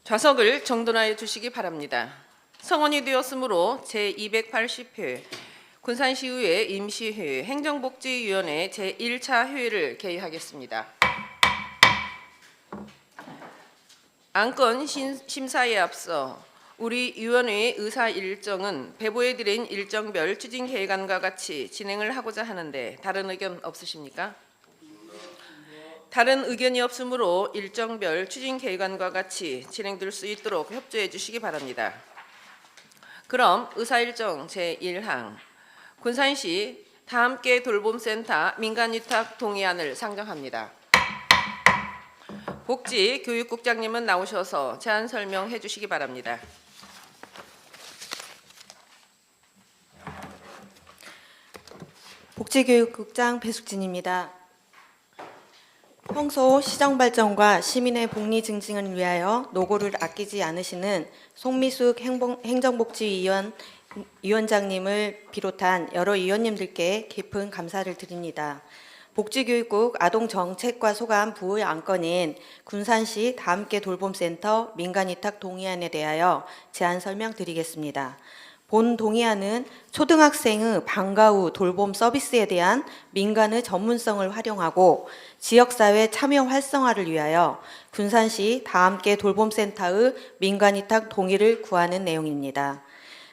좌석을 정돈하여 주시기 바랍니다. 성원이 되었으므로 제280회 군산시의회 임시회의 행정복지위원회 제1차 회의를 개의하겠습니다. 안건 심사에 앞서 우리 위원회의 의사 일정은 배부해드린 일정별 추진계획안과 같이 진행을 하고자 하는데 다른 의견 없으십니까? 다른 의견이 없으므로 일정별 추진계획안과 같이 진행될 수 있도록 협조해 주시기 바랍니다. 그럼 의사일정 제1항 군산시 다함께 돌봄센터 민간위탁 동의안을 상정합니다. 복지교육국장님은 나오셔서 제안 설명해 주시기 바랍니다. 복지교육국장 배숙진입니다. 평소 시정 발전과 시민의 복리 증진을 위하여 노고를 아끼지 않으시는 송미숙 행정복지위원장님을 비롯한 여러 위원님들께 깊은 감사를 드립니다. 복지교육국 아동정책과 소관 부의 안건인 군산시 다함께 돌봄센터 민간위탁 동의안에 대하여 제안 설명드리겠습니다. 본 동의안은 초등학생의 방과 후 돌봄 서비스에 대한 민간의 전문성을 활용하고 지역사회 참여 활성화를 위하여 군산시 다함께 돌봄센터의 민간위탁 동의를 구하는 내용입니다.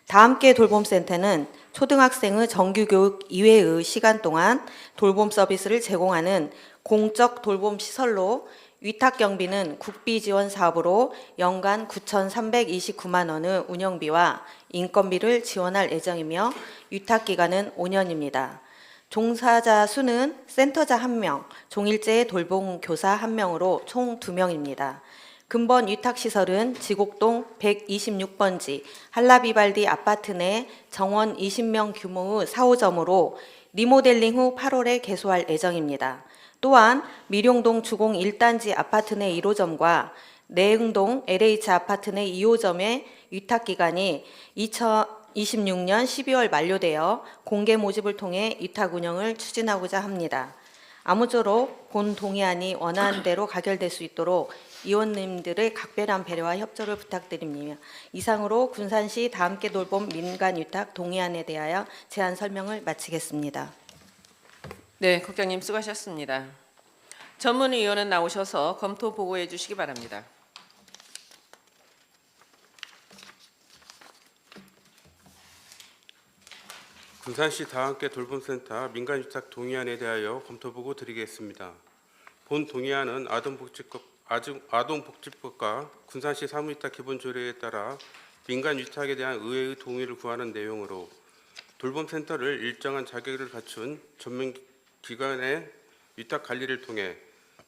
다함께 돌봄센터는 초등학생의 정규교육 이외의 시간 동안 돌봄 서비스를 제공하는 공적 돌봄 시설로 위탁 경비는 국비 지원 사업으로 연간 9,329만 원의 운영비와 인건비를 지원할 예정이며 위탁 기간은 5년입니다. 종사자 수는 센터자 1명, 종일제 돌봄 교사 1명으로 총 2명입니다. 근본 위탁시설은 지곡동 126번지 한라비발디 아파트 내 정원 20명 규모의 4호점으로 리모델링 후 8월에 개소할 예정입니다. 또한 미룡동 주공 1단지 아파트 내 1호점과 내흥동 LH 아파트 내 2호점의 위탁기간이 2026년 12월 만료되어 공개 모집을 통해 위탁 운영을 추진하고자 합니다. 아무쪼록 본 동의안이 원하는 대로 가결될 수 있도록 위원님들의 각별한 배려와 협조를 부탁드립니다. 이상으로 군산시 다함께 돌봄 민간위탁 동의안에 대하여 제안 설명을 마치겠습니다. 네, 국장님 수고하셨습니다. 전문위원은 나오셔서 검토 보고해 주시기 바랍니다. 군산시 다함께 돌봄센터 민간위탁 동의안에 대하여 검토보고 드리겠습니다. 본 동의안은 아동복지법과 군산시 사무위탁 기본조례에 따라 민간위탁에 대한 의회의 동의를 구하는 내용으로 돌봄센터를 일정한 자격을 갖춘 전문기관의 위탁관리를 통해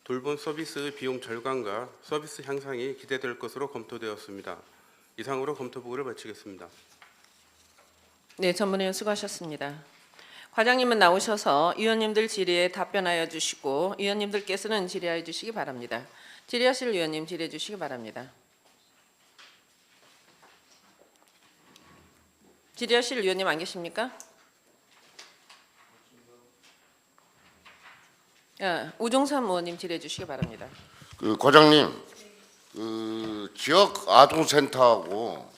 돌봄 서비스의 비용 절감과 서비스 향상이 기대될 것으로 검토되었습니다. 이상으로 검토보고를 마치겠습니다. 네, 전문위원 수고하셨습니다. 과장님은 나오셔서 위원님들 질의에 답변하여 주시고 위원님들께서는 질의하여 주시기 바랍니다. 질의하실 위원님 질의해 주시기 바랍니다. 질의하실 위원님 안 계십니까? 우종삼 의원님 질의해 주시기 바랍니다. 과장님, 지역 아동센터하고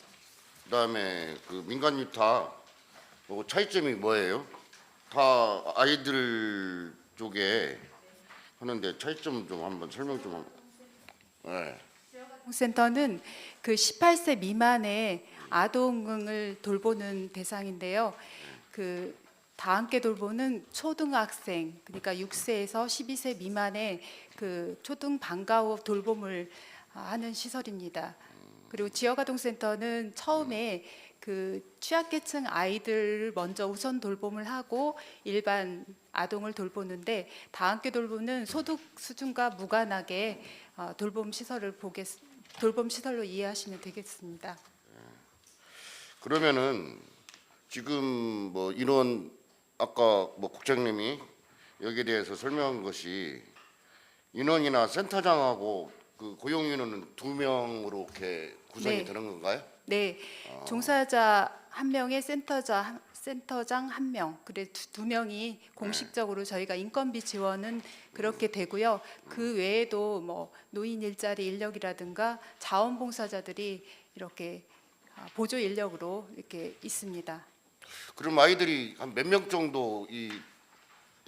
그다음에 민간위탁 차이점이 뭐예요? 다 아이들 쪽에 하는데 차이점 좀 한번 설명 좀 한번. 네. 센터는 그 18세 미만의 아동을 돌보는 대상인데요. 그 다함께 돌보는 초등학생, 그러니까 6세에서 12세 미만의 그 초등 방과 후 돌봄을 하는 시설입니다. 그리고 지역아동센터는 처음에 그 취약계층 아이들을 먼저 우선 돌봄을 하고 일반 아동을 돌보는데 다함께 돌보는 소득 수준과 무관하게 돌봄 시설로 이해하시면 되겠습니다. 그러면은 지금 뭐 인원 아까 국장님이 여기에 대해서 설명한 것이 인원이나 센터장하고 그 고용 인원은 2명으로 이렇게 구성이 네. 되는 건가요? 네, 종사자 1명에 센터장 센터장 1명, 그래 두 명이 공식적으로 저희가 인건비 지원은 그렇게 되고요. 그 외에도 뭐 노인 일자리 인력이라든가 자원봉사자들이 이렇게 보조 인력으로 이렇게 있습니다. 그럼 아이들이 한 몇 명 정도 이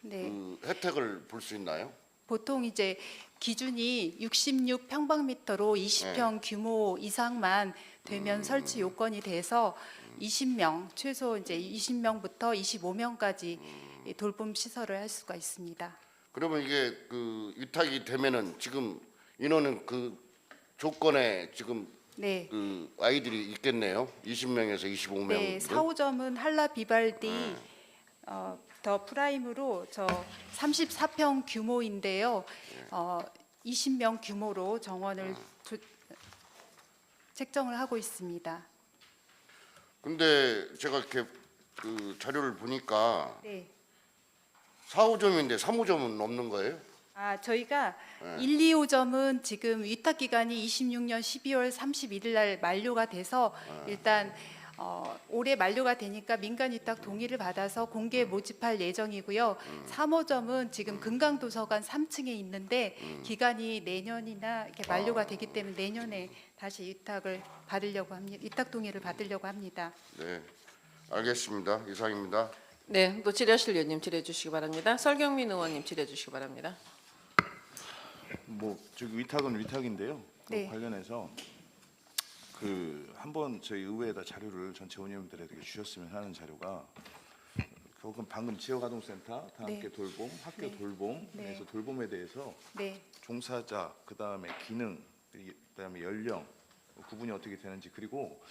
네. 혜택을 볼 수 있나요? 보통 이제 기준이 66 평방미터로 20평 규모 이상만 되면 설치 요건이 돼서 20명, 최소 이제 20명부터 25명까지 돌봄 시설을 할 수가 있습니다. 그러면 이게 그 위탁이 되면은 지금 인원은 그 조건에 지금 네. 그 아이들이 있겠네요. 20명에서 25명. 네, 4호점은 할라 비발디 더 프라임으로 저 34평 규모인데요. 20명 규모로 정원을 책정을 하고 있습니다. 근데 제가 이렇게 그 자료를 보니까 네. 4호점인데 3호점은 없는 거예요? 저희가 1, 2호점은 지금 위탁 기간이 26년 12월 31일 날 만료가 돼서 일단 올해 만료가 되니까 민간 위탁 동의를 받아서 공개 모집할 예정이고요. 3호점은 지금 금강도서관 3층에 있는데 기간이 내년이나 이렇게 만료가 되기 때문에 내년에 다시 위탁을 받으려고 합니다. 위탁 동의를 받으려고 합니다. 네, 알겠습니다. 이상입니다. 네, 또 질의하실 의원님 질의해 주시기 바랍니다. 설경민 의원님 질의해 주시기 바랍니다. 뭐 저기 위탁은 위탁인데요. 그 네. 관련해서 그 한번 저희 의회에다 자료를 전체 의원님들에게 주셨으면 하는 자료가 그건 방금 지역아동센터 다 함께 네. 돌봄, 학교 네. 돌봄, 네. 그래서 돌봄에 대해서 네. 종사자, 그 다음에 기능, 그다음에 연령 구분이 어떻게 되는지 그리고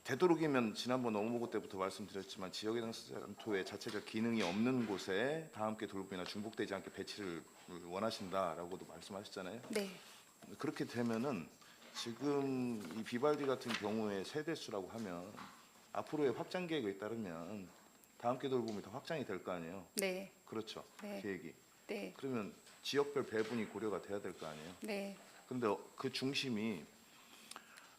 되도록이면 지난번 업무보고 때부터 말씀드렸지만 지역해당센터의 자체적 기능이 없는 곳에 다 함께 돌봄이나 중복되지 않게 배치를 원하신다라고도 말씀하셨잖아요. 네. 그렇게 되면은 지금 이 비발디 같은 경우에 세대수라고 하면 앞으로의 확장 계획에 따르면 다 함께 돌봄이 더 확장이 될 거 아니에요. 네. 그렇죠. 네. 계획이. 네. 그러면 지역별 배분이 고려가 돼야 될 거 아니에요. 네. 근데 그 중심이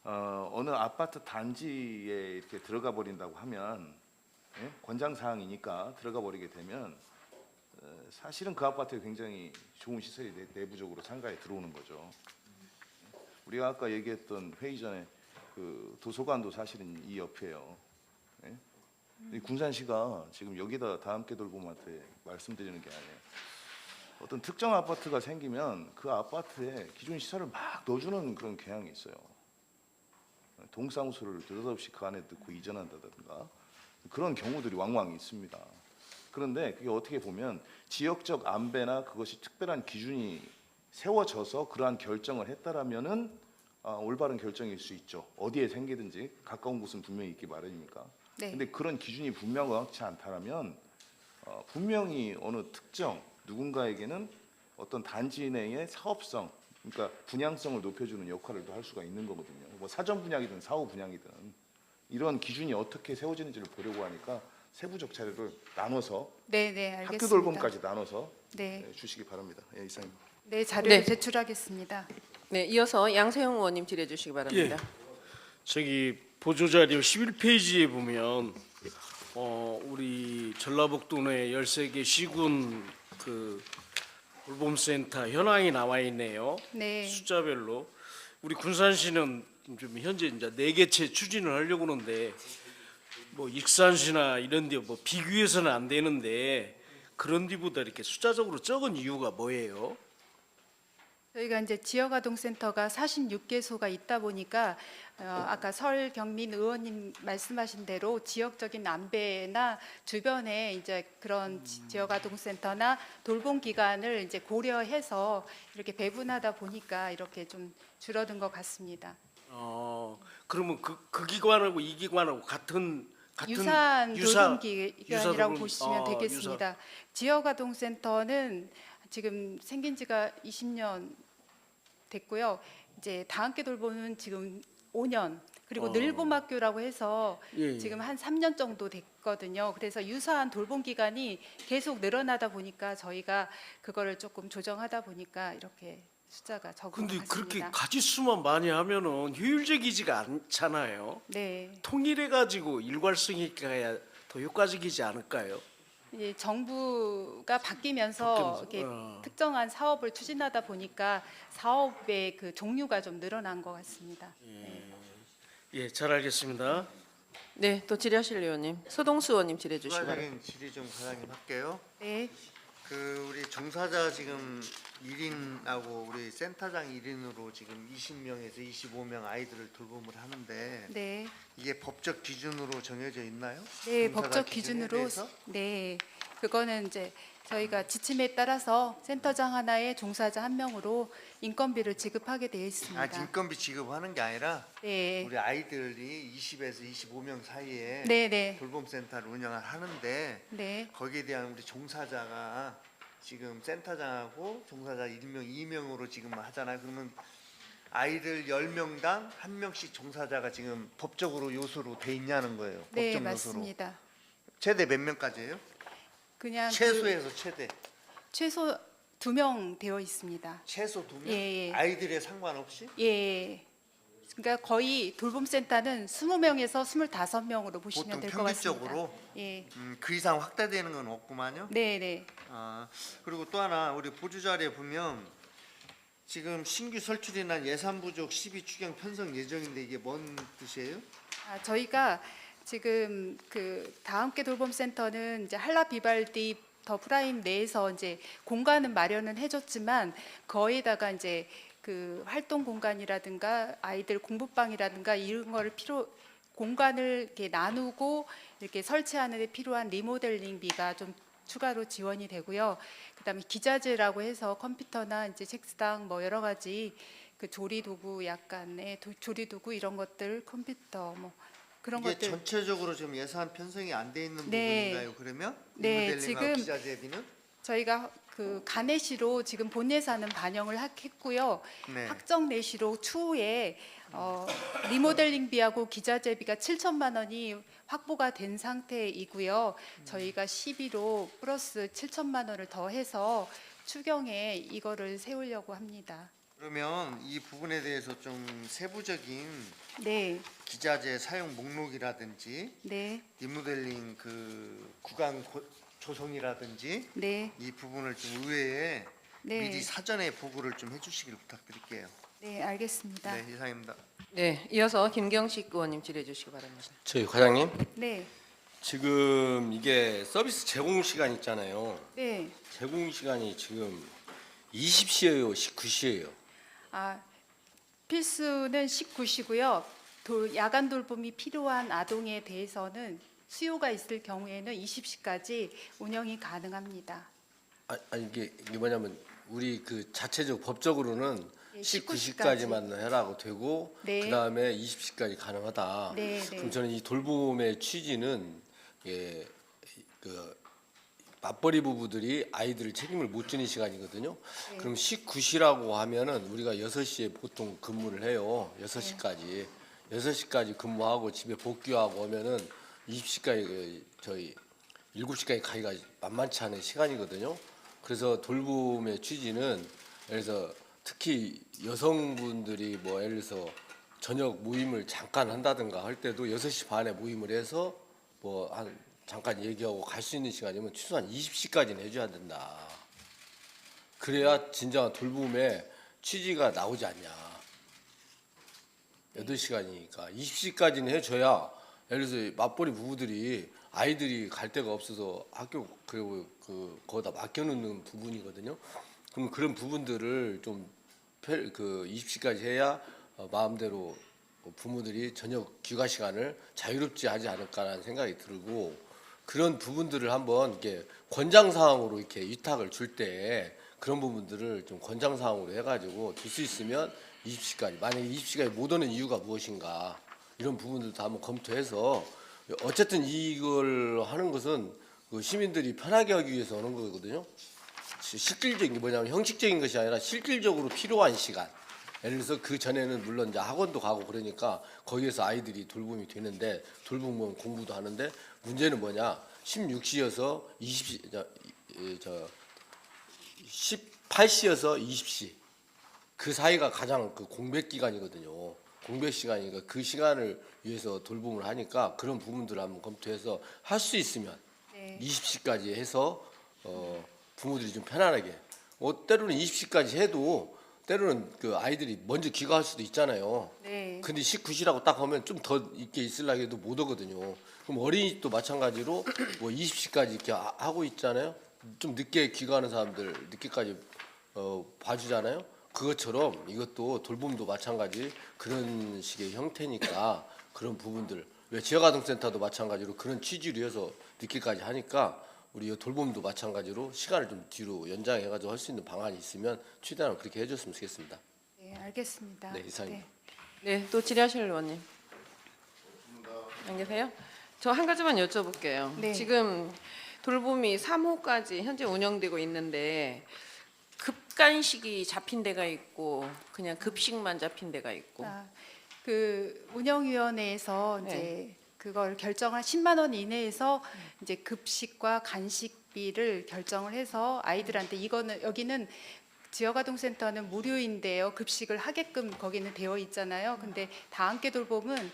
어느 아파트 단지에 이렇게 들어가 버린다고 하면 권장 사항이니까 들어가 버리게 되면 사실은 그 아파트에 굉장히 좋은 시설이 내부적으로 상가에 들어오는 거죠. 우리가 아까 얘기했던 회의 전에 그 도서관도 사실은 이 옆이에요. 이 군산시가 지금 여기다 다 함께 돌봄한테 말씀드리는 게 아니에요. 어떤 특정 아파트가 생기면 그 아파트에 기존 시설을 막 넣어주는 그런 경향이 있어요. 동사무소를 느닷없이 그 안에 넣고 이전한다든가 그런 경우들이 왕왕 있습니다. 그런데 그게 어떻게 보면 지역적 안배나 그것이 특별한 기준이 세워져서 그러한 결정을 했다라면은 올바른 결정일 수 있죠. 어디에 생기든지 가까운 곳은 분명히 있기 마련이니까. 네. 근데 그런 기준이 분명하지 않다면 분명히 어느 특정 누군가에게는 어떤 단지 내의 사업성, 그러니까 분양성을 높여주는 역할을 또 할 수가 있는 거거든요. 뭐 사전 분양이든 사후 분양이든 이런 기준이 어떻게 세워지는지를 보려고 하니까 세부적 자료를 나눠서 네, 네, 알겠습니다. 학교 돌봄까지 나눠서 네. 주시기 바랍니다. 예, 이상입니다. 네, 자료를 네. 제출하겠습니다. 네, 이어서 양세형 의원님 질의해 주시기 바랍니다. 저기 보조 자료 11페이지에 보면 우리 전라북도 내 13개 시군 그 돌봄센터 현황이 나와 있네요. 네. 숫자별로 우리 군산시는 좀 현재 이제 4개체 추진을 하려고 하는데 뭐 익산시나 이런 데 뭐 비교해서는 안 되는데 그런 데보다 이렇게 숫자적으로 적은 이유가 뭐예요? 저희가 이제 지역아동센터가 46개소가 있다 보니까 아까 설경민 의원님 말씀하신 대로 지역적인 안배나 주변에 이제 그런 지역아동센터나 돌봄 기관을 이제 고려해서 이렇게 배분하다 보니까 이렇게 좀 줄어든 것 같습니다. 그러면 그 기관하고 이 기관하고 같은 유사한 돌봄 기관이라고 돌봄- 보시면 되겠습니다. 지역아동센터는 지금 생긴 지가 20년 됐고요. 이제 다 함께 돌봄은 지금 5년 그리고 늘봄학교라고 해서 예, 예. 지금 한 3년 정도 됐거든요. 그래서 유사한 돌봄 기간이 계속 늘어나다 보니까 저희가 그거를 조금 조정하다 보니까 이렇게 숫자가 적은 것 근데 같습니다. 그렇게 가짓수만 많이 하면은 효율적이지가 않잖아요. 네, 통일해 가지고 일괄성이 가야 더 효과적이지 않을까요? 이제 정부가 바뀌면서 이렇게 특정한 사업을 추진하다 보니까 사업의 그 종류가 좀 늘어난 것 같습니다. 예, 잘 알겠습니다. 네, 또 질의하실 의원님 소동수 의원님 질의해 주시기 바랍니다. 추가적인 질의 좀 과장님 할게요. 네, 그 우리 종사자 지금 1인하고 우리 센터장 1인으로 지금 20명에서 25명 아이들을 돌봄을 하는데 네, 이게 법적 기준으로 정해져 있나요? 네, 종사자 법적 기준에 기준으로 대해서? 네, 그거는 이제 저희가 지침에 따라서 센터장 하나에 종사자 한 명으로 인건비를 지급하게 되어 있습니다. 아, 인건비 지급하는 게 아니라 네, 우리 아이들이 20에서 25명 사이에 네, 네, 돌봄센터를 운영을 하는데 네, 거기에 대한 우리 종사자가 지금 센터장하고 종사자 1명, 2명으로 지금 하잖아요. 그러면 아이들 10명당 한 명씩 종사자가 지금 법적으로 요소로 돼 있냐는 거예요. 네, 법적 요소로. 맞습니다. 최대 몇 명까지예요? 그냥 최소에서 최대. 최소 2명 되어 있습니다. 최소 2명? 예, 예. 아이들에 상관없이? 예. 그러니까 거의 돌봄센터는 20명에서 25명으로 보시면 보통 될 것 같습니다. 평균적으로 예. 그 이상 확대되는 건 없구만요. 네, 네. 아, 그리고 또 하나 우리 보조 자료에 보면 지금 신규 설출인한 예산 부족 12 추경 편성 예정인데 이게 뭔 뜻이에요? 아, 저희가 지금 그 다음께 돌봄센터는 이제 한라 비발디 더 프라임 내에서 이제 공간은 마련은 해줬지만 거기에다가 이제 그 활동 공간이라든가 아이들 공부방이라든가 이런 거를 공간을 이렇게 나누고 이렇게 설치하는 데 필요한 리모델링비가 좀 추가로 지원이 되고요. 그다음에 기자재라고 해서 컴퓨터나 이제 책상 뭐 여러 가지 그 조리 도구 약간의 조리 도구 이런 것들 컴퓨터 뭐 그런 이게 것들 전체적으로 지금 예산 편성이 안 돼 있는 네. 부분인가요? 그러면 네, 리모델링하고 지금 기자재비는? 저희가 그 가내시로 지금 본 예산은 반영을 했고요. 네. 확정 내시로 추후에 리모델링비하고 기자재비가 7천만 원이 확보가 된 상태이고요. 저희가 12로 플러스 7천만 원을 더해서 추경에 이거를 세우려고 합니다. 그러면 이 부분에 대해서 좀 세부적인 네, 기자재 사용 목록이라든지 네, 리모델링 그 구간 조성이라든지 네, 이 부분을 좀 의회에 네. 미리 사전에 보고를 좀 해주시길 부탁드릴게요. 네, 알겠습니다. 네, 이상입니다. 네, 이어서 김경식 의원님 질의해 주시기 바랍니다. 저희 과장님, 네, 지금 이게 서비스 제공 시간 있잖아요. 네. 제공 시간이 지금 20시예요, 19시예요. 아, 필수는 19시고요. 야간 돌봄이 필요한 아동에 대해서는 수요가 있을 경우에는 20시까지 운영이 가능합니다. 아니 이게 뭐냐면 우리 그 자체적 법적으로는 예, 19시까지만 해라고 되고 네. 그다음에 20시까지 가능하다. 네, 네. 그럼 저는 이 돌봄의 취지는 그 맞벌이 부부들이 아이들을 책임을 못 지는 시간이거든요. 네. 그럼 19시라고 하면은 우리가 6시에 보통 근무를 해요. 6시까지. 6시까지 근무하고 집에 복귀하고 오면은 20시까지 저희 7시까지 가기가 만만치 않은 시간이거든요. 그래서 돌봄의 취지는 예를 들어서 특히 여성분들이 뭐 예를 들어서 저녁 모임을 잠깐 한다든가 할 때도 6시 반에 모임을 해서 뭐 한 잠깐 얘기하고 갈 수 있는 시간이면 최소한 20시까지는 해줘야 된다. 그래야 진정한 돌봄의 취지가 나오지 않냐. 8시간이니까 20시까지는 해줘야 예를 들어서 맞벌이 부부들이 아이들이 갈 데가 없어서 학교 그리고 거기다 맡겨놓는 부분이거든요. 그럼 그런 부분들을 좀 20시까지 해야 마음대로 부모들이 저녁 귀가 시간을 자유롭지 하지 않을까라는 생각이 들고 그런 부분들을 한번 이렇게 권장 사항으로 이렇게 위탁을 줄 때 그런 부분들을 좀 권장 사항으로 해가지고 줄 수 있으면 20시까지 만약에 20시까지 못 오는 이유가 무엇인가 이런 부분들도 한번 검토해서 어쨌든 이걸 하는 것은 그 시민들이 편하게 하기 위해서 하는 거거든요. 실질적인 게 뭐냐면 형식적인 것이 아니라 실질적으로 필요한 시간. 예를 들어서 그 전에는 물론 이제 학원도 가고 그러니까 거기에서 아이들이 돌봄이 되는데 돌보면 공부도 하는데 문제는 뭐냐 16시여서 20시 18시여서 20시 그 사이가 가장 그 공백 기간이거든요. 공백 시간이니까 그 시간을 위해서 돌봄을 하니까 그런 부분들을 한번 검토해서 할 수 있으면 네. 20시까지 해서 부모들이 좀 편안하게 때로는 20시까지 해도 때로는 그 아이들이 먼저 귀가할 수도 있잖아요. 네. 근데 19시라고 딱 하면 좀 더 있게 있으려고 해도 못 오거든요. 그럼 어린이집도 마찬가지로 뭐 20시까지 이렇게 하고 있잖아요. 좀 늦게 귀가하는 사람들 늦게까지 봐주잖아요. 그것처럼 이것도 돌봄도 마찬가지 그런 식의 형태니까 그런 부분들 왜 지역아동센터도 마찬가지로 그런 취지로 해서 늦게까지 하니까 우리 돌봄도 마찬가지로 시간을 좀 뒤로 연장해가지고 할 수 있는 방안이 있으면 최대한 그렇게 해줬으면 좋겠습니다. 네, 알겠습니다. 네, 이상입니다. 네, 또 질의하실 의원님. 안 계세요? 저 한 가지만 여쭤볼게요. 네. 지금 돌봄이 3호까지 현재 운영되고 있는데 급간식이 잡힌 데가 있고 그냥 급식만 잡힌 데가 있고. 그 운영위원회에서 네. 이제 그걸 결정한 10만 원 이내에서 이제 급식과 간식비를 결정을 해서 아이들한테 이거는 여기는 지역아동센터는 무료인데요. 급식을 하게끔 거기는 되어 있잖아요. 근데 다 함께 돌봄은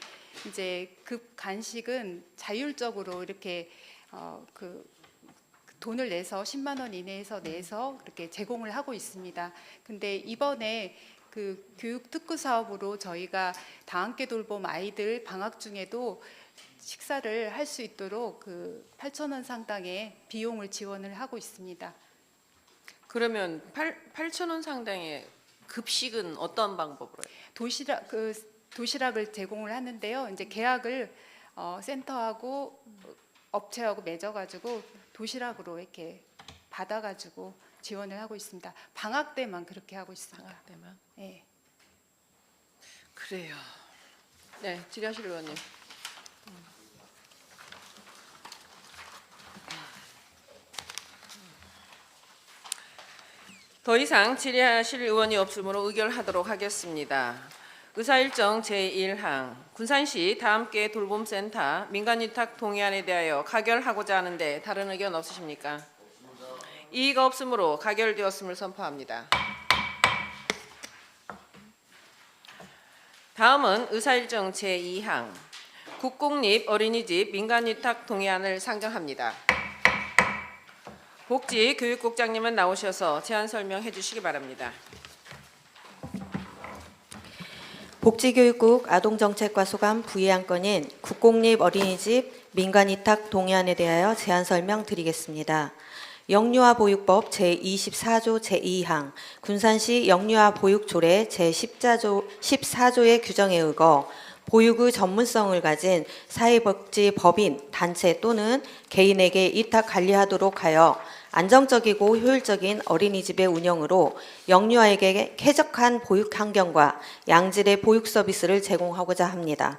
이제 급 간식은 자율적으로 이렇게 그 돈을 내서 10만 원 이내에서 내서 그렇게 제공을 하고 있습니다. 근데 이번에 그 교육 특구 사업으로 저희가 다 함께 돌봄 아이들 방학 중에도 식사를 할 수 있도록 그 8,000원 상당의 비용을 지원을 하고 있습니다. 그러면 8,000원 상당의 급식은 어떤 방법으로 해요? 도시락을 제공을 하는데요. 이제 계약을 센터하고 업체하고 맺어가지고 도시락으로 이렇게 받아가지고 지원을 하고 있습니다. 방학 때만 그렇게 하고 있습니다. 방학 때만? 네. 그래요. 네, 질의하실 의원님. 더 이상 질의하실 의원이 없으므로 의결하도록 하겠습니다. 의사일정 제1항 군산시 다함께 돌봄센터 민간위탁 동의안에 대하여 가결하고자 하는데 다른 의견 없으십니까? 이의가 없으므로 가결되었음을 선포합니다. 다음은 의사일정 제2항 국공립 어린이집 민간위탁 동의안을 상정합니다. 복지교육국장님은 나오셔서 제안 설명해 주시기 바랍니다. 복지교육국 아동정책과 소감 부의 안건인 국공립 어린이집 민간위탁 동의안에 대하여 제안 설명드리겠습니다. 영유아 보육법 제24조 제2항 군산시 영유아 보육조례 제14조의 규정에 의거 보육의 전문성을 가진 사회복지법인, 단체 또는 개인에게 위탁 관리하도록 하여 안정적이고 효율적인 어린이집의 운영으로 영유아에게 쾌적한 보육 환경과 양질의 보육 서비스를 제공하고자 합니다.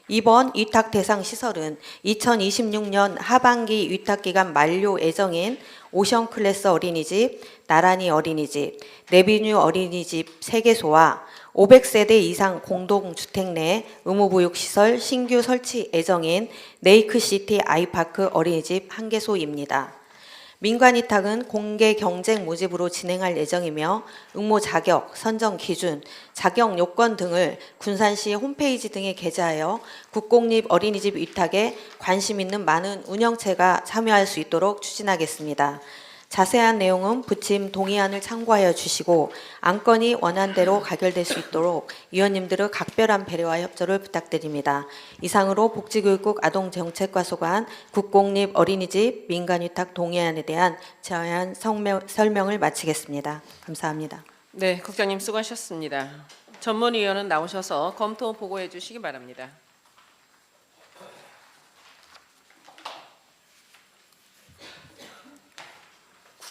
이번 위탁 대상 시설은 2026년 하반기 위탁기간 만료 예정인 오션클래스 어린이집, 나란히 어린이집, 네비뉴 어린이집 3개소와 500세대 이상 공동주택 내 의무보육시설 신규 설치 예정인 네이크시티 아이파크 어린이집 1개소입니다. 민간위탁은 공개 경쟁 모집으로 진행할 예정이며 응모 자격, 선정 기준, 자격 요건 등을 군산시 홈페이지 등에 게재하여 국공립 어린이집 위탁에 관심 있는 많은 운영체가 참여할 수 있도록 추진하겠습니다. 자세한 내용은 부침 동의안을 참고하여 주시고 안건이 원안대로 가결될 수 있도록 위원님들의 각별한 배려와 협조를 부탁드립니다. 이상으로 복지교육국 아동정책과 소관 국공립 어린이집 민간위탁 동의안에 대한 제안 설명을 마치겠습니다. 감사합니다. 네, 국장님 수고하셨습니다. 전문위원은 나오셔서 검토 보고해 주시기 바랍니다.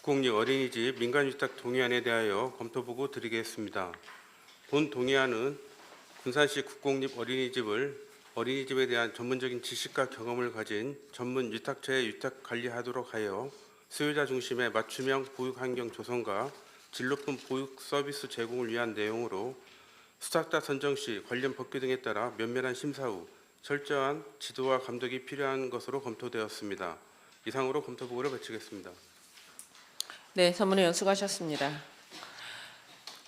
국공립 어린이집 민간위탁 동의안에 대하여 검토보고 드리겠습니다. 본 동의안은 군산시 국공립 어린이집에 대한 전문적인 지식과 경험을 가진 전문 위탁처에 위탁 관리하도록 하여 수요자 중심의 맞춤형 보육 환경 조성과 질 높은 보육 서비스 제공을 위한 내용으로 수탁자 선정 시 관련 법규 등에 따라 면밀한 심사 후 철저한 지도와 감독이 필요한 것으로 검토되었습니다. 이상으로 검토보고를 마치겠습니다. 네, 전문위원 수고하셨습니다.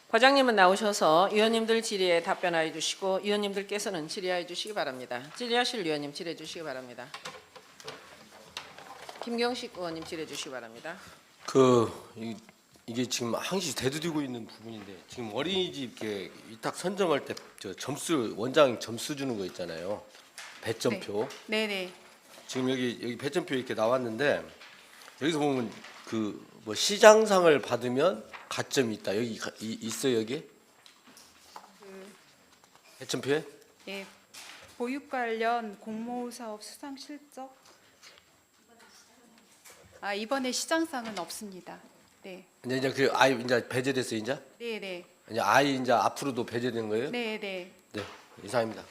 과장님은 나오셔서 위원님들 질의에 답변하여 주시고 위원님들께서는 질의하여 주시기 바랍니다. 질의하실 위원님 질의해 주시기 바랍니다. 김경식 의원님 질의해 주시기 바랍니다. 이게 지금 항시 대두되고 있는 부분인데 지금 어린이집 이렇게 위탁 선정할 때 저 점수 원장 점수 주는 거 있잖아요. 배점표. 네, 네. 지금 여기 배점표 이렇게 나왔는데 여기서 보면 그 뭐 시장상을 받으면 가점이 있다. 여기 있어요 여기? 배점표에? 예. 보육 관련 공모 사업 수상 실적. 이번에 시장상은 없습니다. 네. 이제 그 아이 이제 배제됐어요 이제? 네, 네. 이제 아이 이제 앞으로도 배제된 거예요? 네, 네. 네, 이상입니다.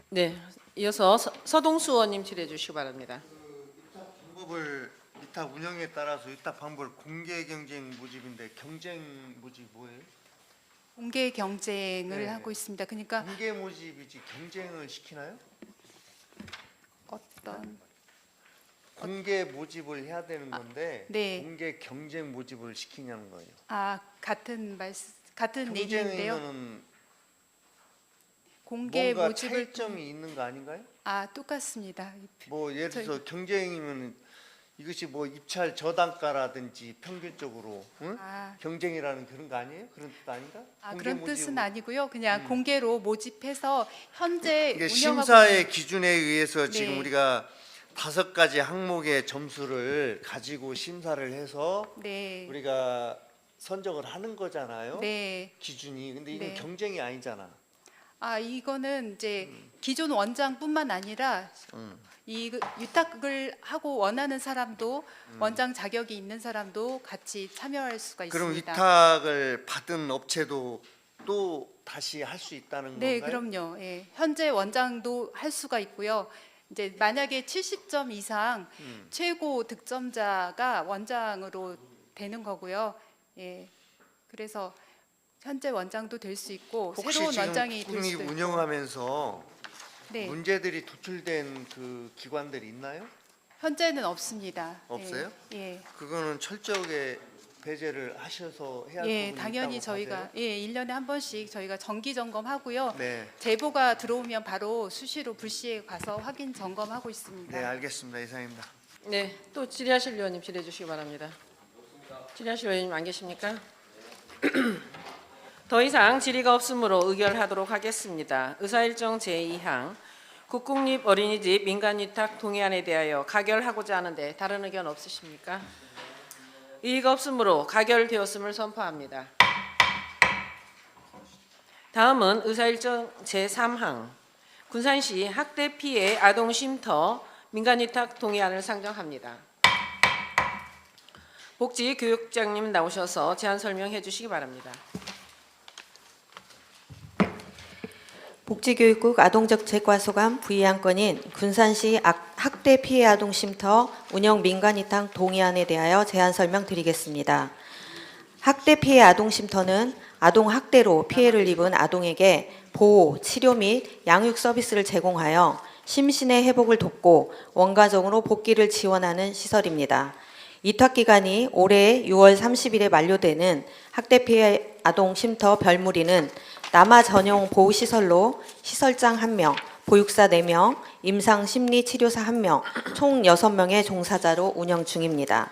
네, 이어서 서동수 의원님 질의해 주시기 바랍니다. 방법을 위탁 운영에 따라서 위탁 방법을 공개 경쟁 모집인데 경쟁 모집 뭐예요? 공개 경쟁을 네. 하고 있습니다. 그러니까 공개 모집이지 경쟁을 시키나요? 어떤 공개 모집을 해야 되는 건데 네. 공개 경쟁 모집을 시키냐는 거예요. 같은 얘기인데요. 경쟁이면은 공개 뭔가 모집을 차이점이 있는 거 아닌가요? 똑같습니다. 뭐 예를 들어서 경쟁이면 이것이 뭐 입찰 저단가라든지 평균적으로 응? 경쟁이라는 그런 거 아니에요? 그런 뜻 아닌가? 공개 그런 뜻은 모집으로. 아니고요. 그냥 공개로 모집해서 현재 이게 운영하고 심사의 기준에 의해서 지금 네. 우리가 5가지 항목의 점수를 가지고 심사를 해서 네. 우리가 선정을 하는 거잖아요. 네. 기준이. 근데 이건 네. 경쟁이 아니잖아. 이거는 이제 기존 원장뿐만 아니라 이 위탁을 하고 원하는 사람도 원장 자격이 있는 사람도 같이 참여할 수가 그럼 있습니다. 위탁을 받은 업체도 또 다시 할 수 있다는 네, 건가요? 그럼요. 예. 현재 원장도 할 수가 있고요. 이제 만약에 70점 이상 최고 득점자가 원장으로 되는 거고요. 예. 그래서 현재 원장도 될 수 있고 혹시 새로운 지금 원장이 될 국립 수도 있고. 운영하면서 네. 문제들이 도출된 그 기관들이 있나요? 현재는 없습니다. 없어요? 예. 그거는 철저하게 배제를 하셔서 해야 할 예, 부분이 당연히 있다고 저희가 봐세요? 1년에 한 번씩 저희가 정기 점검하고요. 네. 제보가 들어오면 바로 수시로 불시에 가서 확인 점검하고 있습니다. 네, 알겠습니다. 이상입니다. 네, 또 질의하실 의원님 질의해 주시기 바랍니다. 질의하실 의원님 안 계십니까? 더 이상 질의가 없으므로 의결하도록 하겠습니다. 의사일정 제2항 국공립 어린이집 민간위탁 동의안에 대하여 가결하고자 하는데 다른 의견 없으십니까? 이의가 없으므로 가결되었음을 선포합니다. 다음은 의사일정 제3항 군산시 학대 피해 아동 쉼터 민간위탁 동의안을 상정합니다. 복지교육장님 나오셔서 제안 설명해 주시기 바랍니다. 복지교육국 아동정책과 소감 부의안건인 군산시 학대 피해 아동 쉼터 운영 민간위탁 동의안에 대하여 제안 설명드리겠습니다. 학대 피해 아동 쉼터는 아동 학대로 피해를 입은 아동에게 보호, 치료 및 양육 서비스를 제공하여 심신의 회복을 돕고 원가적으로 복귀를 지원하는 시설입니다. 위탁 기간이 올해 6월 30일에 만료되는 학대 피해 아동 쉼터 별무리는 남아 전용 보호시설로 시설장 1명, 보육사 4명, 임상심리치료사 1명, 총 6명의 종사자로 운영 중입니다.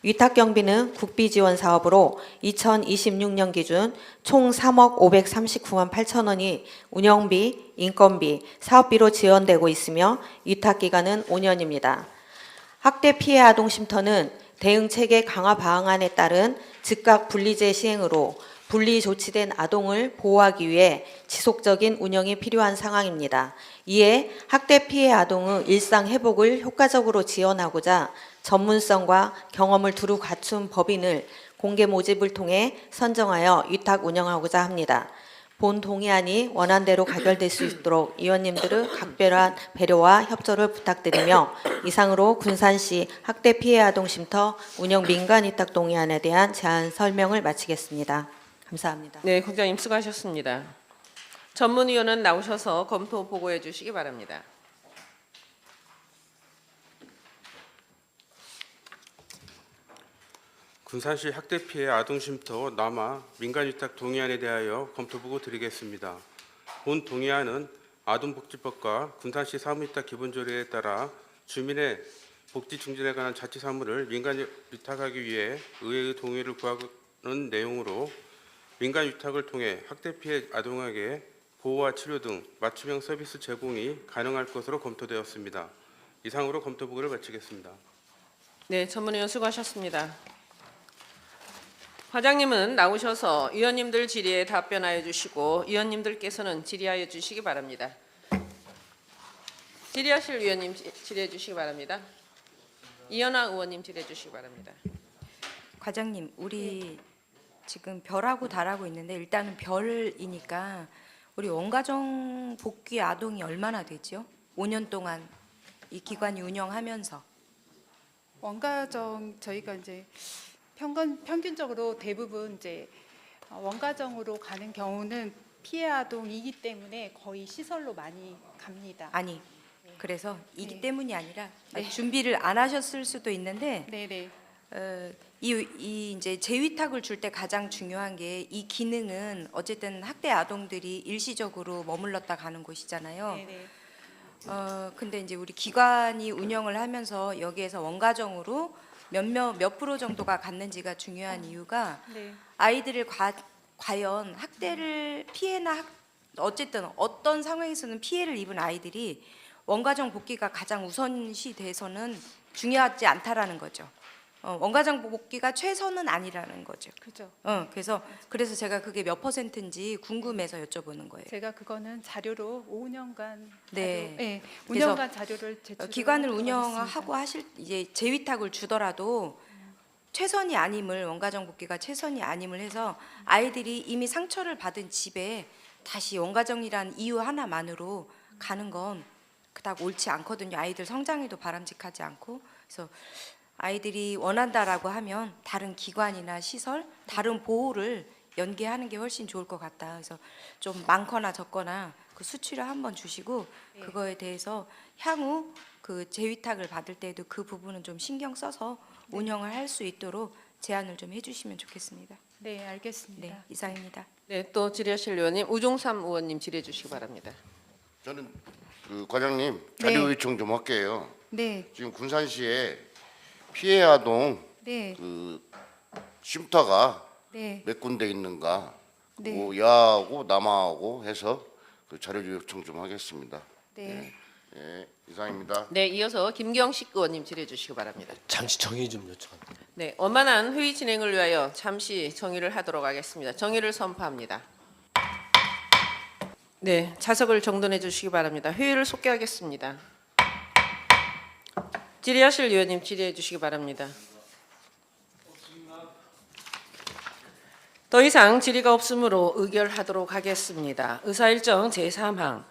위탁 경비는 국비 지원 사업으로 2026년 기준 총 3억 539만 8천 원이 운영비, 인건비, 사업비로 지원되고 있으며 위탁 기간은 5년입니다. 학대 피해 아동 쉼터는 대응체계 강화 방안에 따른 즉각 분리제 시행으로 분리 조치된 아동을 보호하기 위해 지속적인 운영이 필요한 상황입니다. 이에 학대 피해 아동의 일상 회복을 효과적으로 지원하고자 전문성과 경험을 두루 갖춘 법인을 공개 모집을 통해 선정하여 위탁 운영하고자 합니다. 본 동의안이 원안대로 가결될 수 있도록 의원님들의 각별한 배려와 협조를 부탁드리며 이상으로 군산시 학대 피해 아동 쉼터 운영 민간 위탁 동의안에 대한 제안 설명을 마치겠습니다. 감사합니다. 네, 국장님 수고하셨습니다. 전문위원은 나오셔서 검토 보고해 주시기 바랍니다. 군산시 학대 피해 아동 쉼터 남아 민간 위탁 동의안에 대하여 검토보고 드리겠습니다. 본 동의안은 아동복지법과 군산시 사무위탁 기본조례에 따라 주민의 복지 증진에 관한 자치 사무를 민간 위탁하기 위해 의회의 동의를 구하는 내용으로 민간 위탁을 통해 학대 피해 아동에게 보호와 치료 등 맞춤형 서비스 제공이 가능할 것으로 검토되었습니다. 이상으로 검토보고를 마치겠습니다. 네, 전문위원 수고하셨습니다. 과장님은 나오셔서 위원님들 질의에 답변하여 주시고 위원님들께서는 질의하여 주시기 바랍니다. 질의하실 위원님 질의해 주시기 바랍니다. 이현아 의원님 질의해 주시기 바랍니다. 과장님, 우리 지금 별하고 달하고 있는데 일단은 별이니까 우리 원가정 복귀 아동이 얼마나 되죠? 5년 동안 이 기관이 운영하면서. 원가정 저희가 이제 평균적으로 대부분 이제 원가정으로 가는 경우는 피해 아동이기 때문에 거의 시설로 많이 갑니다. 아니, 그래서 이기 네. 때문이 아니라 네. 준비를 안 하셨을 수도 있는데 네네. 이 이제 재위탁을 줄 때 가장 중요한 게 이 기능은 어쨌든 학대 아동들이 일시적으로 머물렀다 가는 곳이잖아요. 네네. 근데 이제 우리 기관이 운영을 하면서 여기에서 원가정으로 몇 프로 정도가 갔는지가 중요한 이유가 네. 아이들을 과연 학대를 어쨌든 어떤 상황에서는 피해를 입은 아이들이 원가정 복귀가 가장 우선시 돼서는 중요하지 않다라는 거죠. 원가정 복귀가 최선은 아니라는 거죠. 그죠. 그래서 제가 그게 몇 %인지 궁금해서 여쭤보는 거예요. 제가 그거는 자료로 5년간 네. 네, 그래서 5년간 자료를 제출. 기관을 운영하고 하실 이제 재위탁을 주더라도 최선이 아님을 원가정 복귀가 최선이 아님을 해서 아이들이 이미 상처를 받은 집에 다시 원가정이란 이유 하나만으로 가는 건 그닥 옳지 않거든요. 아이들 성장에도 바람직하지 않고. 그래서 아이들이 원한다라고 하면 다른 기관이나 시설, 다른 보호를 연계하는 게 훨씬 좋을 것 같다. 그래서 좀 많거나 적거나 그 수치를 한번 주시고 그거에 대해서 향후 그 재위탁을 받을 때도 그 부분은 좀 신경 써서 운영을 할 수 있도록 제안을 좀 해주시면 좋겠습니다. 네, 알겠습니다. 네, 이상입니다. 네, 또 질의하실 의원님 우종삼 의원님 질의해 주시기 바랍니다. 저는 그 과장님 자료 요청 좀 할게요. 네, 지금 군산시에 피해 아동 네, 그 쉼터가 네, 몇 군데 있는가, 네. 그 야하고 남하고 해서 그 자료 요청 좀 하겠습니다. 네. 예, 이상입니다. 네, 이어서 김경식 의원님 질의해 주시기 바랍니다. 잠시 정의 좀 요청합니다. 네, 원만한 회의 진행을 위하여 잠시 정의를 하도록 하겠습니다. 정의를 선포합니다. 네, 좌석을 정돈해 주시기 바랍니다. 회의를 속개하겠습니다. 질의하실 위원님 질의해 주시기 바랍니다. 더 이상 질의가 없으므로 의결하도록 하겠습니다. 의사일정 제3항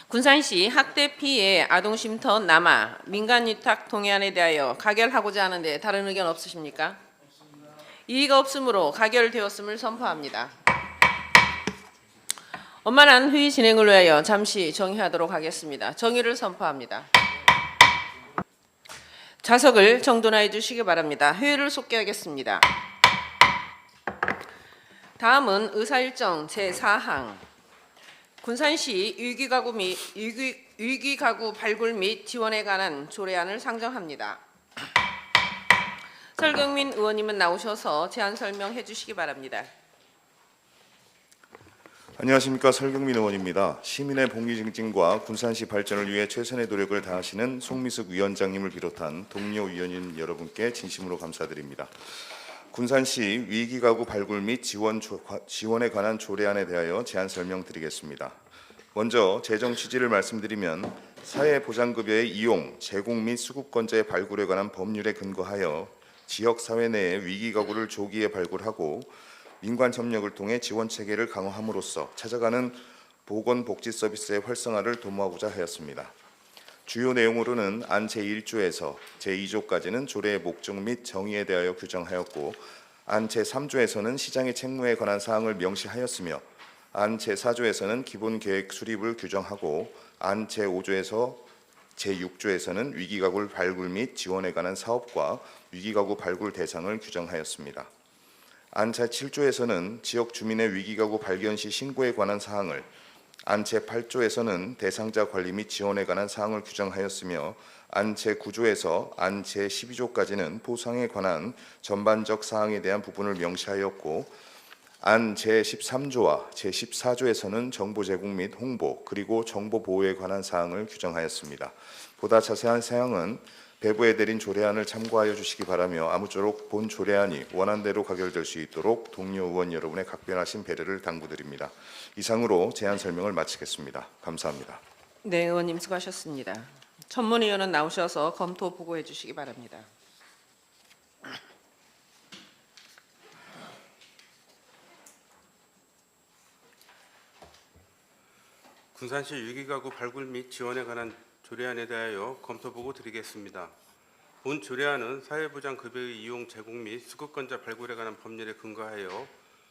군산시 학대 피해 아동쉼터 남아 민간위탁 동의안에 대하여 가결하고자 하는데 다른 의견 없으십니까? 이의가 없으므로 가결되었음을 선포합니다. 원만한 회의 진행을 위하여 잠시 정의하도록 하겠습니다. 정의를 선포합니다. 좌석을 정돈하여 주시기 바랍니다. 회의를 속개하겠습니다. 다음은 의사일정 제4항 군산시 위기가구 발굴 및 지원에 관한 조례안을 상정합니다. 설경민 의원님은 나오셔서 제안 설명해 주시기 바랍니다. 안녕하십니까. 설경민 의원입니다. 시민의 복리 증진과 군산시 발전을 위해 최선의 노력을 다하시는 송미숙 위원장님을 비롯한 동료 위원님 여러분께 진심으로 감사드립니다. 군산시 위기가구 발굴 및 지원에 관한 조례안에 대하여 제안 설명드리겠습니다. 먼저 재정 취지를 말씀드리면 사회보장급여의 이용, 제공 및 수급권자의 발굴에 관한 법률에 근거하여 지역사회 내의 위기가구를 조기에 발굴하고 민관 협력을 통해 지원 체계를 강화함으로써 찾아가는 보건복지 서비스의 활성화를 도모하고자 하였습니다. 주요 내용으로는 안 제1조에서 제2조까지는 조례의 목적 및 정의에 대하여 규정하였고 안 제3조에서는 시장의 책무에 관한 사항을 명시하였으며 안 제4조에서는 기본 계획 수립을 규정하고 안 제5조에서 제6조에서는 위기가구 발굴 및 지원에 관한 사업과 위기가구 발굴 대상을 규정하였습니다. 안 제7조에서는 지역 주민의 위기가구 발견 시 신고에 관한 사항을, 안 제8조에서는 대상자 관리 및 지원에 관한 사항을 규정하였으며 안 제9조에서 안 제12조까지는 포상에 관한 전반적 사항에 대한 부분을 명시하였고 안 제13조와 제14조에서는 정보 제공 및 홍보 그리고 정보 보호에 관한 사항을 규정하였습니다. 보다 자세한 사항은 배부에 내린 조례안을 참고하여 주시기 바라며 아무쪼록 본 조례안이 원안대로 가결될 수 있도록 동료 의원 여러분의 각별하신 배려를 당부드립니다. 이상으로 제안 설명을 마치겠습니다. 감사합니다. 네, 의원님 수고하셨습니다. 전문위원은 나오셔서 검토 보고해 주시기 바랍니다. 군산시 위기가구 발굴 및 지원에 관한 조례안에 대하여 검토 보고 드리겠습니다. 본 조례안은 사회보장 급여의 이용 제공 및 수급권자 발굴에 관한 법률에 근거하여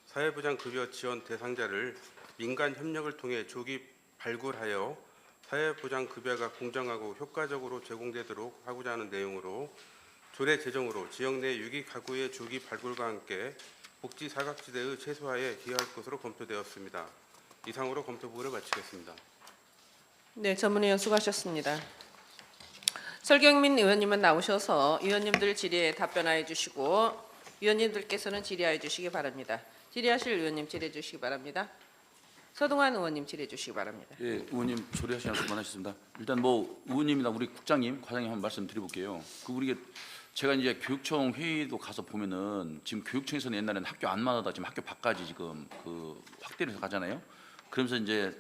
사회보장 급여 지원 대상자를 민간 협력을 통해 조기 발굴하여 사회보장 급여가 공정하고 효과적으로 제공되도록 하고자 하는 내용으로 조례 제정으로 지역 내 위기가구의 조기 발굴과 함께 복지 사각지대의 최소화에 기여할 것으로 검토되었습니다. 이상으로 검토 보고를 마치겠습니다. 네, 전문위원 수고하셨습니다. 설경민 의원님은 나오셔서 의원님들 질의에 답변하여 주시고 의원님들께서는 질의하여 주시기 바랍니다. 질의하실 의원님 질의해 주시기 바랍니다. 서동환 의원님 질의해 주시기 바랍니다. 예, 의원님 조례하시는 수고 많으셨습니다. 일단 뭐 의원님이나 우리 국장님, 과장님 한번 말씀드려볼게요. 우리 제가 이제 교육청 회의도 가서 보면은 지금 교육청에서는 옛날에는 학교 안마다 지금 학교 밖까지 지금 그 확대를 해서 가잖아요. 그러면서 이제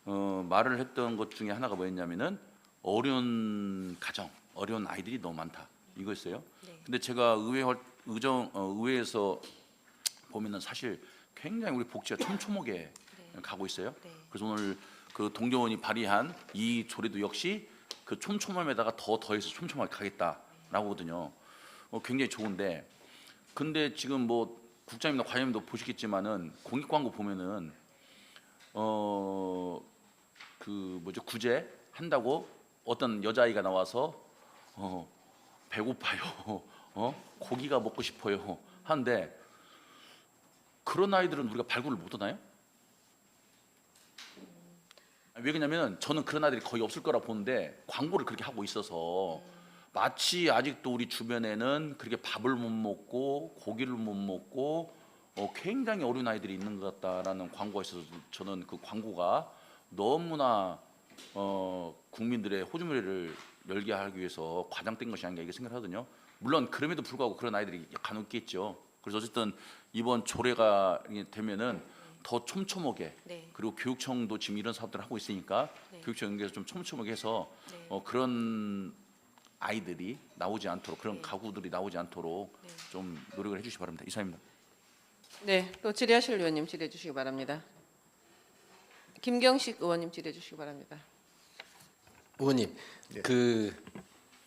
말을 했던 것 중에 하나가 뭐였냐면은 어려운 가정, 어려운 아이들이 너무 많다 이거였어요. 네. 근데 제가 의회에서 보면은 사실 굉장히 우리 복지가 촘촘하게 네. 가고 있어요. 네. 그래서 오늘 그 동정원이 발의한 이 조례도 역시 그 촘촘함에다가 더해서 촘촘하게 가겠다라고 하거든요. 굉장히 좋은데, 근데 지금 뭐 국장님이나 과장님도 보시겠지만은 공익 광고 보면은 구제 한다고 어떤 여자아이가 나와서 배고파요, 고기가 먹고 싶어요 하는데 그런 아이들은 우리가 발굴을 못 하나요? 왜 그러냐면 저는 그런 아이들이 거의 없을 거라 보는데 광고를 그렇게 하고 있어서 마치 아직도 우리 주변에는 그렇게 밥을 못 먹고 고기를 못 먹고 굉장히 어려운 아이들이 있는 것 같다라는 광고가 있어서 저는 그 광고가 너무나 국민들의 호주머니를 열게 하기 위해서 과장된 것이 아닌가 이렇게 생각하거든요. 물론 그럼에도 불구하고 그런 아이들이 간혹 있겠죠. 그래서 어쨌든 이번 조례가 되면은 더 촘촘하게, 네. 그리고 교육청도 지금 이런 사업들을 하고 있으니까 네. 교육청 연계해서 좀 촘촘하게 해서 네. 그런 아이들이 나오지 않도록, 그런 네. 가구들이 나오지 않도록 네. 좀 노력을 해주시기 바랍니다. 이상입니다. 네, 또 질의하실 의원님 질의해 주시기 바랍니다. 김경식 의원님 질의해 주시기 바랍니다. 의원님,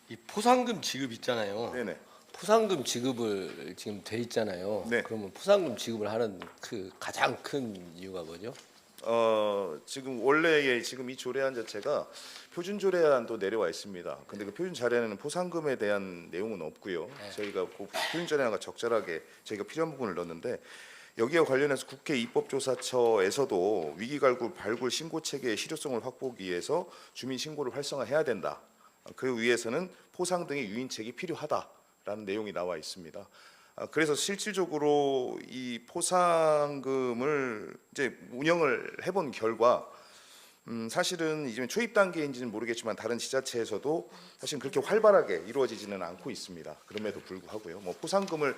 이 포상금 지급 있잖아요. 네네. 포상금 지급을 지금 돼 있잖아요. 네. 그러면 포상금 지급을 하는 그 가장 큰 이유가 뭐죠? 지금 원래의 지금 이 조례안 자체가 표준 조례안도 내려와 있습니다. 근데 그 표준 조례안에는 포상금에 대한 내용은 없고요. 네. 저희가 그 표준 조례안과 적절하게 저희가 필요한 부분을 넣었는데 여기와 관련해서 국회 입법조사처에서도 위기가구 발굴 신고 체계의 실효성을 확보하기 위해서 주민 신고를 활성화해야 된다. 그 위해서는 포상 등의 유인책이 필요하다라는 내용이 나와 있습니다. 그래서 실질적으로 이 포상금을 이제 운영을 해본 결과 사실은 이제 초입 단계인지는 모르겠지만 다른 지자체에서도 사실 그렇게 활발하게 이루어지지는 않고 있습니다. 그럼에도 불구하고요. 뭐 포상금을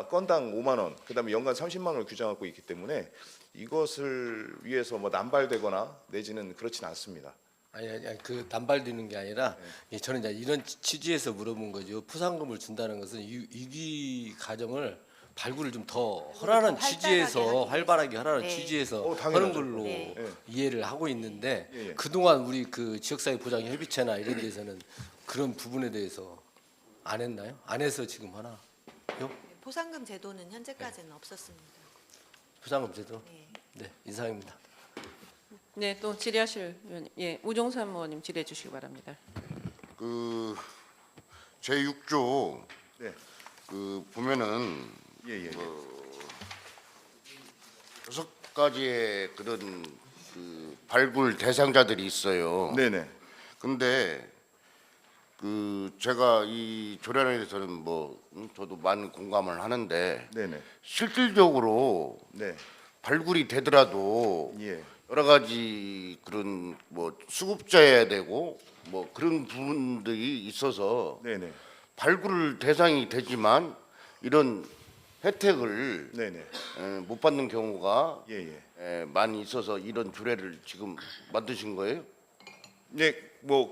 건당 5만 원, 그다음에 연간 30만 원을 규정하고 있기 때문에 이것을 위해서 뭐 남발되거나 내지는 그렇지는 않습니다. 아니 그 남발되는 게 아니라 저는 이제 이런 취지에서 물어본 거죠. 포상금을 준다는 것은 위기 가정을 발굴을 좀 더 하라는 활발하게 취지에서 하기 활발하게 하라는 네. 취지에서 당연하죠. 하는 걸로 네. 이해를 하고 있는데 예, 예. 그동안 우리 그 지역사회 보장 협의체나 이런 데서는 그런 부분에 대해서 안 했나요? 안 해서 지금 하나요? 포상금 제도는 현재까지는 없었습니다. 포상금 제도? 네. 네, 이상입니다. 네, 또 질의하실 의원님, 예, 우종삼 의원님 질의해 주시기 바랍니다. 그 제6조 네. 그 보면은 예. 6가지의 그런 그 발굴 대상자들이 있어요. 네네. 근데 그 제가 이 조례에 대해서는 저도 많은 공감을 하는데 네네. 실질적으로 네. 발굴이 되더라도 예. 여러 가지 그런 수급자여야 되고 그런 부분들이 있어서 네네. 발굴 대상이 되지만 이런 혜택을 네네. 못 받는 경우가 예예. 많이 있어서 이런 조례를 지금 만드신 거예요? 네,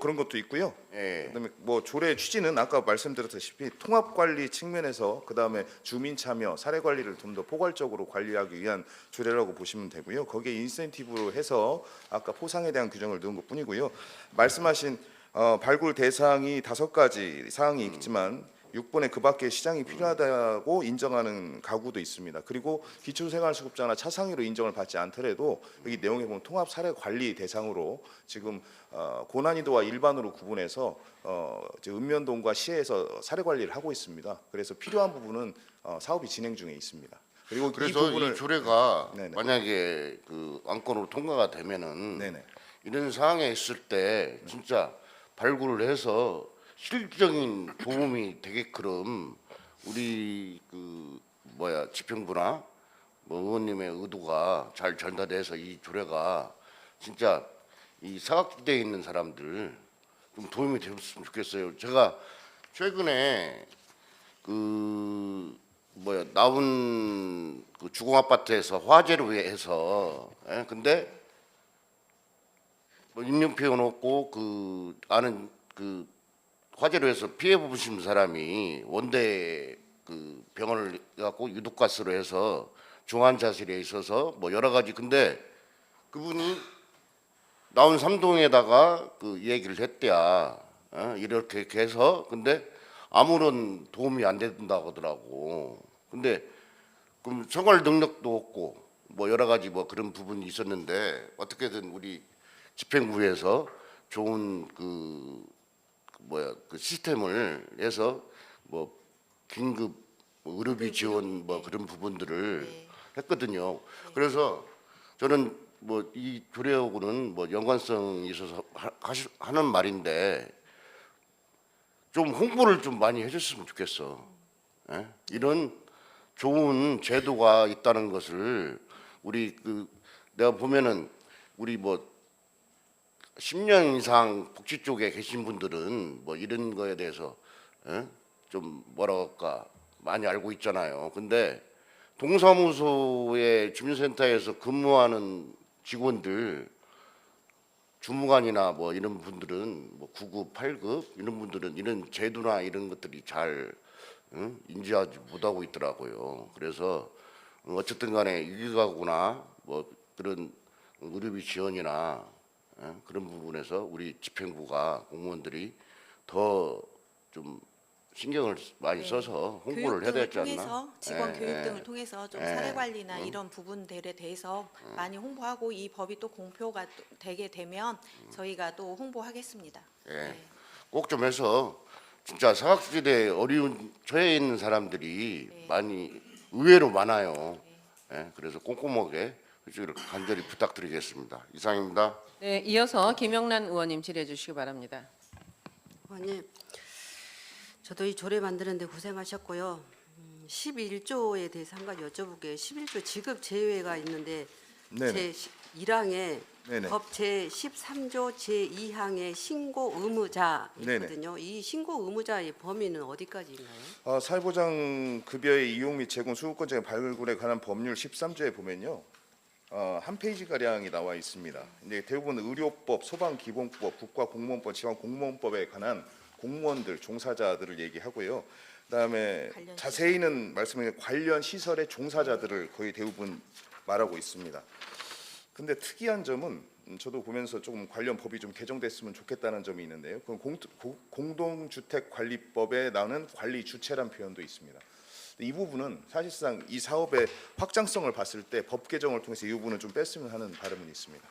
그런 것도 있고요. 예. 그다음에 조례 취지는 아까 말씀드렸다시피 통합 관리 측면에서 그다음에 주민 참여, 사례 관리를 좀 더 포괄적으로 관리하기 위한 조례라고 보시면 되고요. 거기에 인센티브로 해서 아까 포상에 대한 규정을 넣은 것뿐이고요. 말씀하신 발굴 대상이 5가지 사항이 있지만 6번에 그 밖에 시장이 필요하다고 인정하는 가구도 있습니다. 그리고 기초생활수급자나 차상위로 인정을 받지 않더라도 여기 내용에 보면 통합 사례 관리 대상으로 지금 고난이도와 일반으로 구분해서 읍면동과 시에서 사례 관리를 하고 있습니다. 그래서 필요한 부분은 사업이 진행 중에 있습니다. 그리고 그래서 이 조례가 네네. 만약에 그 안건으로 통과가 되면은 네네. 이런 상황에 있을 때 진짜 발굴을 해서 실질적인 도움이 되게끔 우리 집행부나 의원님의 의도가 잘 전달돼서 이 조례가 진짜 이 사각지대에 있는 사람들 좀 도움이 되었으면 좋겠어요. 제가 최근에 나온 그 주공 아파트에서 화재로 해서 근데 인명피해는 없고 아는 화재로 해서 피해 보신 사람이 원대 병원을 갖고 유독가스로 해서 중환자실에 있어서 여러 가지 근데 그분이 나온 3동에다가 얘기를 했대야. 이렇게 해서 근데 아무런 도움이 안 된다고 하더라고. 근데 그럼 생활 능력도 없고 여러 가지 그런 부분이 있었는데 어떻게든 우리 집행부에서 좋은 그 시스템을 해서 긴급 의료비 지원 그런 부분들을 했거든요. 그래서 저는 이 조례하고는 연관성이 있어서 하는 말인데 좀 홍보를 좀 많이 해줬으면 좋겠어. 이런 좋은 제도가 있다는 것을 우리 내가 보면은 우리 10년 이상 복지 쪽에 계신 분들은 이런 거에 대해서 좀 뭐랄까 많이 알고 있잖아요. 근데 동사무소의 주민센터에서 근무하는 직원들 주무관이나 이런 분들은 9급, 8급 이런 분들은 이런 제도나 이런 것들이 잘 인지하지 못하고 있더라고요. 그래서 어쨌든 간에 유기가구나 그런 의료비 지원이나 그런 부분에서 우리 집행부가 공무원들이 더 좀 신경을 많이 써서 홍보를 해야 되지 않나? 통해서 직원 교육 등을 예. 통해서 좀 예. 사례 관리나 이런 부분들에 대해서 많이 홍보하고 이 법이 또 공표가 되게 되면 저희가 또 홍보하겠습니다. 예. 네. 꼭 좀 해서 진짜 사각지대에 어려운 처해 있는 사람들이 네. 많이 의외로 많아요. 예. 그래서 꼼꼼하게 그쪽을 간절히 부탁드리겠습니다. 이상입니다. 네, 이어서 김영란 의원님 질의해 주시기 바랍니다. 의원님, 저도 이 조례 만드는데 고생하셨고요. 11조에 대해서 한 가지 여쭤볼게요. 11조 지급 제외가 있는데 네네. 제1항에 네네. 법 제13조 제2항에 신고 의무자 있거든요. 이 신고 의무자의 범위는 어디까지인가요? 사회보장 급여의 이용 및 제공 수급권자의 발굴에 관한 법률 13조에 보면요. 한 페이지 가량이 나와 있습니다. 이제 대부분 의료법, 소방기본법, 국가공무원법, 지방공무원법에 관한 공무원들, 종사자들을 얘기하고요. 그다음에 자세히는 말씀드린 관련 시설의 종사자들을 거의 대부분 말하고 있습니다. 근데 특이한 점은 저도 보면서 조금 관련 법이 좀 개정됐으면 좋겠다는 점이 있는데요. 그 공동주택관리법에 나오는 관리 주체란 표현도 있습니다. 이 부분은 사실상 이 사업의 확장성을 봤을 때 법 개정을 통해서 이 부분을 좀 뺐으면 하는 바람은 있습니다.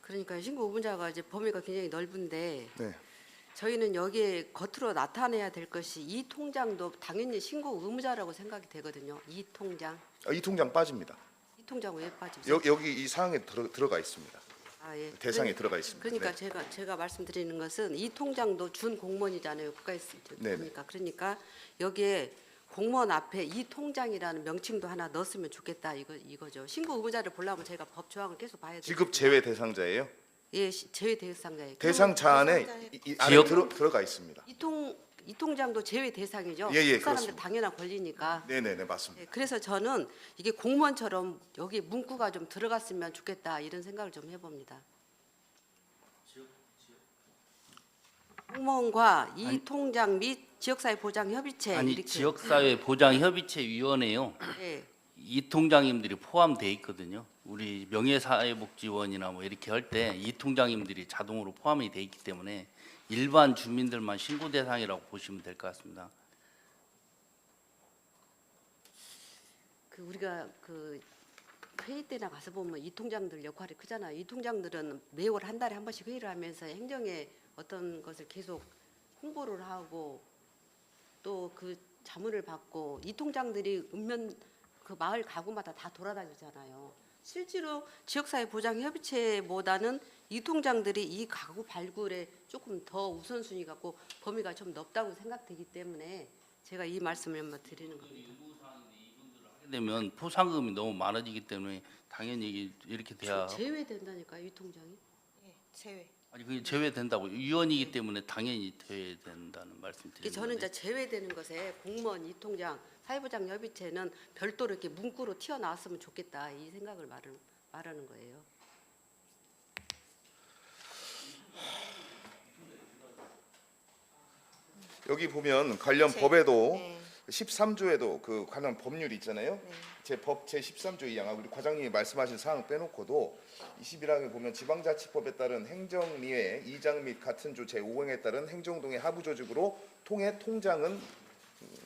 그러니까 신고 의무자가 이제 범위가 굉장히 넓은데 네. 저희는 여기에 겉으로 나타내야 될 것이 이 통장도 당연히 신고 의무자라고 생각이 되거든요. 이 통장. 이 통장 빠집니다. 이 통장 왜 빠지죠? 여기 이 사항에 들어가 있습니다. 아, 예. 대상에 들어가 있습니다. 그러니까 네. 제가 말씀드리는 것은 이 통장도 준 공무원이잖아요. 네네. 그러니까 여기에 공무원 앞에 이 통장이라는 명칭도 하나 넣었으면 좋겠다 이거죠. 신고 의무자를 보려면 저희가 법 조항을 계속 봐야 돼요. 지급 제외 대상자예요. 예, 제외 대상자예요. 대상자 안에 대상자에 이 안에 들어가 있습니다. 이 통장도 제외 대상이죠. 예, 그 사람들 그렇습니다. 당연한 권리니까. 네네네 맞습니다. 예, 그래서 저는 이게 공무원처럼 여기 문구가 좀 들어갔으면 좋겠다 이런 생각을 좀 해봅니다. 공무원과 이 통장 및 지역사회보장협의체 아니 이렇게 지역사회보장협의체위원회요. 예, 이 통장님들이 포함돼 있거든요. 우리 명예사회복지원이나 뭐 이렇게 할 때 이 통장님들이 자동으로 포함이 돼 있기 때문에 일반 주민들만 신고 대상이라고 보시면 될 것 같습니다. 그 우리가 그 회의 때나 가서 보면 이 통장들 역할이 크잖아요. 이 통장들은 매월 한 달에 한 번씩 회의를 하면서 행정의 어떤 것을 계속 홍보를 하고 또 그 자문을 받고 이 통장들이 읍면 그 마을 가구마다 다 돌아다니잖아요. 실제로 지역사회보장협의체보다는 이 통장들이 이 가구 발굴에 조금 더 우선순위 갖고 범위가 좀 넓다고 생각되기 때문에 제가 이 말씀을 한번 드리는 겁니다. 하게 되면 포상금이 너무 많아지기 때문에 당연히 이렇게 돼야 제외된다니까요, 이 통장이. 예, 제외. 아니 그게 제외된다고 위원이기 때문에 당연히 제외된다는 말씀드리는 저는 건데. 이제 제외되는 것에 공무원 이 통장 사회보장 협의체는 별도로 이렇게 문구로 튀어나왔으면 좋겠다 이 생각을 말하는 거예요. 여기 보면 관련 제- 법에도 네. 13조에도 그 관련 법률이 있잖아요. 네. 제 13조 2항 우리 과장님이 말씀하신 사항 빼놓고도 21항에 보면 지방자치법에 따른 행정리회 2장 및 같은 조 제5항에 따른 행정동의 하부조직으로 통해 통장은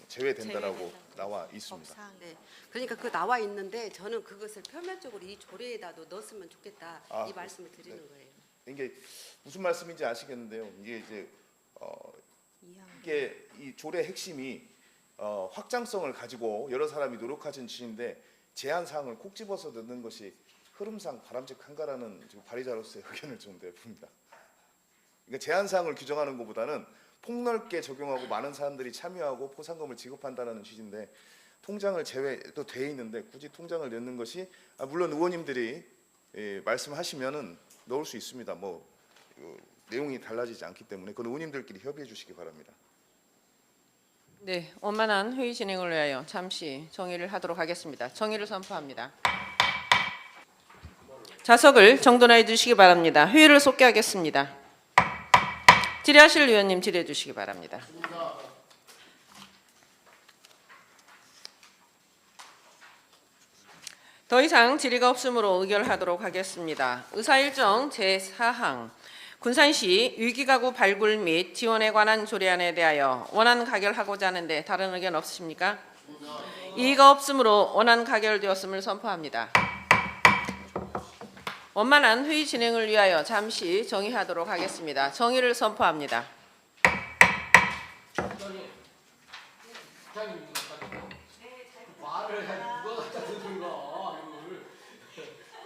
제외된다라고 제외된다. 나와 있습니다. 법사항. 네, 그러니까 그 나와 있는데 저는 그것을 표면적으로 이 조례에다도 넣었으면 좋겠다 아, 이 말씀을 드리는 거예요. 이게 무슨 말씀인지 아시겠는데요. 이게 이제 이항. 이게 이 조례 핵심이 확장성을 가지고 여러 사람이 노력하신 짓인데 제한 사항을 콕 집어서 넣는 것이 흐름상 바람직한가라는 지금 발의자로서의 의견을 좀 내봅니다. 그러니까 제한 사항을 규정하는 것보다는 폭넓게 적용하고 많은 사람들이 참여하고 포상금을 지급한다는 취지인데 통장을 제외도 돼 있는데 굳이 통장을 넣는 것이 물론 의원님들이 말씀하시면은 넣을 수 있습니다. 뭐 내용이 달라지지 않기 때문에 그건 의원님들끼리 협의해 주시기 바랍니다. 네, 원만한 회의 진행을 위하여 잠시 정의를 하도록 하겠습니다. 정의를 선포합니다. 좌석을 정돈해 주시기 바랍니다. 회의를 속개하겠습니다. 질의하실 위원님 질의해 주시기 바랍니다. 더 이상 질의가 없으므로 의결하도록 하겠습니다. 의사일정 제4항 군산시 위기가구 발굴 및 지원에 관한 조례안에 대하여 원안 가결하고자 하는데 다른 의견 없으십니까? 이의가 없으므로 원안 가결되었음을 선포합니다. 원만한 회의 진행을 위하여 잠시 정의하도록 하겠습니다. 정의를 선포합니다.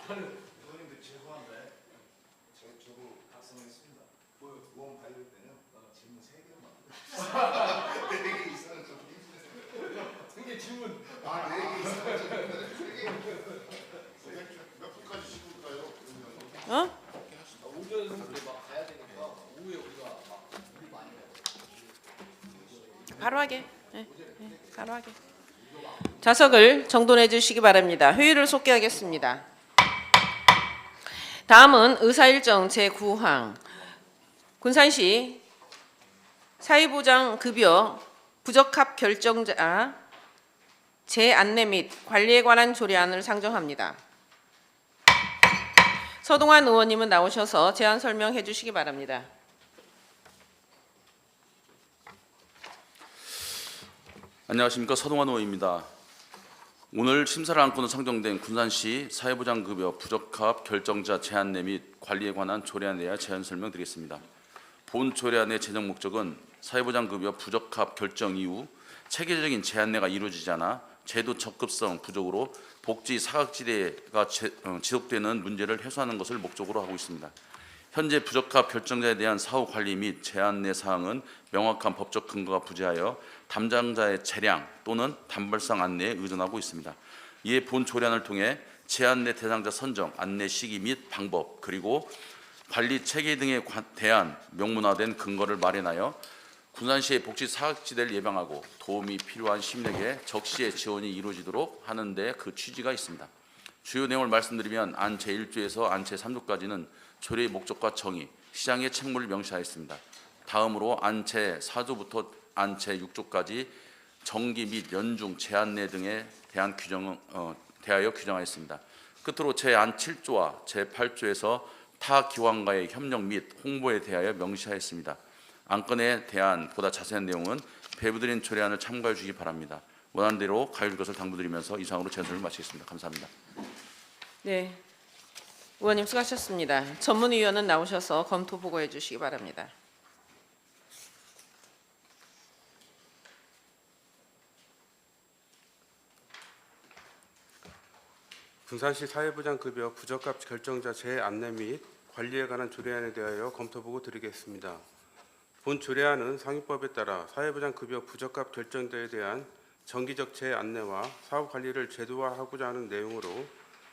의원님들 죄송한데 저도 답변했습니다. 의원 발의 때는 질문 3개만. 4개 이상은 좀 힘드네요. 이게 질문 4개 이상은 좀 힘드네요. 몇 분까지 시킬까요? 어? 바로 하게. 네, 바로 하게. 좌석을 정돈해 주시기 바랍니다. 회의를 속개하겠습니다. 다음은 의사일정 제9항 군산시 사회보장 급여 부적합 결정자 재안내 및 관리에 관한 조례안을 상정합니다. 서동환 의원님은 나오셔서 제안 설명해 주시기 바랍니다. 안녕하십니까, 서동환 의원입니다. 오늘 심사를 안고는 상정된 군산시 사회보장급여 부적합 결정자 제안내 및 관리에 관한 조례안에 대하여 제안 설명드리겠습니다. 본 조례안의 제정 목적은 사회보장급여 부적합 결정 이후 체계적인 제안내가 이루어지지 않아 제도 적급성 부족으로 복지 사각지대가 지속되는 문제를 해소하는 것을 목적으로 하고 있습니다. 현재 부적합 결정자에 대한 사후 관리 및 제안내 사항은 명확한 법적 근거가 부재하여 담당자의 재량 또는 단발성 안내에 의존하고 있습니다. 이에 본 조례안을 통해 제안내 대상자 선정, 안내 시기 및 방법, 그리고 관리 체계 등에 대한 명문화된 근거를 마련하여 군산시의 복지 사각지대를 예방하고 도움이 필요한 시민에게 적시에 지원이 이루어지도록 하는 데 그 취지가 있습니다. 주요 내용을 말씀드리면 안 제1조에서 안 제3조까지는 조례의 목적과 정의, 시장의 책무를 명시하였습니다. 다음으로 안 제4조부터 안 제6조까지 정기 및 연중 제안내 등에 대한 대하여 규정하였습니다. 끝으로 제안 7조와 제8조에서 타 기관과의 협력 및 홍보에 대하여 명시하였습니다. 안건에 대한 보다 자세한 내용은 배부드린 조례안을 참고해 주시기 바랍니다. 원하는 대로 가해줄 것을 당부드리면서 이상으로 제 설명을 마치겠습니다. 감사합니다. 네, 의원님 수고하셨습니다. 전문위원은 나오셔서 검토 보고해 주시기 바랍니다. 군산시 사회보장급여 부적합 결정자 재안내 및 관리에 관한 조례안에 대하여 검토 보고 드리겠습니다. 본 조례안은 상위법에 따라 사회보장급여 부적합 결정자에 대한 정기적 재안내와 사후 관리를 제도화하고자 하는 내용으로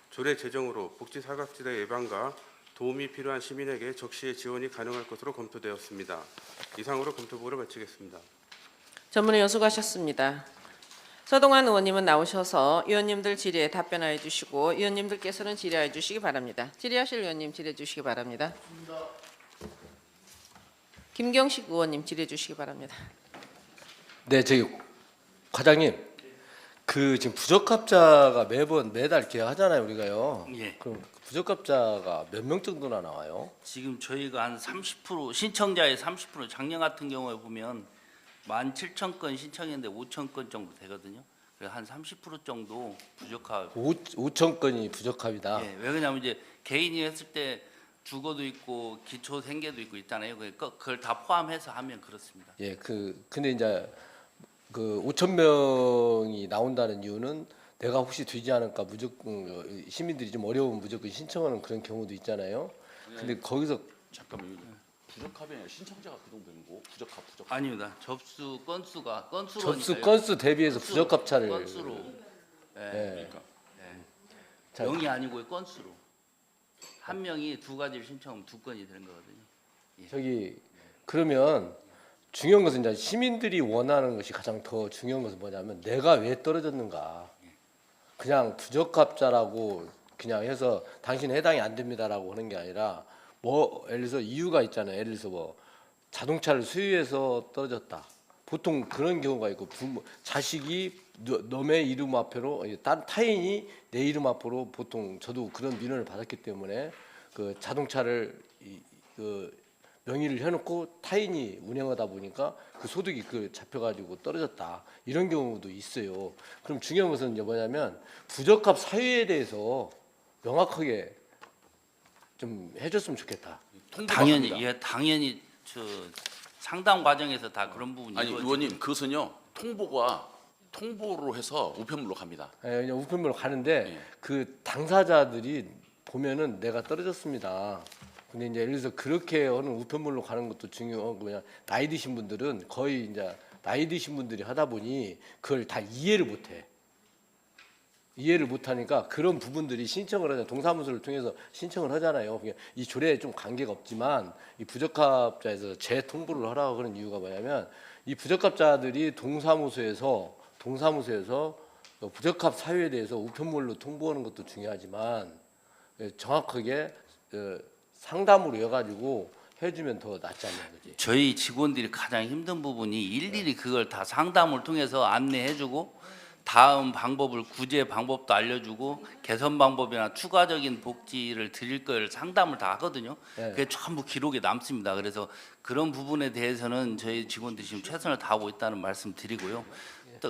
조례 제정으로 복지 사각지대 예방과 도움이 필요한 시민에게 적시에 지원이 가능할 것으로 검토되었습니다. 이상으로 검토 보고를 마치겠습니다. 전문위원 수고하셨습니다. 서동환 의원님은 나오셔서 의원님들 질의에 답변하여 주시고 의원님들께서는 질의하여 주시기 바랍니다. 질의하실 의원님 질의해 주시기 바랍니다. 김경식 의원님 질의해 주시기 바랍니다. 네, 저기 과장님, 그 지금 부적합자가 매달 계약하잖아요, 우리가요. 예. 그럼 부적합자가 몇 명 정도나 나와요? 지금 저희가 한 30% 신청자의 30% 작년 같은 경우에 보면 17,000건 신청했는데 5,000건 정도 되거든요. 그래서 한 30% 정도 부적합. 5천 건이 부적합이다. 예, 왜 그러냐면 이제 개인이 했을 때 주거도 있고 기초 생계도 있고 있잖아요. 그걸 다 포함해서 하면 그렇습니다. 예, 근데 이제 그 5천 명이 나온다는 이유는 내가 혹시 되지 않을까 무조건 시민들이 좀 어려우면 무조건 신청하는 그런 경우도 있잖아요. 근데 거기서 잠깐만요. 부적합이 아니라 신청자가 그 정도고 부적합. 아닙니다. 접수 건수가 건수로 접수 건수 대비해서 부적합차를 건수로. 예. 그러니까. 자, 명이 아니고 건수로. 한 명이 두 가지를 신청하면 두 건이 되는 거거든요. 저기 그러면 중요한 것은 이제 시민들이 원하는 것이 가장 더 중요한 것은 뭐냐면 내가 왜 떨어졌는가. 그냥 부적합자라고 그냥 해서 당신 해당이 안 됩니다라고 하는 게 아니라 뭐 예를 들어서 이유가 있잖아요. 예를 들어서 뭐 자동차를 수유해서 떨어졌다. 보통 그런 경우가 있고 자식이 너의 이름 앞으로 다른 타인이 내 이름 앞으로 보통 저도 그런 민원을 받았기 때문에 그 자동차를 그 명의를 해놓고 타인이 운행하다 보니까 그 소득이 그 잡혀가지고 떨어졌다 이런 경우도 있어요. 그럼 중요한 것은 이제 뭐냐면 부적합 사유에 대해서 명확하게 좀 해줬으면 좋겠다. 당연히 예, 당연히 저 상담 과정에서 다 그런 부분이 아니 이루어지고. 의원님 그것은요 통보로 해서 우편물로 갑니다. 예, 그냥 우편물로 가는데 예. 그 당사자들이 보면은 내가 떨어졌습니다. 근데 이제 예를 들어서 그렇게 하는 우편물로 가는 것도 중요하고 그냥 나이 드신 분들은 거의 이제 나이 드신 분들이 하다 보니 그걸 다 이해를 못해. 이해를 못하니까 그런 부분들이 신청을 하잖아요. 동사무소를 통해서 신청을 하잖아요. 이 조례에 좀 관계가 없지만 이 부적합자에서 재통보를 하라고 하는 이유가 뭐냐면 이 부적합자들이 동사무소에서 부적합 사유에 대해서 우편물로 통보하는 것도 중요하지만 정확하게 상담으로 해가지고 해주면 더 낫지 않는 거지. 저희 직원들이 가장 힘든 부분이 일일이 그걸 다 상담을 통해서 안내해주고 다음 방법을 구제 방법도 알려주고 개선 방법이나 추가적인 복지를 드릴 걸 상담을 다 하거든요. 네. 그게 전부 기록에 남습니다. 그래서 그런 부분에 대해서는 저희 직원들이 지금 최선을 다하고 있다는 말씀 드리고요.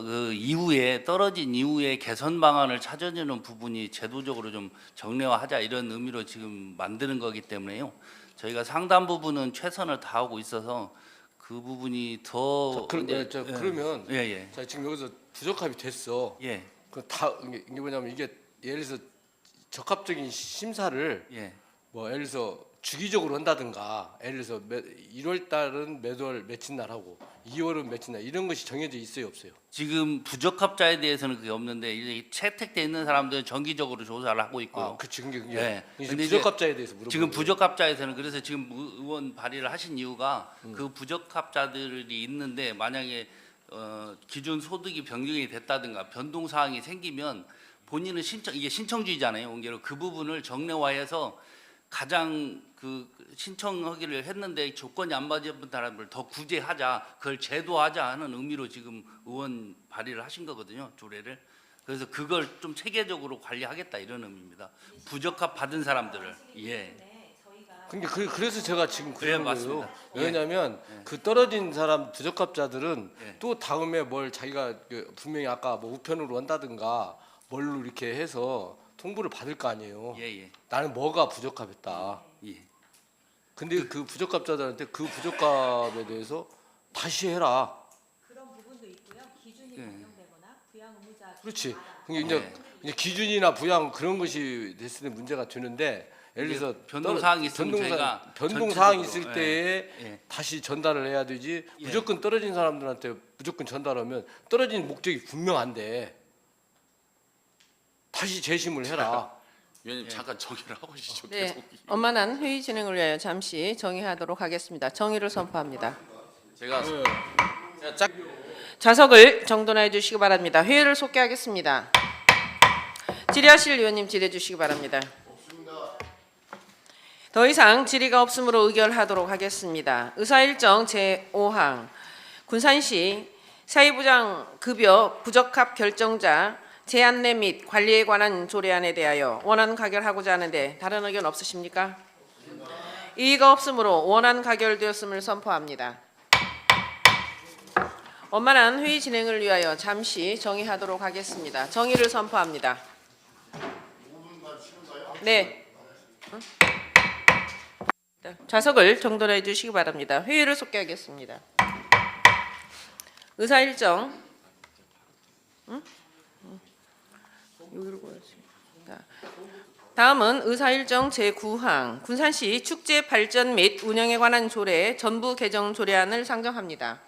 그 이후에 떨어진 이후에 개선 방안을 찾아주는 부분이 제도적으로 좀 정례화하자 이런 의미로 지금 만드는 거기 때문에요. 저희가 상당 부분은 최선을 다하고 있어서 그 부분이 더 그러면 예. 자, 지금 여기서 부적합이 됐어. 예. 이게 뭐냐면 이게 예를 들어서 적합적인 심사를 예. 뭐 예를 들어서 주기적으로 한다든가 예를 들어서 1월 달은 매월 며칠 날 하고 2월은 며칠 날 이런 것이 정해져 있어요, 없어요? 지금 부적합자에 대해서는 그게 없는데 이제 채택돼 있는 사람들은 정기적으로 조사를 하고 있고요. 아, 그치. 그게 예. 이제 근데 이제 부적합자에 대해서 물어보는 지금 거예요. 부적합자에서는 그래서 지금 의원 발의를 하신 이유가 그 부적합자들이 있는데 만약에 기준 소득이 변경이 됐다든가 변동 사항이 생기면 본인은 이게 신청주의잖아요. 원계로 그 부분을 정례화해서 가장 그 신청하기를 했는데 조건이 안 맞은 사람을 더 구제하자, 그걸 제도하자 하는 의미로 지금 의원 발의를 하신 거거든요, 조례를. 그래서 그걸 좀 체계적으로 관리하겠다 이런 의미입니다. 부적합 받은 사람들을. 예. 근데 그래서 제가 지금 그런 거예요. 맞습니다. 왜냐하면 그 떨어진 사람 부적합자들은 예. 또 다음에 뭘 자기가 분명히 아까 뭐 우편으로 한다든가 뭘로 이렇게 해서 통보를 받을 거 아니에요. 예. 나는 뭐가 부적합했다. 예. 근데 그 부적합자들한테 그 부적합에 대해서 다시 해라. 그런 부분도 있고요. 기준이 변경되거나 부양 의무자 그렇지. 그러니까 이제 기준이나 부양 그런 것이 됐을 때 문제가 되는데 예를 들어서 변동 사항이 있으면 저희가 변동 사항이 있을 전체적으로, 때에 다시 전달을 해야 되지. 무조건 떨어진 사람들한테 무조건 전달하면 떨어진 목적이 분명한데 다시 재심을 해라. 위원님 잠깐 정의를 하고 계시죠. 네, 계속. 원만한 회의 진행을 위하여 잠시 정의하도록 하겠습니다. 정의를 선포합니다. 제가 좌석을 정돈해 주시기 바랍니다. 회의를 속개하겠습니다. 질의하실 의원님 질의해 주시기 바랍니다. 더 이상 질의가 없으므로 의결하도록 하겠습니다. 의사일정 제5항 군산시 사회부장 급여 부적합 결정자 제안내 및 관리에 관한 조례안에 대하여 원안 가결하고자 하는데 다른 의견 없으십니까? 이의가 없으므로 원안 가결되었음을 선포합니다. 원만한 회의 진행을 위하여 잠시 정의하도록 하겠습니다. 정의를 선포합니다. 네. 좌석을 정돈해 주시기 바랍니다. 회의를 속개하겠습니다. 의사일정. 여기로 가야지. 다음은 의사일정 제9항 군산시 축제 발전 및 운영에 관한 조례 전부 개정 조례안을 상정합니다.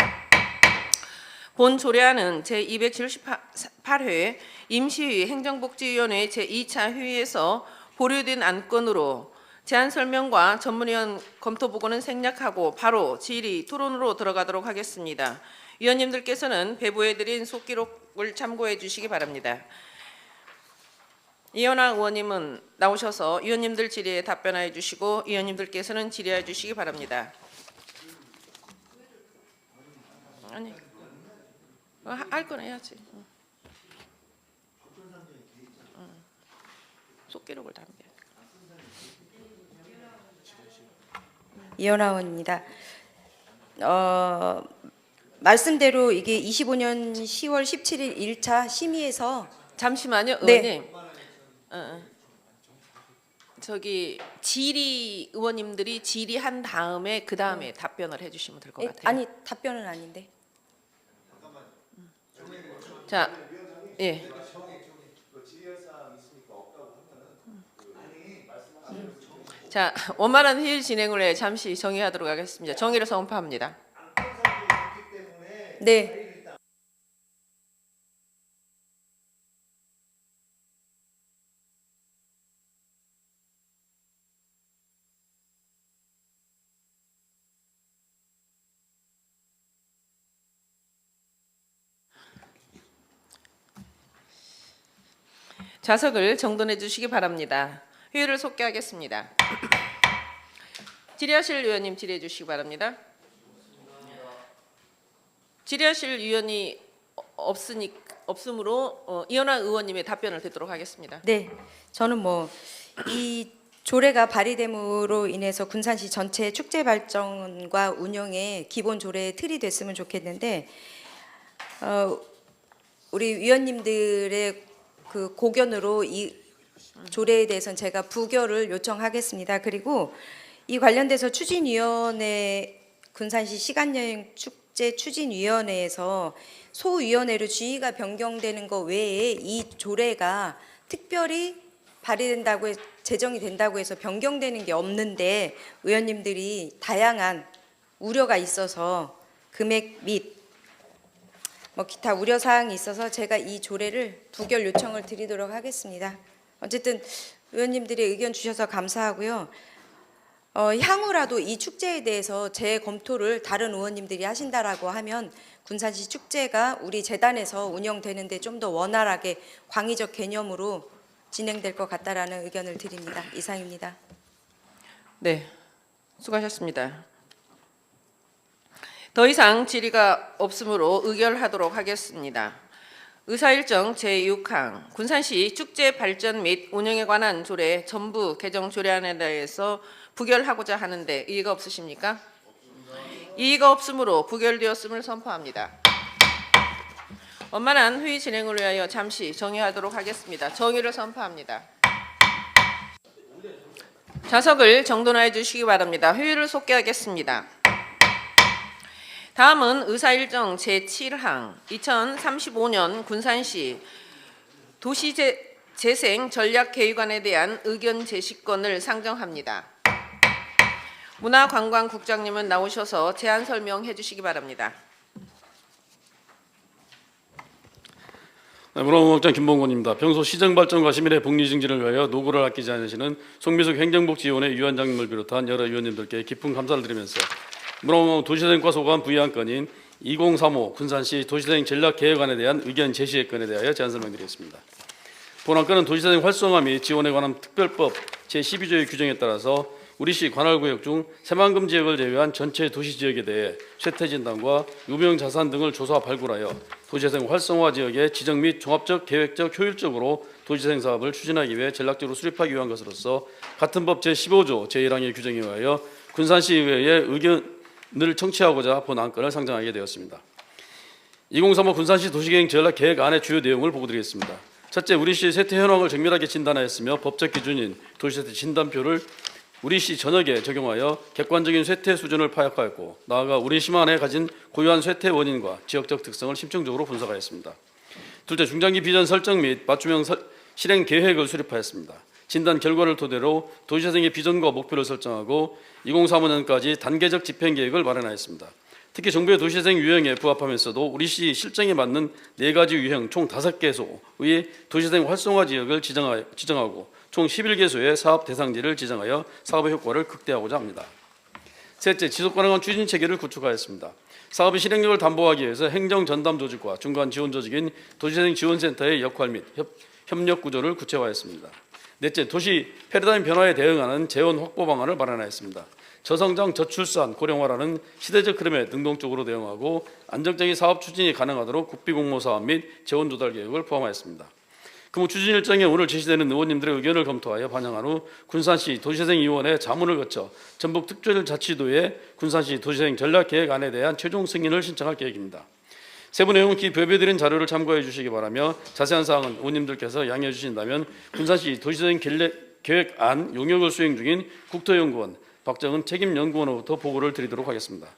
본 조례안은 제278회 임시회의 행정복지위원회 제2차 회의에서 보류된 안건으로 제안 설명과 전문위원 검토 보고는 생략하고 바로 질의 토론으로 들어가도록 하겠습니다. 위원님들께서는 배부해드린 속기록을 참고해 주시기 바랍니다. 이현아 의원님은 나오셔서 위원님들 질의에 답변하여 주시고 위원님들께서는 질의해 주시기 바랍니다. 아니, 할 건 해야지. 속기록을 담겨. 이현아 의원입니다. 말씀대로 이게 25년 10월 17일 1차 심의에서 잠시만요, 네. 의원님. 저기 질의 의원님들이 질의한 다음에 그 다음에 답변을 해주시면 될 것 같아요. 아니 답변은 아닌데. 자, 예. 자, 원만한 회의 진행을 해 잠시 정의하도록 하겠습니다. 정의를 선포합니다. 네. 좌석을 정돈해 주시기 바랍니다. 회의를 속개하겠습니다. 질의하실 위원님 질의해 주시기 바랍니다. 질의하실 위원이 없으므로 이현아 의원님의 답변을 듣도록 하겠습니다. 네. 저는 뭐 이 조례가 발의됨으로 인해서 군산시 전체 축제 발전과 운영에 기본 조례의 틀이 됐으면 좋겠는데 우리 위원님들의 그 고견으로 이 조례에 대해서는 제가 부결을 요청하겠습니다. 그리고 이 관련돼서 추진위원회 군산시 시간여행 축제 추진위원회에서 소위원회로 지위가 변경되는 것 외에 이 조례가 특별히 발의된다고 제정이 된다고 해서 변경되는 게 없는데 의원님들이 다양한 우려가 있어서 금액 및 뭐 기타 우려 사항이 있어서 제가 이 조례를 부결 요청을 드리도록 하겠습니다. 어쨌든 의원님들이 의견 주셔서 감사하고요. 향후라도 이 축제에 대해서 재검토를 다른 의원님들이 하신다라고 하면 군산시 축제가 우리 재단에서 운영되는데 좀 더 원활하게 광의적 개념으로 진행될 것 같다라는 의견을 드립니다. 이상입니다. 네, 수고하셨습니다. 더 이상 질의가 없으므로 의결하도록 하겠습니다. 의사일정 제6항 군산시 축제 발전 및 운영에 관한 조례 전부 개정 조례안에 대해서 부결하고자 하는데 이의가 없으십니까? 이의가 없으므로 부결되었음을 선포합니다. 원만한 회의 진행을 위하여 잠시 정의하도록 하겠습니다. 정의를 선포합니다. 좌석을 정돈하여 주시기 바랍니다. 회의를 속개하겠습니다. 다음은 의사일정 제7항 2035년 군산시 도시재생 전략계획안에 대한 의견 제시권을 상정합니다. 문화관광국장님은 나오셔서 제안 설명해 주시기 바랍니다. 문화관광국장 김봉곤입니다. 평소 시정발전과 시민의 복리 증진을 위하여 노고를 아끼지 않으시는 송미숙 행정복지위원회 위원장님을 비롯한 여러 위원님들께 깊은 감사를 드리면서 문화관광 도시재생과 소관 부의안 건인 2035 군산시 도시재생 전략계획안에 대한 의견 제시의 건에 대하여 제안 설명드리겠습니다. 본 안건은 도시재생 활성화 및 지원에 관한 특별법 제12조의 규정에 따라서 우리시 관할구역 중 새만금 지역을 제외한 전체 도시지역에 대해 쇠퇴진단과 유명자산 등을 조사 발굴하여 도시재생 활성화 지역의 지정 및 종합적 계획적 효율적으로 도시재생 사업을 추진하기 위해 전략적으로 수립하기 위한 것으로서 같은 법 제15조 제1항의 규정에 의하여 군산시의회의 의견을 청취하고자 본 안건을 상정하게 되었습니다. 2035 군산시 도시계획 전략계획안의 주요 내용을 보고드리겠습니다. 첫째, 우리시 쇠퇴 현황을 정밀하게 진단하였으며 법적 기준인 도시쇠퇴 진단표를 우리시 전역에 적용하여 객관적인 쇠퇴 수준을 파악하였고, 나아가 우리시만 에 가진 고유한 쇠퇴 원인과 지역적 특성을 심층적으로 분석하였습니다. 둘째, 중장기 비전 설정 및 맞춤형 실행 계획을 수립하였습니다. 진단 결과를 토대로 도시재생의 비전과 목표를 설정하고 2035년까지 단계적 집행 계획을 마련하였습니다. 특히 정부의 도시재생 유형에 부합하면서도 우리시 실정에 맞는 4가지 유형 총 5개소의 도시재생 활성화 지역을 지정하고 총 11개소의 사업 대상지를 지정하여 사업의 효과를 극대화하고자 합니다. 셋째, 지속가능한 추진 체계를 구축하였습니다. 사업의 실행력을 담보하기 위해서 행정 전담 조직과 중간 지원 조직인 도시재생 지원센터의 역할 및 협력 구조를 구체화했습니다. 넷째, 도시 패러다임 변화에 대응하는 재원 확보 방안을 마련하였습니다. 저성장, 저출산, 고령화라는 시대적 흐름에 능동적으로 대응하고 안정적인 사업 추진이 가능하도록 국비공모 사업 및 재원 조달 계획을 포함하였습니다. 그무 추진 일정에 오늘 제시되는 의원님들의 의견을 검토하여 반영한 후 군산시 도시재생위원회 자문을 거쳐 전북 특별자치도의 군산시 도시재생 전략계획안에 대한 최종 승인을 신청할 계획입니다. 세부 내용은 기부해드린 자료를 참고해 주시기 바라며 자세한 사항은 의원님들께서 양해해 주신다면 군산시 도시재생 계획안 용역을 수행 중인 국토연구원 박정은 책임연구원으로부터 보고를 드리도록 하겠습니다.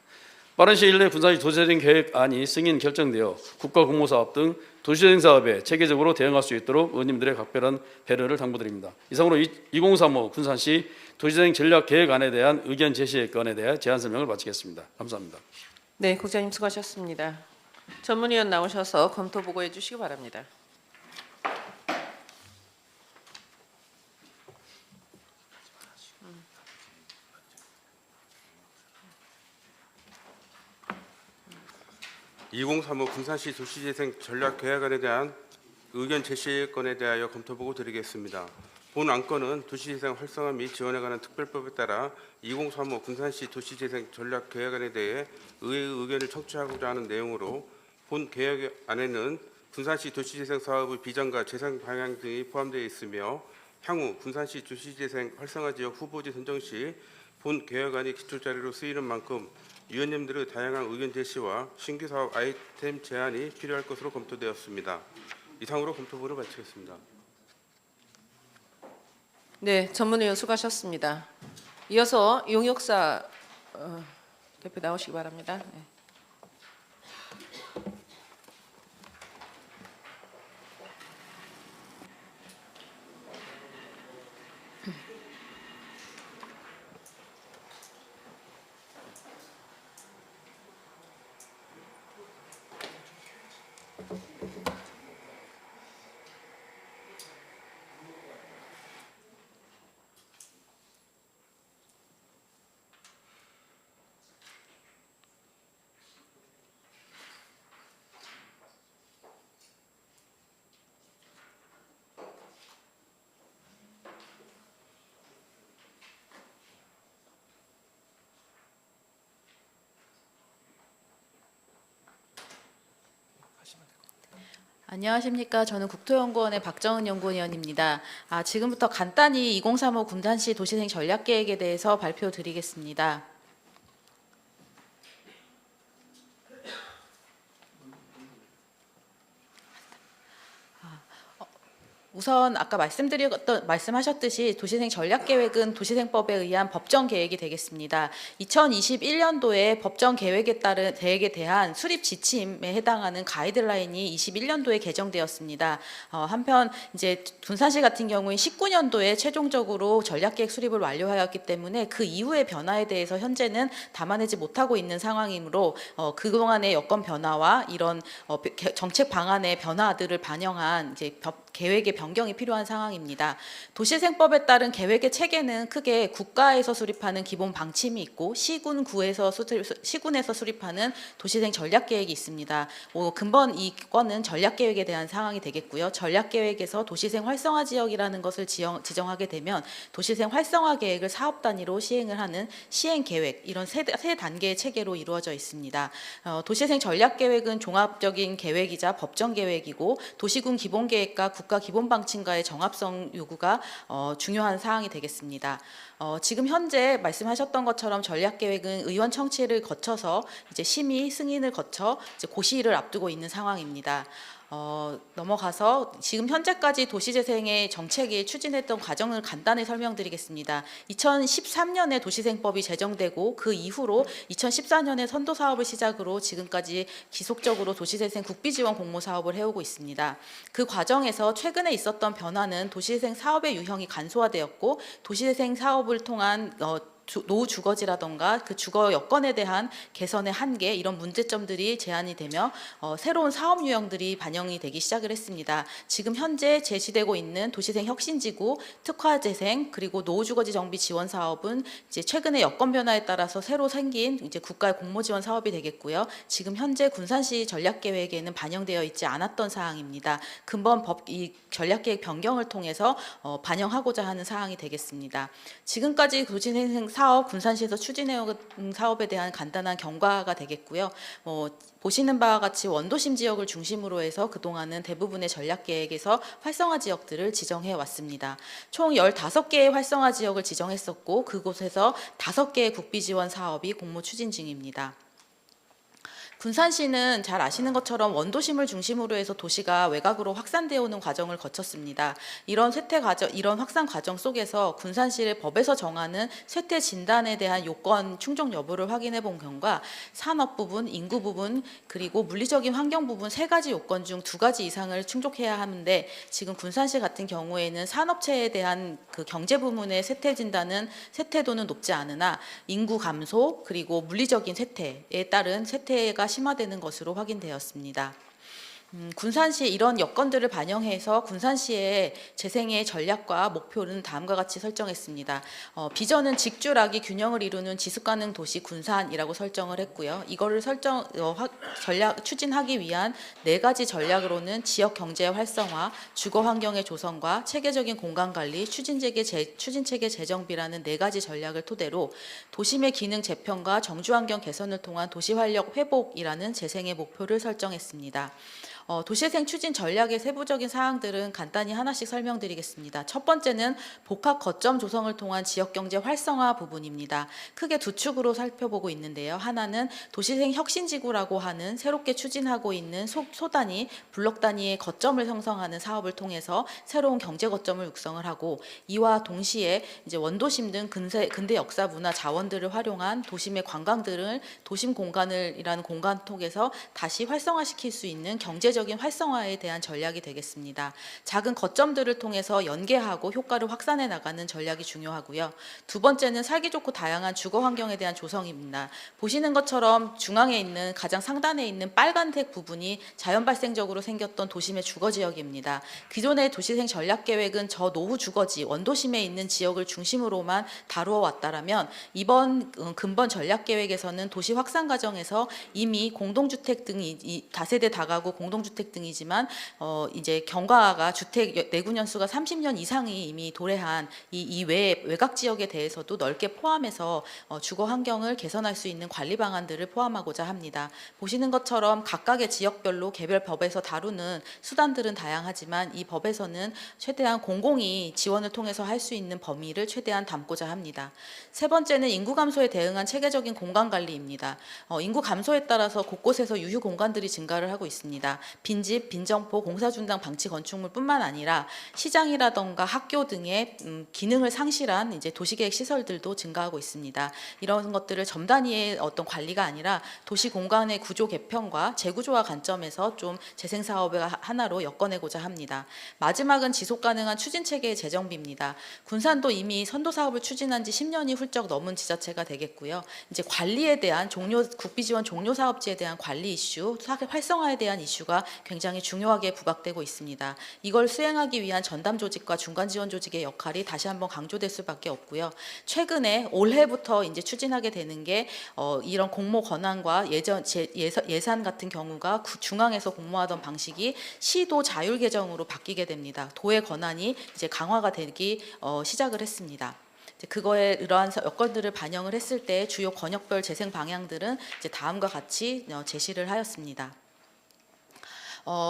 빠른 시일 내 군산시 도시재생 계획안이 승인 결정되어 국가공모사업 등 도시재생 사업에 체계적으로 대응할 수 있도록 의원님들의 각별한 배려를 당부드립니다. 이상으로 2035 군산시 도시재생 전략계획안에 대한 의견 제시의 건에 대해 제안 설명을 마치겠습니다. 감사합니다. 네, 국장님 수고하셨습니다. 전문위원 나오셔서 검토 보고해 주시기 바랍니다. (2035) 군산시 도시재생 전략계획안에 대한 의견 제시건에 대하여 검토보고 드리겠습니다. 본 안건은 도시재생 활성화 및 지원에 관한 특별법에 따라 2035 군산시 도시재생 전략계획안에 대해 의회의 의견을 청취하고자 하는 내용으로 본 계획안에는 군산시 도시재생 사업의 비전과 재생 방향 등이 포함되어 있으며 향후 군산시 도시재생 활성화 지역 후보지 선정 시 본 개혁안이 기초자료로 쓰이는 만큼 위원님들의 다양한 의견 제시와 신규 사업 아이템 제안이 필요할 것으로 검토되었습니다. 이상으로 검토부를 마치겠습니다. 네, 전문위원 수고하셨습니다. 이어서 용역사 대표 나오시기 바랍니다. 네. 안녕하십니까. 저는 국토연구원의 박정은 연구위원입니다. 지금부터 간단히 2035 군산시 도시생 전략계획에 대해서 발표드리겠습니다. 우선 아까 말씀하셨듯이 도시생 전략계획은 도시생법에 의한 법정 계획이 되겠습니다. 2021년도에 법정 계획에 대한 수립 지침에 해당하는 가이드라인이 21년도에 개정되었습니다. 한편 이제 군산시 같은 경우에 19년도에 최종적으로 전략계획 수립을 완료하였기 때문에 그 이후의 변화에 대해서 현재는 담아내지 못하고 있는 상황이므로 그동안의 여건 변화와 이런 정책 방안의 변화들을 반영한 이제 계획의 변경이 필요한 상황입니다. 도시생법에 따른 계획의 체계는 크게 국가에서 수립하는 기본 방침이 있고 시군에서 수립하는 도시생 전략계획이 있습니다. 근본 이 건은 전략계획에 대한 상황이 되겠고요. 전략계획에서 도시생 활성화 지역이라는 것을 지정하게 되면 도시생 활성화 계획을 사업 단위로 시행을 하는 시행계획, 이런 세 단계의 체계로 이루어져 있습니다. 도시생 전략계획은 종합적인 계획이자 법정 계획이고 도시군 기본계획과 국가 기본 방침과의 정합성 요구가 중요한 사항이 되겠습니다. 지금 현재 말씀하셨던 것처럼 전략계획은 의원 청취를 거쳐서 이제 심의 승인을 거쳐 이제 고시를 앞두고 있는 상황입니다. 넘어가서 지금 현재까지 도시재생의 정책이 추진했던 과정을 간단히 설명드리겠습니다. 2013년에 도시생법이 제정되고 그 이후로 2014년에 선도사업을 시작으로 지금까지 지속적으로 도시재생 국비지원 공모사업을 해오고 있습니다. 그 과정에서 최근에 있었던 변화는 도시재생 사업의 유형이 간소화되었고 도시재생 사업을 통한 노후 주거지라던가 그 주거 여건에 대한 개선의 한계, 이런 문제점들이 제한이 되며 새로운 사업 유형들이 반영이 되기 시작을 했습니다. 지금 현재 제시되고 있는 도시생 혁신지구, 특화재생, 그리고 노후 주거지 정비 지원 사업은 이제 최근의 여건 변화에 따라서 새로 생긴 이제 국가의 공모 지원 사업이 되겠고요. 지금 현재 군산시 전략계획에는 반영되어 있지 않았던 사항입니다. 근본 이 전략계획 변경을 통해서 반영하고자 하는 사항이 되겠습니다. 지금까지 도시생 사업, 군산시에서 추진해온 사업에 대한 간단한 경과가 되겠고요. 보시는 바와 같이 원도심 지역을 중심으로 해서 그동안은 대부분의 전략계획에서 활성화 지역들을 지정해 왔습니다. 총 15개의 활성화 지역을 지정했었고 그곳에서 5개의 국비지원 사업이 공모 추진 중입니다. 군산시는 잘 아시는 것처럼 원도심을 중심으로 해서 도시가 외곽으로 확산되어 오는 과정을 거쳤습니다. 이런 확산 과정 속에서 군산시를 법에서 정하는 쇠퇴 진단에 대한 요건 충족 여부를 확인해 본 결과 산업 부분, 인구 부분, 그리고 물리적인 환경 부분 3가지 요건 중 2가지 이상을 충족해야 하는데 지금 군산시 같은 경우에는 산업체에 대한 그 경제 부문의 쇠퇴 진단은 쇠퇴도는 높지 않으나 인구 감소 그리고 물리적인 쇠퇴에 따른 쇠퇴가 심화되는 것으로 확인되었습니다. 군산시 이런 여건들을 반영해서 군산시의 재생의 전략과 목표는 다음과 같이 설정했습니다. 비전은 직주락이 균형을 이루는 지속가능 도시 군산이라고 설정을 했고요. 이거를 추진하기 위한 4가지 전략으로는 지역 경제 활성화, 주거 환경의 조성과 체계적인 공간 관리, 추진체계 재정비라는 4가지 전략을 토대로 도심의 기능 재편과 정주 환경 개선을 통한 도시 활력 회복이라는 재생의 목표를 설정했습니다. 도시재생 추진 전략의 세부적인 사항들은 간단히 하나씩 설명드리겠습니다. 첫 번째는 복합 거점 조성을 통한 지역경제 활성화 부분입니다. 크게 두 축으로 살펴보고 있는데요. 하나는 도시재생 혁신지구라고 하는 새롭게 추진하고 있는 소단위, 블록 단위의 거점을 형성하는 사업을 통해서 새로운 경제 거점을 육성을 하고, 이와 동시에 이제 원도심 등 근대 역사 문화 자원들을 활용한 도심의 관광들을 도심 공간이라는 공간 통해서 다시 활성화시킬 수 있는 경제적인 활성화에 대한 전략이 되겠습니다. 작은 거점들을 통해서 연계하고 효과를 확산해 나가는 전략이 중요하고요. 두 번째는 살기 좋고 다양한 주거 환경에 대한 조성입니다. 보시는 것처럼 중앙에 있는 가장 상단에 있는 빨간색 부분이 자연 발생적으로 생겼던 도심의 주거 지역입니다. 기존의 도시재생 전략 계획은 저 노후 주거지 원도심에 있는 지역을 중심으로만 다루어 왔다라면, 이번 근본 전략 계획에서는 도시 확산 과정에서 이미 공동주택 등이 다세대 다가구 공동주택 등이지만 이제 경과가 주택 내구 년수가 30년 이상이 이미 도래한 이 외곽 지역에 대해서도 넓게 포함해서 주거 환경을 개선할 수 있는 관리 방안들을 포함하고자 합니다. 보시는 것처럼 각각의 지역별로 개별 법에서 다루는 수단들은 다양하지만 이 법에서는 최대한 공공이 지원을 통해서 할 수 있는 범위를 최대한 담고자 합니다. 세 번째는 인구 감소에 대응한 체계적인 공간 관리입니다. 인구 감소에 따라서 곳곳에서 유휴 공간들이 증가를 하고 있습니다. 빈집, 빈점포, 공사준당 방치 건축물뿐만 아니라 시장이라던가 학교 등의 기능을 상실한 이제 도시계획 시설들도 증가하고 있습니다. 이런 것들을 점 단위의 어떤 관리가 아니라 도시 공간의 구조 개편과 재구조화 관점에서 좀 재생 사업의 하나로 엮어내고자 합니다. 마지막은 지속 가능한 추진 체계의 재정비입니다. 군산도 이미 선도 사업을 추진한 지 10년이 훌쩍 넘은 지자체가 되겠고요. 이제 관리에 대한 국비 지원 종료 사업지에 대한 관리 이슈, 활성화에 대한 이슈가 굉장히 중요하게 부각되고 있습니다. 이걸 수행하기 위한 전담 조직과 중간 지원 조직의 역할이 다시 한번 강조될 수밖에 없고요. 최근에 올해부터 이제 추진하게 되는 게 이런 공모 권한과 예산 같은 경우가 중앙에서 공모하던 방식이 시도 자율 개정으로 바뀌게 됩니다. 도의 권한이 이제 강화가 되기 시작을 했습니다. 그거에 이러한 여건들을 반영을 했을 때 주요 권역별 재생 방향들은 이제 다음과 같이 제시를 하였습니다.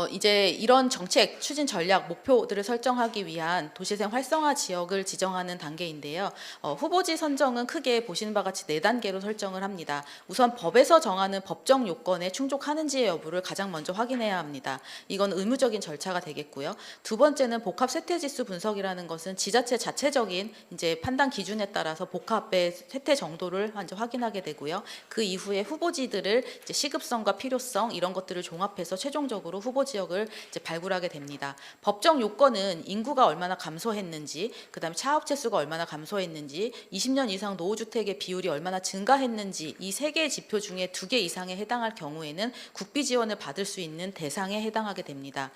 이제 이런 정책, 추진 전략, 목표들을 설정하기 위한 도시재생 활성화 지역을 지정하는 단계인데요. 후보지 선정은 크게 보시는 바와 같이 4단계로 설정을 합니다. 우선 법에서 정하는 법정 요건에 충족하는지의 여부를 가장 먼저 확인해야 합니다. 이건 의무적인 절차가 되겠고요. 두 번째는 복합 쇠퇴지수 분석이라는 것은 지자체 자체적인 이제 판단 기준에 따라서 복합의 쇠퇴 정도를 먼저 확인하게 되고요. 그 이후에 후보지들을 이제 시급성과 필요성 이런 것들을 종합해서 최종적으로 후보 지역을 이제 발굴하게 됩니다. 법정 요건은 인구가 얼마나 감소했는지, 그다음에 차업체 수가 얼마나 감소했는지, 20년 이상 노후주택의 비율이 얼마나 증가했는지, 이 3개의 지표 중에 2개 이상에 해당할 경우에는 국비 지원을 받을 수 있는 대상에 해당하게 됩니다.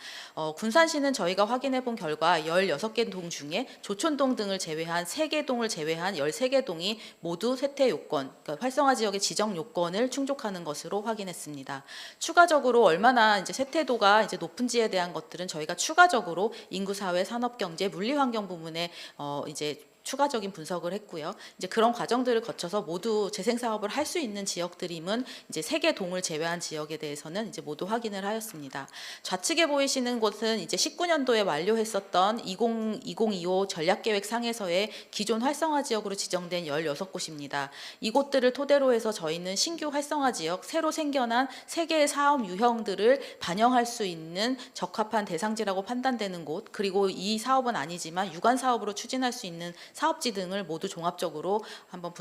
군산시는 저희가 확인해 본 결과 16개 동 중에 조촌동 등을 제외한 3개 동을 제외한 13개 동이 모두 쇠퇴 요건, 그러니까 활성화 지역의 지정 요건을 충족하는 것으로 확인했습니다. 추가적으로 얼마나 이제 쇠퇴도가 이제 높은지에 대한 것들은 저희가 추가적으로 인구, 사회, 산업, 경제, 물리 환경 부문에 이제 추가적인 분석을 했고요. 이제 그런 과정들을 거쳐서 모두 재생 사업을 할 수 있는 지역들임은 이제 3개 동을 제외한 지역에 대해서는 이제 모두 확인을 하였습니다. 좌측에 보이시는 곳은 이제 19년도에 완료했었던 2025 전략계획 상에서의 기존 활성화 지역으로 지정된 16곳입니다. 이곳들을 토대로 해서 저희는 신규 활성화 지역, 새로 생겨난 3개의 사업 유형들을 반영할 수 있는 적합한 대상지라고 판단되는 곳, 그리고 이 사업은 아니지만 유관 사업으로 추진할 수 있는 사업지 등을 모두 종합적으로 한번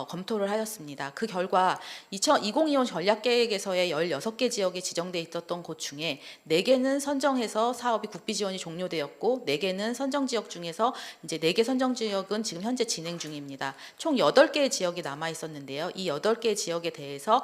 검토를 하였습니다. 그 결과 2025 전략계획에서의 16개 지역에 지정돼 있었던 곳 중에 4개는 선정해서 사업이 국비 지원이 종료되었고 4개는 선정 지역 중에서 이제 4개 선정 지역은 지금 현재 진행 중입니다. 총 8개의 지역이 남아 있었는데요. 이 8개의 지역에 대해서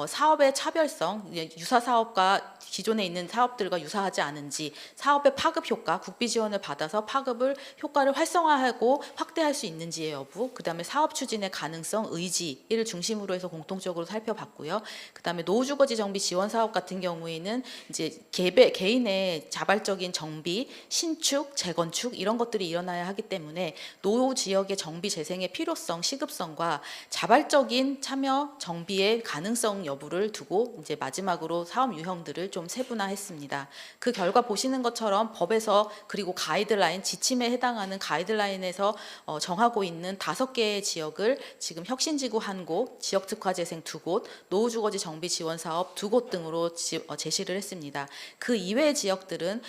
사업의 차별성, 유사 사업과 기존에 있는 사업들과 유사하지 않은지, 사업의 파급 효과, 국비 지원을 받아서 파급을 효과를 활성화하고 확대 확대할 수 있는지의 여부, 그다음에 사업 추진의 가능성, 의지를 중심으로 해서 공통적으로 살펴봤고요. 그다음에 노후주거지 정비 지원 사업 같은 경우에는 이제 개인의 자발적인 정비, 신축, 재건축 이런 것들이 일어나야 하기 때문에 노후 지역의 정비 재생의 필요성, 시급성과 자발적인 참여 정비의 가능성 여부를 두고 이제 마지막으로 사업 유형들을 좀 세분화했습니다. 그 결과 보시는 것처럼 법에서 그리고 가이드라인, 지침에 해당하는 가이드라인에서 정하고 있는 5개의 지역을 지금 혁신지구 1곳, 지역특화재생 2곳, 노후주거지 정비 지원 사업 2곳 등으로 제시를 했습니다. 그 이외의 지역들은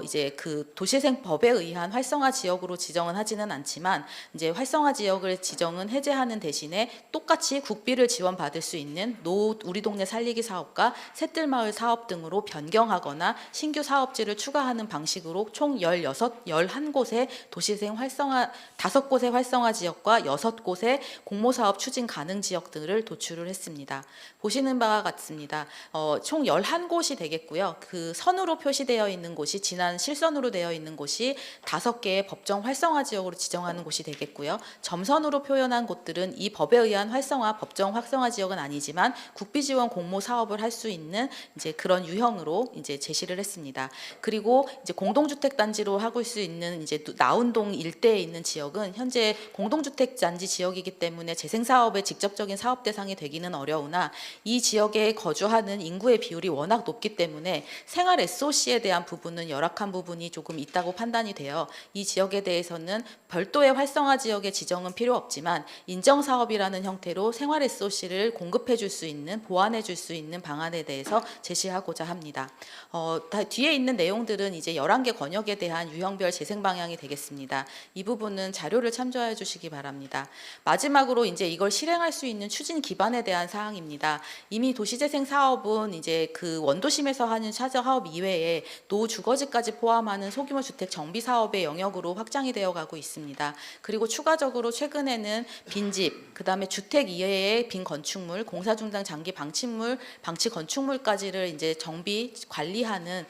이제 그 도시재생법에 의한 활성화 지역으로 지정은 하지는 않지만 이제 활성화 지역을 지정은 해제하는 대신에 똑같이 국비를 지원받을 수 있는 우리 동네 살리기 사업과 새뜰마을 사업 등으로 변경하거나 신규 사업지를 추가하는 방식으로 총 11곳의 도시재생 활성화 5곳의 활성화 지역과 6곳의 공모사업 추진 가능 지역들을 도출을 했습니다. 보시는 바와 같습니다. 총 11곳이 되겠고요. 그 선으로 표시되어 있는 곳이 지난 실선으로 되어 있는 곳이 5개의 법정 활성화 지역으로 지정하는 곳이 되겠고요. 점선으로 표현한 곳들은 이 법에 의한 활성화 법정 활성화 지역은 아니지만 국비 지원 공모 사업을 할 수 있는 이제 그런 유형으로 이제 제시를 했습니다. 그리고 이제 공동주택 단지로 하고 수 있는 이제 나운동 일대에 있는 지역은 현재 공동주택 단지 지역이기 때문에 재생 사업의 직접적인 사업 대상이 되기는 어려우나 이 지역에 거주하는 인구의 비율이 워낙 높기 때문에 생활 SOC에 대한 부분은 열악한 부분이 조금 있다고 판단이 되어 이 지역에 대해서는 별도의 활성화 지역의 지정은 필요 없지만 인정 사업이라는 형태로 생활 SOC를 공급해 줄 수 있는 보완해 줄 수 있는 방안에 대해서 제시하고자 합니다. 뒤에 있는 내용들은 이제 11개 권역에 대한 유형별 재생 방향이 되겠습니다. 이 부분은 자료를 참조해 주시기 바랍니다. 마지막으로 이제 이걸 실행할 수 있는 추진 기반에 대한 사항입니다. 이미 도시재생 사업은 이제 그 원도심에서 하는 사업 이외에 노후주거지까지 포함하는 소규모 주택 정비 사업의 영역으로 확장이 되어 가고 있습니다. 그리고 추가적으로 최근에는 빈집, 그다음에 주택 이외의 빈 건축물, 공사 중단 장기 방치 건축물까지를 이제 정비 관리하는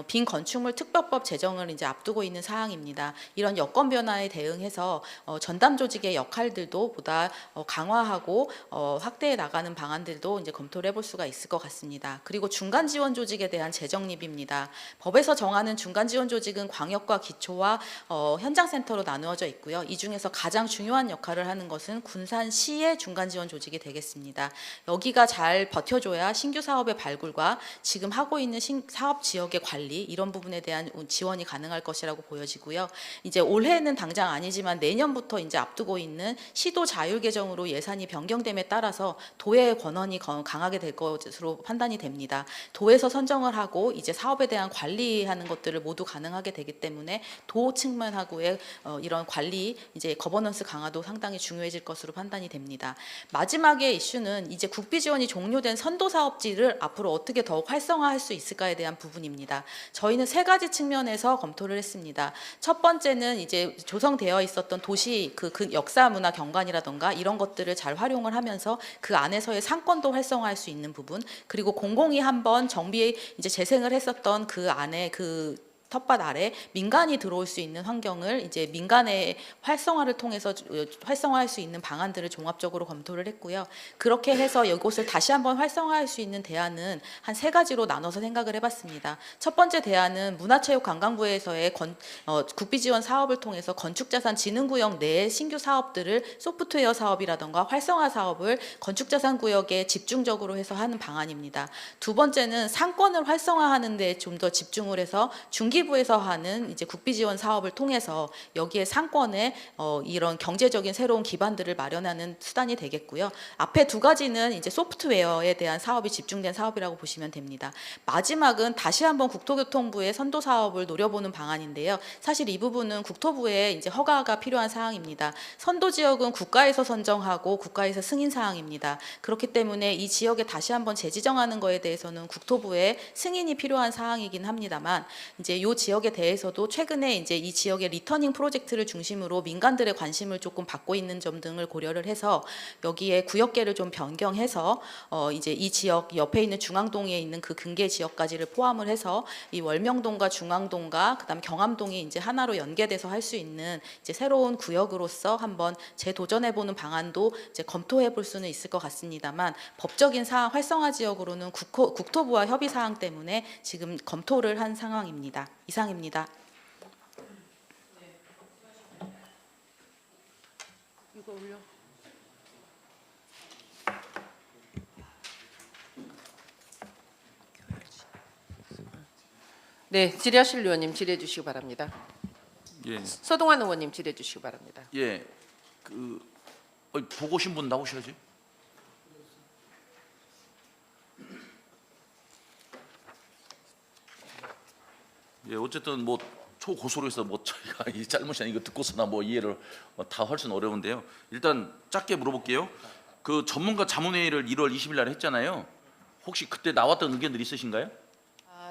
빈 건축물 특별법 제정을 이제 앞두고 있는 사항입니다. 이런 여건 변화에 대응해서 전담 조직의 역할들도 보다 강화하고 확대해 나가는 방안들도 이제 검토를 해볼 수가 있을 것 같습니다. 그리고 중간 지원 조직에 대한 재정립입니다. 법에서 정하는 중간 지원 조직은 광역과 기초와 현장센터로 나누어져 있고요. 이 중에서 가장 중요한 역할을 하는 것은 군산시의 중간 지원 조직이 되겠습니다. 여기가 잘 버텨줘야 신규 사업의 발굴과 지금 하고 있는 사업 지역의 관리 이런 부분에 대한 지원이 가능할 것이라고 보여지고요. 이제 올해는 당장 아니지만 내년부터 이제 앞두고 있는 시도 자율 개정으로 예산이 변경됨에 따라서 도의 권한이 강하게 될 것으로 판단이 됩니다. 도에서 선정을 하고 이제 사업에 대한 관리하는 것들을 모두 가능하게 되기 때문에 도 측면하고의 이런 관리 이제 거버넌스 강화도 상당히 중요해질 것으로 판단이 됩니다. 마지막의 이슈는 이제 국비 지원이 종료된 선도 사업지를 앞으로 어떻게 더욱 활성화할 수 있을까에 대한 부분입니다. 저희는 3가지 측면에서 검토를 했습니다. 첫 번째는 이제 조성되어 있었던 도시 그 역사 문화 경관이라던가 이런 것들을 잘 활용을 하면서 그 안에서의 상권도 활성화할 수 있는 부분, 그리고 공공이 한번 정비 이제 재생을 했었던 그 안에 그 텃밭 아래 민간이 들어올 수 있는 환경을 이제 민간의 활성화를 통해서 활성화할 수 있는 방안들을 종합적으로 검토를 했고요. 그렇게 해서 이곳을 다시 한번 활성화할 수 있는 대안은 한 3가지로 나눠서 생각을 해봤습니다. 첫 번째 대안은 문화체육관광부에서의 국비 지원 사업을 통해서 건축자산진흥구역 내의 신규 사업들을 소프트웨어 사업이라던가 활성화 사업을 건축자산구역에 집중적으로 해서 하는 방안입니다. 두 번째는 상권을 활성화하는 데 좀 더 집중을 해서 중기부에서 하는 이제 국비 지원 사업을 통해서 여기에 상권에 이런 경제적인 새로운 기반들을 마련하는 수단이 되겠고요. 앞에 2가지는 이제 소프트웨어에 대한 사업이 집중된 사업이라고 보시면 됩니다. 마지막은 다시 한번 국토교통부의 선도 사업을 노려보는 방안인데요. 사실 이 부분은 국토부의 이제 허가가 필요한 사항입니다. 선도 지역은 국가에서 선정하고 국가에서 승인 사항입니다. 그렇기 때문에 이 지역에 다시 한번 재지정하는 거에 대해서는 국토부의 승인이 필요한 사항이긴 합니다만 이제 이 지역에 대해서도 최근에 이제 이 지역의 리터닝 프로젝트를 중심으로 민간들의 관심을 조금 받고 있는 점 등을 고려를 해서 여기에 구역계를 좀 변경해서 이제 이 지역 옆에 있는 중앙동에 있는 그 근계 지역까지를 포함을 해서 이 월명동과 중앙동과 그다음 경암동이 이제 하나로 연계돼서 할 수 있는 이제 새로운 구역으로서 한번 재도전해보는 방안도 이제 검토해볼 수는 있을 것 같습니다만 법적인 사항 활성화 지역으로는 국토부와 협의 사항 때문에 지금 검토를 한 상황입니다. 이상입니다. 이거 올려. 네, 질의하실 의원님 질의해 주시기 바랍니다. 예, 서동환 의원님 질의해 주시기 바랍니다. 예, 보고 오신 분 나오셔야지. 예, 어쨌든 뭐 초고소로 해서 뭐 저희가 이 잘못이 아니고 듣고서나 뭐 이해를 다 할 수는 어려운데요. 일단 짧게 물어볼게요. 그 전문가 자문회의를 1월 20일 날 했잖아요. 혹시 그때 나왔던 의견들 있으신가요?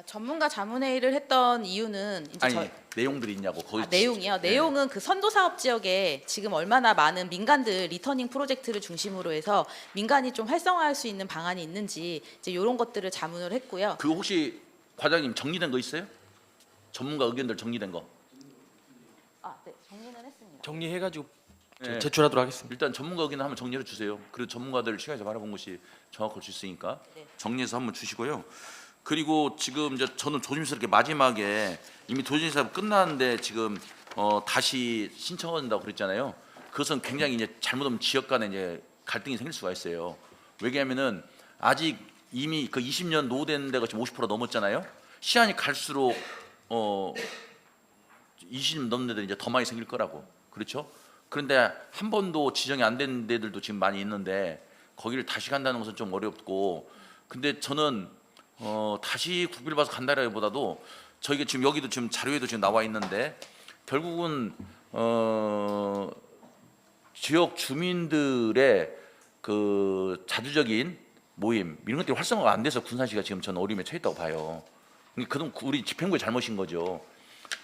전문가 자문회의를 했던 이유는 이제 아니 내용들이 있냐고 거기. 내용이요. 예. 내용은 그 선도 사업 지역에 지금 얼마나 많은 민간들 리터닝 프로젝트를 중심으로 해서 민간이 좀 활성화할 수 있는 방안이 있는지 이제 이런 것들을 자문을 했고요. 그 혹시 과장님 정리된 거 있어요? 전문가 의견들 정리된 거. 네, 정리는 했습니다. 정리해가지고 예. 제출하도록 하겠습니다. 일단 전문가 의견 한번 정리해 주세요. 그리고 전문가들 시간에서 바라본 것이 정확할 수 있으니까 네. 정리해서 한번 주시고요. 그리고 지금 이제 저는 조심스럽게 마지막에 이미 도지사 사업 끝났는데 지금 다시 신청한다고 그랬잖아요. 그것은 굉장히 이제 잘못하면 지역 간에 이제 갈등이 생길 수가 있어요. 왜냐하면은 아직 이미 그 20년 노후된 데가 지금 50% 넘었잖아요. 시간이 갈수록 20년 넘는 데들 이제 더 많이 생길 거라고. 그렇죠? 그런데 한 번도 지정이 안 된 데들도 지금 많이 있는데 거기를 다시 간다는 것은 좀 어렵고, 근데 저는 다시 국비를 봐서 간다라기보다도 저희가 지금 여기도 지금 자료에도 지금 나와 있는데 결국은 지역 주민들의 그 자주적인 모임 이런 것들이 활성화가 안 돼서 군산시가 지금 저는 어려움에 처했다고 봐요. 그건 우리 집행부의 잘못인 거죠.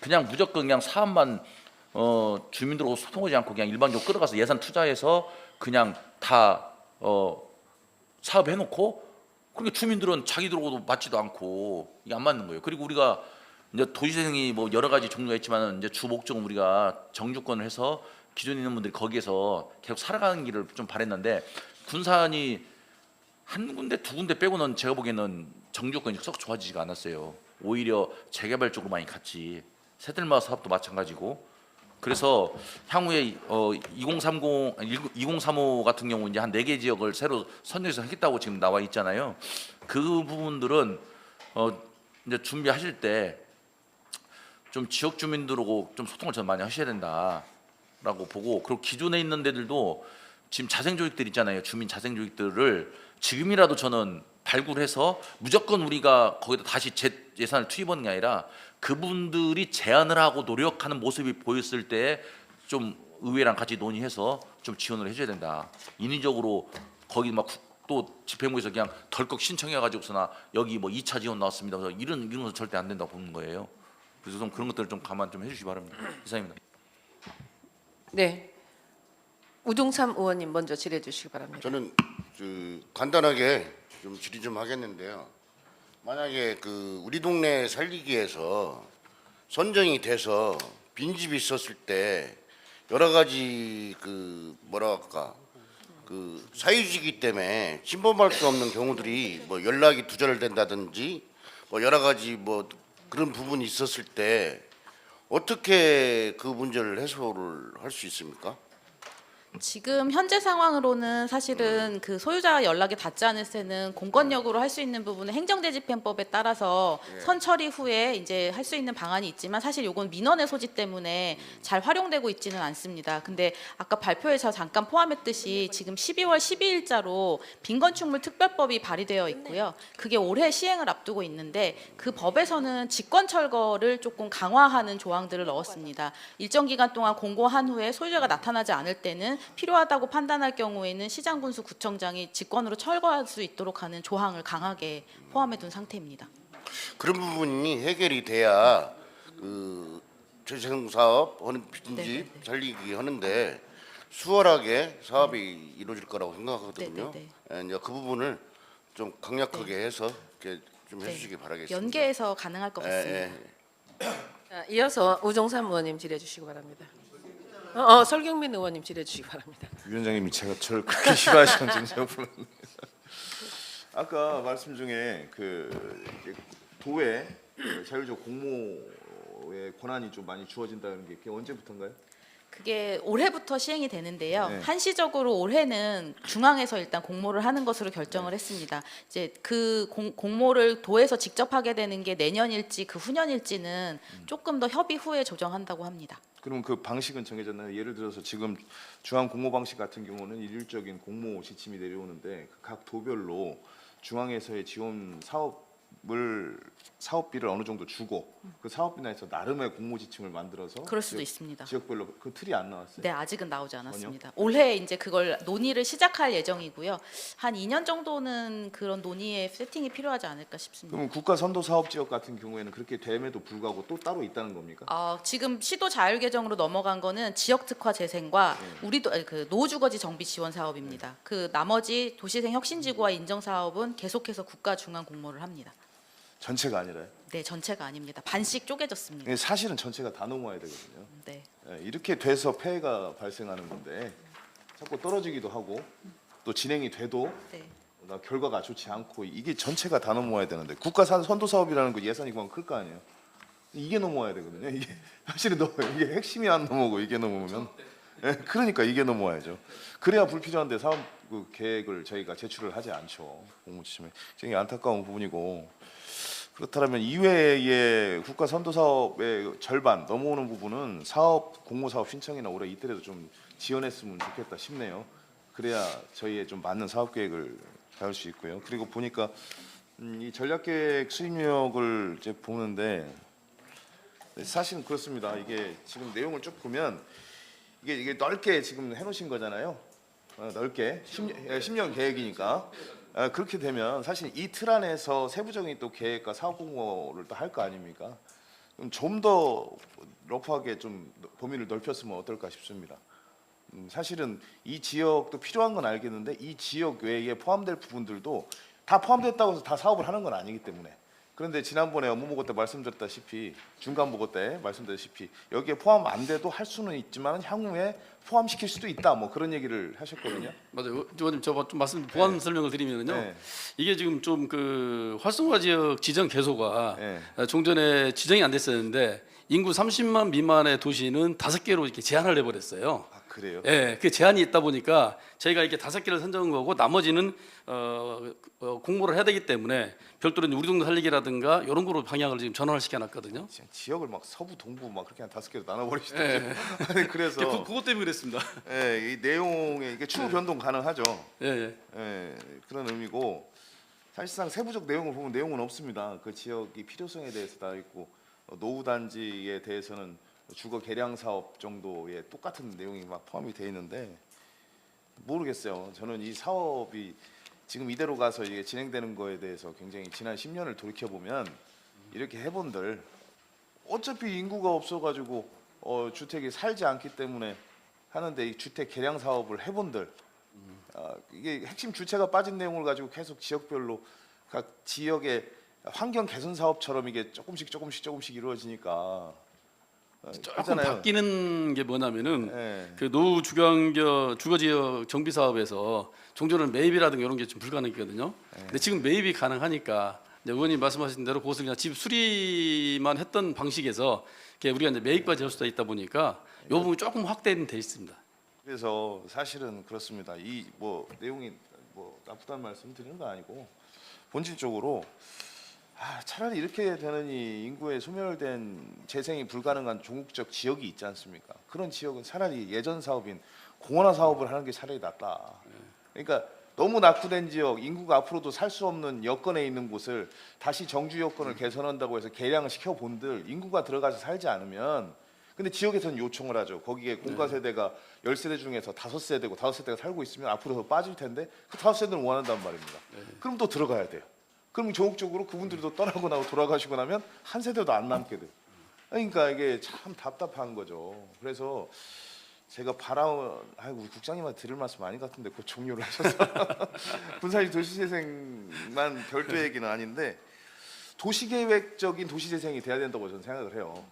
그냥 무조건 그냥 사업만 주민들하고 소통하지 않고 그냥 일반적으로 끌어가서 예산 투자해서 그냥 다 사업해놓고, 그러니까 주민들은 자기들하고도 맞지도 않고 이게 안 맞는 거예요. 그리고 우리가 이제 도시재생이 뭐 여러 가지 종류가 있지만 이제 주 목적은 우리가 정주권을 해서 기존에 있는 분들이 거기에서 계속 살아가는 길을 좀 바랬는데 군산이 한 군데 두 군데 빼고는 제가 보기에는 정주권이 썩 좋아지지가 않았어요. 오히려 재개발 쪽으로 많이 갔지. 새들마을 사업도 마찬가지고. 그래서 향후에 2035 같은 경우 이제 한 4개 지역을 새로 선정해서 하겠다고 지금 나와 있잖아요. 그 부분들은 이제 준비하실 때 좀 지역 주민들하고 좀 소통을 좀 많이 하셔야 된다라고 보고, 그리고 기존에 있는 데들도 지금 자생조직들 있잖아요. 주민 자생조직들을 지금이라도 저는 발굴해서 무조건 우리가 거기다 다시 예산을 투입하는 게 아니라 그분들이 제안을 하고 노력하는 모습이 보였을 때 좀 의회랑 같이 논의해서 좀 지원을 해줘야 된다. 인위적으로 거기 막 또 집행부에서 그냥 덜컥 신청해가지고서나 여기 뭐 2차 지원 나왔습니다. 그래서 이런 것은 절대 안 된다고 보는 거예요. 그래서 좀 그런 것들을 좀 감안 좀 해주시기 바랍니다. 이상입니다. 네, 우종삼 의원님 먼저 질의해 주시기 바랍니다. 저는 간단하게 좀 질의 좀 하겠는데요. 만약에 우리 동네 살리기 위해서 선정이 돼서 빈집이 있었을 때 여러 가지 사유지기 때문에 침범할 수 없는 경우들이 뭐 연락이 두절된다든지 뭐 여러 가지 뭐 그런 부분이 있었을 때 어떻게 그 문제를 해소를 할 수 있습니까? 지금 현재 상황으로는 사실은 그 소유자가 연락이 닿지 않을 때는 공권력으로 할 수 있는 부분은 행정대집행법에 따라서 선처리 후에 이제 할 수 있는 방안이 있지만 사실 요건 민원의 소지 때문에 잘 활용되고 있지는 않습니다. 근데 아까 발표에서 잠깐 포함했듯이 지금 12월 12일자로 빈건축물 특별법이 발의되어 있고요. 그게 올해 시행을 앞두고 있는데 그 법에서는 직권 철거를 조금 강화하는 조항들을 넣었습니다. 일정 기간 동안 공고한 후에 소유자가 나타나지 않을 때는 필요하다고 판단할 경우에는 시장군수 구청장이 직권으로 철거할 수 있도록 하는 조항을 강하게 포함해 둔 상태입니다. 그런 부분이 해결이 돼야 그 재생 사업 하는 빚인지 살리기 하는데 수월하게 사업이 이루어질 거라고 생각하거든요. 이제 그 부분을 좀 강력하게 해서 이렇게 좀 해주시기 바라겠습니다. 연계해서 가능할 것 같습니다. 자, 이어서 우종삼 의원님 질의해 주시기 바랍니다. 설경민 의원님 질의해 주시기 바랍니다. 위원장님이 저를 그렇게 싫어하시는지 제가 몰랐네요. 아까 말씀 중에 그 이제 도에 자율적 공모의 권한이 좀 많이 주어진다는 게 그게 언제부터인가요? 그게 올해부터 시행이 되는데요. 네. 한시적으로 올해는 중앙에서 일단 공모를 하는 것으로 결정을 했습니다. 이제 그 공모를 도에서 직접 하게 되는 게 내년일지 그 후년일지는 조금 더 협의 후에 조정한다고 합니다. 그럼 그 방식은 정해졌나요? 예를 들어서 지금 중앙 공모 방식 같은 경우는 일률적인 공모 지침이 내려오는데 각 도별로 중앙에서의 지원 사업비를 어느 정도 주고 그 사업비 내에서 나름의 공모 지침을 만들어서 그럴 수도 있습니다. 지역별로 그 틀이 안 나왔어요. 네, 아직은 나오지 않았습니다. 올해 이제 그걸 논의를 시작할 예정이고요. 한 2년 정도는 그런 논의에 세팅이 필요하지 않을까 싶습니다. 그럼 국가 선도 사업 지역 같은 경우에는 그렇게 됨에도 불구하고 또 따로 있다는 겁니까? 지금 시도 자율 개정으로 넘어간 거는 지역 특화 재생과 우리도 그 노후주거지 정비 지원 사업입니다. 그 나머지 도시생 혁신지구와 인정 사업은 계속해서 국가 중앙 공모를 합니다. 전체가 아니라요? 네, 전체가 아닙니다. 반씩 쪼개졌습니다. 사실은 전체가 다 넘어야 되거든요. 네. 이렇게 돼서 폐해가 발생하는 건데 자꾸 떨어지기도 하고 또 진행이 돼도 네. 결과가 좋지 않고 이게 전체가 다 넘어야 되는데 국가 선도 사업이라는 거 예산이 그만 클 거 아니에요. 이게 넘어야 되거든요. 이게 사실은 이게 핵심이 안 넘어오고 이게 넘어오면 그러니까 이게 넘어와야죠. 그래야 불필요한데 사업 그 계획을 저희가 제출을 하지 않죠. 공무지침에 굉장히 안타까운 부분이고. 그렇다면 이외의 국가 선도 사업의 절반 넘어오는 부분은 공모 사업 신청이나 올해 이때라도 좀 지원했으면 좋겠다 싶네요. 그래야 저희의 좀 맞는 사업 계획을 가할 수 있고요. 그리고 보니까 이 전략계획 수립력을 이제 보는데 사실은 그렇습니다. 이게 지금 내용을 쭉 보면 이게 넓게 지금 해놓으신 거잖아요. 넓게 10년 계획이니까. 그렇게 되면 사실 이 틀 안에서 세부적인 또 계획과 사업 공모를 또 할 거 아닙니까? 그럼 좀 더 러프하게 좀 범위를 넓혔으면 어떨까 싶습니다. 사실은 이 지역도 필요한 건 알겠는데 이 지역 외에 포함될 부분들도 다 포함됐다고 해서 다 사업을 하는 건 아니기 때문에. 그런데 지난번에 업무보고 때 말씀드렸다시피 중간보고 때 말씀드렸다시피 여기에 포함 안 돼도 할 수는 있지만 향후에 포함시킬 수도 있다 뭐 그런 얘기를 하셨거든요. 맞아요. 의원님 저 좀 말씀 보완 설명을 드리면요. 이게 지금 좀 그 활성화 지역 지정 개소가 종전에 지정이 안 됐었는데 인구 30만 미만의 도시는 5개로 이렇게 제한을 해버렸어요. 아 그래요? 예, 그 제한이 있다 보니까 저희가 이렇게 5개를 선정한 거고 나머지는 공모를 해야 되기 때문에 별도로 우리 동네 살리기라든가 이런 거로 방향을 지금 전환을 시켜놨거든요. 지역을 막 서부 동부 막 그렇게 한 5개로 나눠버리시더라고요. 아니, 그래서 그것 때문에 그랬습니다. 이 내용에 이게 추후 변동 가능하죠. 예. 그런 의미고 사실상 세부적 내용을 보면 내용은 없습니다. 그 지역이 필요성에 대해서 다 있고 노후 단지에 대해서는 주거 개량 사업 정도의 똑같은 내용이 막 포함이 돼 있는데 모르겠어요. 저는 이 사업이 지금 이대로 가서 이게 진행되는 거에 대해서 굉장히 지난 10년을 돌이켜 보면 이렇게 해본들 어차피 인구가 없어가지고 주택이 살지 않기 때문에 하는데 이 주택 개량 사업을 해본들 이게 핵심 주체가 빠진 내용을 가지고 계속 지역별로 각 지역의 환경 개선 사업처럼 이게 조금씩 이루어지니까 조금 바뀌는 게 뭐냐면은 그 노후 주거 지역 정비 사업에서 종전은 매입이라든가 이런 게 좀 불가능했거든요. 근데 지금 매입이 가능하니까 이제 의원님 말씀하신 대로 그것을 그냥 집 수리만 했던 방식에서 우리가 이제 매입까지 할 수가 있다 보니까 이 부분이 조금 확대는 돼 있습니다. 그래서 사실은 그렇습니다. 이 뭐 내용이 뭐 나쁘다는 말씀 드리는 거 아니고 본질적으로 차라리 이렇게 되느니 인구에 소멸된 재생이 불가능한 종국적 지역이 있지 않습니까? 그런 지역은 차라리 예전 사업인 공원화 사업을 하는 게 차라리 낫다. 그러니까 너무 낙후된 지역, 인구가 앞으로도 살 수 없는 여건에 있는 곳을 다시 정주 여건을 개선한다고 해서 개량을 시켜본들 인구가 들어가서 살지 않으면 근데 지역에서는 요청을 하죠. 거기에 공가 세대가 10세대 중에서 5세대고 5세대가 살고 있으면 앞으로 더 빠질 텐데 그 5세대는 원한단 말입니다. 그럼 또 들어가야 돼요. 그럼 전국적으로 그분들이 또 떠나고 나고 돌아가시고 나면 한 세대도 안 남게 돼요. 그러니까 이게 참 답답한 거죠. 그래서 제가 우리 국장님한테 드릴 말씀 아닌 것 같은데 그 종료를 하셔서 군산시 도시재생만 별도 얘기는 아닌데 도시계획적인 도시재생이 돼야 된다고 저는 생각을 해요.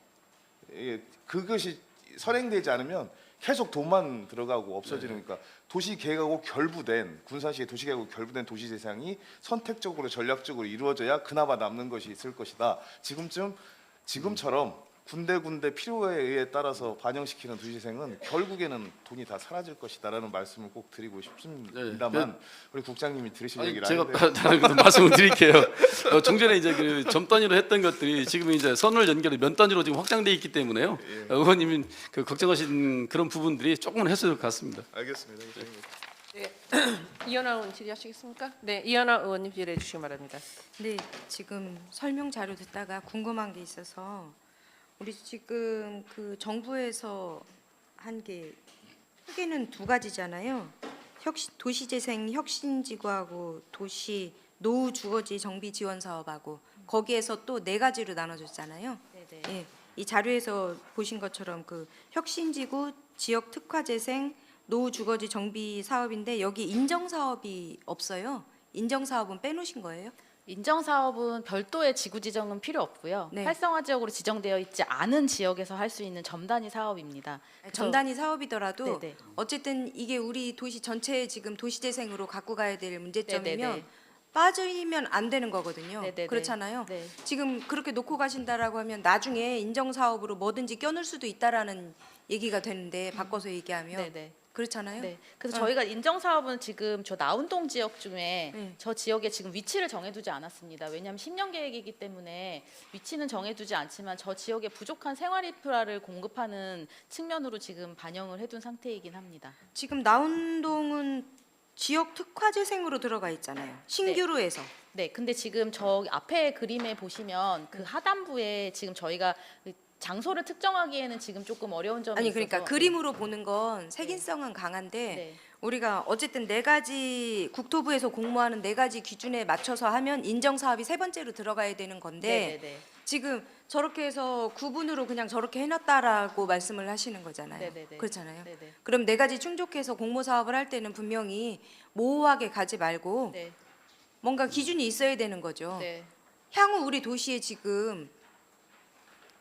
그것이 선행되지 않으면 계속 돈만 들어가고 없어지는 거니까 도시계획하고 결부된 군산시의 도시계획하고 결부된 도시재생이 선택적으로 전략적으로 이루어져야 그나마 남는 것이 있을 것이다. 지금처럼 군데군데 필요에 의해 따라서 반영시키는 도시재생은 결국에는 돈이 다 사라질 것이다라는 말씀을 꼭 드리고 싶습니다만 우리 국장님이 들으실 얘기를 제가 아닌데 말씀을 드릴게요. 좀 전에 이제 그 점 단위로 했던 것들이 지금 이제 선을 연결해 면 단위로 지금 확장돼 있기 때문에요. 의원님이 그 걱정하신 그런 부분들이 조금은 해소될 것 같습니다. 알겠습니다. 국장님. 네. 이현아 의원 질의하시겠습니까? 네, 이현아 의원님 질의해 주시기 바랍니다. 네, 지금 설명 자료 듣다가 궁금한 게 있어서 우리 지금 그 정부에서 한 게 크게는 두 가지잖아요. 도시재생 혁신지구하고 도시 노후 주거지 정비 지원 사업하고 거기에서 또 네 가지로 나눠졌잖아요. 네네. 예, 이 자료에서 보신 것처럼 그 혁신지구 지역 특화 재생 노후 주거지 정비 사업인데 여기 인정 사업이 없어요. 인정 사업은 빼놓으신 거예요? 인정 사업은 별도의 지구 지정은 필요 없고요. 네. 활성화 지역으로 지정되어 있지 않은 지역에서 할 수 있는 점단위 사업입니다. 전단위 사업이더라도 네네. 어쨌든 이게 우리 도시 전체에 지금 도시재생으로 갖고 가야 될 문제점이면 네네네. 빠지면 안 되는 거거든요. 네네네. 그렇잖아요. 네. 지금 그렇게 놓고 가신다라고 하면 나중에 인정 사업으로 뭐든지 껴넣을 수도 있다라는 얘기가 되는데 바꿔서 얘기하면 네네. 그렇잖아요. 네. 그래서 어. 저희가 인정 사업은 지금 저 나운동 지역 중에 네. 저 지역에 지금 위치를 정해두지 않았습니다. 왜냐하면 10년 계획이기 때문에 위치는 정해두지 않지만 저 지역에 부족한 생활 인프라를 공급하는 측면으로 지금 반영을 해둔 상태이긴 합니다. 지금 나운동은 지역 특화 재생으로 들어가 있잖아요. 신규로 해서. 네, 근데 지금 저 앞에 그림에 보시면 그 하단부에 지금 저희가 장소를 특정하기에는 지금 조금 어려운 점이 아니 있어서 그러니까 그림으로 보는 건 색인성은 강한데 네. 우리가 어쨌든 네 가지 국토부에서 공모하는 네 가지 기준에 맞춰서 하면 인정 사업이 세 번째로 들어가야 되는 건데 네네네. 지금 저렇게 해서 구분으로 그냥 저렇게 해놨다라고 말씀을 하시는 거잖아요. 네네네. 그렇잖아요. 네네. 그럼 네 가지 충족해서 공모 사업을 할 때는 분명히 모호하게 가지 말고 네. 뭔가 기준이 있어야 되는 거죠. 네. 향후 우리 도시에 지금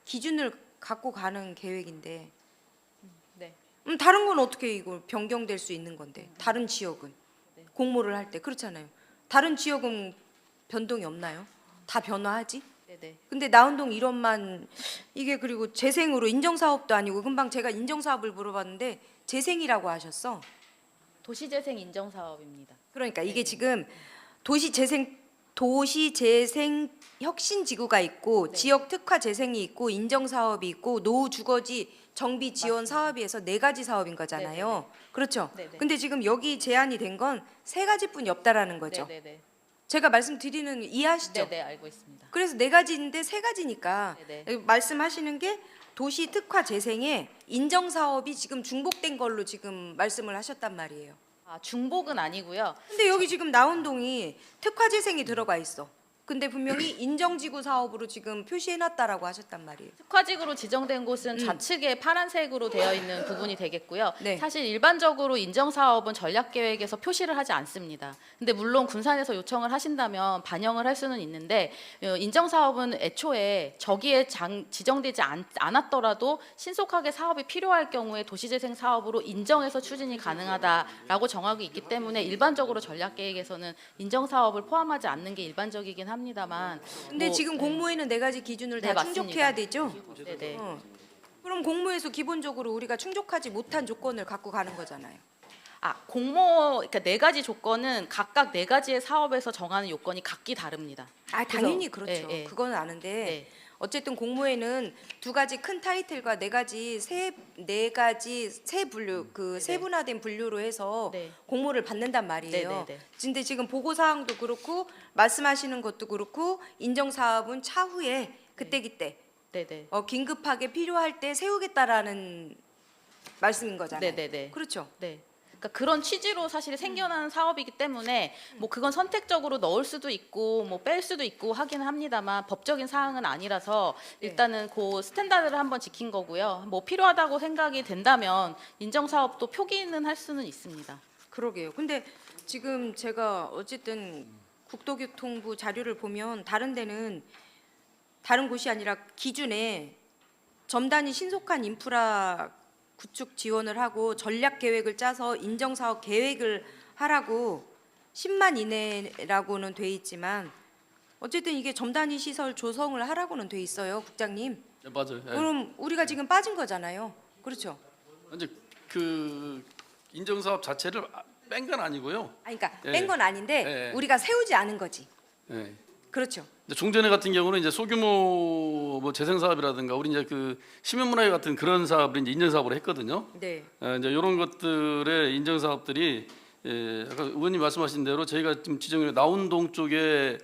기준을 갖고 가는 계획인데 네. 다른 건 어떻게 이거 변경될 수 있는 건데 다른 지역은 네. 공모를 할 때 그렇잖아요. 다른 지역은 변동이 없나요? 다 변화하지? 네네. 근데 나운동 1원만 이게 그리고 재생으로 인정 사업도 아니고 금방 제가 인정 사업을 물어봤는데 재생이라고 하셨어. 도시재생 인정 사업입니다. 그러니까 이게 지금 도시재생 혁신지구가 있고 네. 지역 특화 재생이 있고 인정 사업이 있고 노후 주거지 정비 지원 사업이 해서 네 가지 사업인 거잖아요. 네네네. 그렇죠. 네네. 근데 지금 여기 제한이 된 건 세 가지뿐이 없다라는 거죠. 네네네. 제가 말씀드리는 이해하시죠? 네네 알고 있습니다. 그래서 네 가지인데 세 가지니까 네네. 여기 말씀하시는 게 도시 특화 재생에 인정 사업이 지금 중복된 걸로 지금 말씀을 하셨단 말이에요. 아, 중복은 아니고요. 근데 여기 지금 나운동이 특화 재생이 들어가 있어. 근데 분명히 인정지구 사업으로 지금 표시해놨다라고 하셨단 말이에요. 특화지구로 지정된 곳은 좌측에 파란색으로 되어 있는 부분이 되겠고요. 네. 사실 일반적으로 인정사업은 전략계획에서 표시를 하지 않습니다. 근데 물론 군산에서 요청을 하신다면 반영을 할 수는 있는데 인정사업은 애초에 저기에 지정되지 않았더라도 신속하게 사업이 필요할 경우에 도시재생 사업으로 인정해서 추진이 가능하다라고 정하고 있기 때문에 일반적으로 전략계획에서는 인정사업을 포함하지 않는 게 일반적이긴 합니다만 근데 뭐, 지금 공모에는 네 가지 기준을 네, 다 맞습니다. 충족해야 되죠? 네네. 그럼 공모에서 기본적으로 우리가 충족하지 못한 조건을 갖고 가는 거잖아요. 아, 그러니까 네 가지 조건은 각각 네 가지의 사업에서 정하는 요건이 각기 다릅니다. 아 당연히 그래서, 그렇죠. 예, 예. 그건 아는데 네. 어쨌든 공모에는 두 가지 큰 타이틀과 네 가지 세 분류 그 세분화된 분류로 해서 네. 공모를 받는단 말이에요. 네, 네, 네. 근데 지금 보고 사항도 그렇고 말씀하시는 것도 그렇고 인정 사업은 차후에 그때 네네. 긴급하게 필요할 때 세우겠다라는 말씀인 거잖아요. 네네네. 그렇죠. 네. 그러니까 그런 취지로 사실 생겨난 사업이기 때문에 뭐 그건 선택적으로 넣을 수도 있고 뭐 뺄 수도 있고 하기는 합니다만 법적인 사항은 아니라서 일단은 그 스탠다드를 한번 지킨 거고요. 뭐 필요하다고 생각이 된다면 인정 사업도 표기는 할 수는 있습니다. 그러게요. 근데 지금 제가 어쨌든 국토교통부 자료를 보면 다른 데는 다른 곳이 아니라 기준에 점단위 신속한 인프라 구축 지원을 하고 전략 계획을 짜서 인정 사업 계획을 하라고 10만 이내라고는 돼 있지만 어쨌든 이게 점단위 시설 조성을 하라고는 돼 있어요, 국장님. 네, 맞아요. 예. 그럼 우리가 지금 빠진 거잖아요. 그렇죠? 이제 그 인정 사업 자체를 뺀 건 아니고요. 그러니까 예. 뺀 건 아닌데 예. 우리가 세우지 않은 거지. 예. 그렇죠. 이제 종전에 같은 경우는 이제 소규모 뭐 재생 사업이라든가 우리 이제 그 시민문화회 같은 그런 사업을 이제 인정 사업으로 했거든요. 네. 이제 이런 것들의 인정 사업들이 아까 의원님 말씀하신 대로 저희가 지금 지정해 나운동 쪽에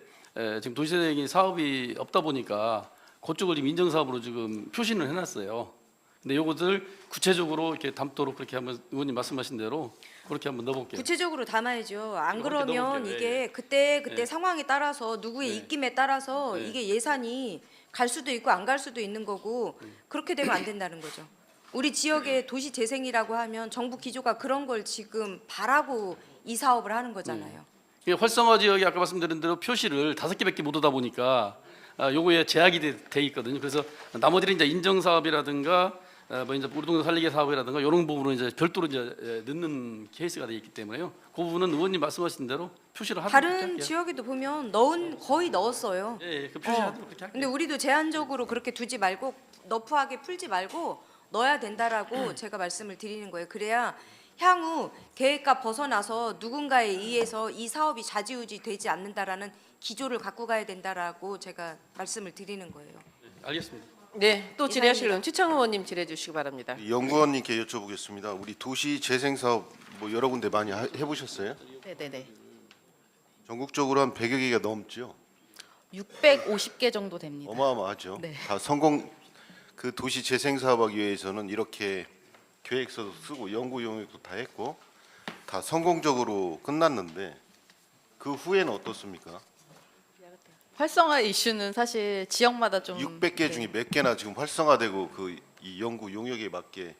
지금 도시재생이 사업이 없다 보니까 그쪽을 지금 인정 사업으로 지금 표시를 해놨어요. 근데 요것들 구체적으로 이렇게 담도록 그렇게 한번 의원님 말씀하신 대로 그렇게 한번 넣어볼게요. 구체적으로 담아야죠. 안 그렇게 그러면 넣어볼게요. 이게 그때 예. 상황에 따라서 누구의 예. 입김에 따라서 예. 이게 예산이 갈 수도 있고 안 갈 수도 있는 거고 그렇게 되면 안 된다는 거죠. 우리 지역의 도시 재생이라고 하면 정부 기조가 그런 걸 지금 바라고 이 사업을 하는 거잖아요. 이게 활성화 지역이 아까 말씀드린 대로 표시를 5개밖에 못 하다 보니까 요거에 제약이 돼 있거든요. 그래서 나머지는 이제 인정 사업이라든가 뭐 이제 우리 동네 살리기 사업이라든가 이런 부분은 이제 별도로 이제 넣는 케이스가 돼 있기 때문에요. 그 부분은 의원님 말씀하신 대로 표시를 하도록 다른 할게요. 지역에도 보면 거의 넣었어요. 예, 그 표시하도록 그렇게 할게요. 근데 우리도 제한적으로 그렇게 두지 말고 너프하게 풀지 말고 넣어야 된다라고 제가 말씀을 드리는 거예요. 그래야 향후 계획과 벗어나서 누군가에 의해서 이 사업이 좌지우지 되지 않는다라는 기조를 갖고 가야 된다라고 제가 말씀을 드리는 거예요. 알겠습니다. 네, 또 질의하실 의원 최창호 의원님 질의해 주시기 바랍니다. 연구원님께 여쭤보겠습니다. 우리 도시 재생 사업 뭐 여러 군데 많이 해보셨어요? 네네네. 전국적으로 한 100여 개가 넘죠. 650개 정도 됩니다. 어마어마하죠. 네. 다 성공 그 도시 재생 사업하기 위해서는 이렇게 계획서도 쓰고 연구 용역도 다 했고 다 성공적으로 끝났는데 그 후에는 어떻습니까? 활성화 이슈는 사실 지역마다 좀 600개 중에 몇 개나 지금 활성화되고 그 이 연구 용역에 맞게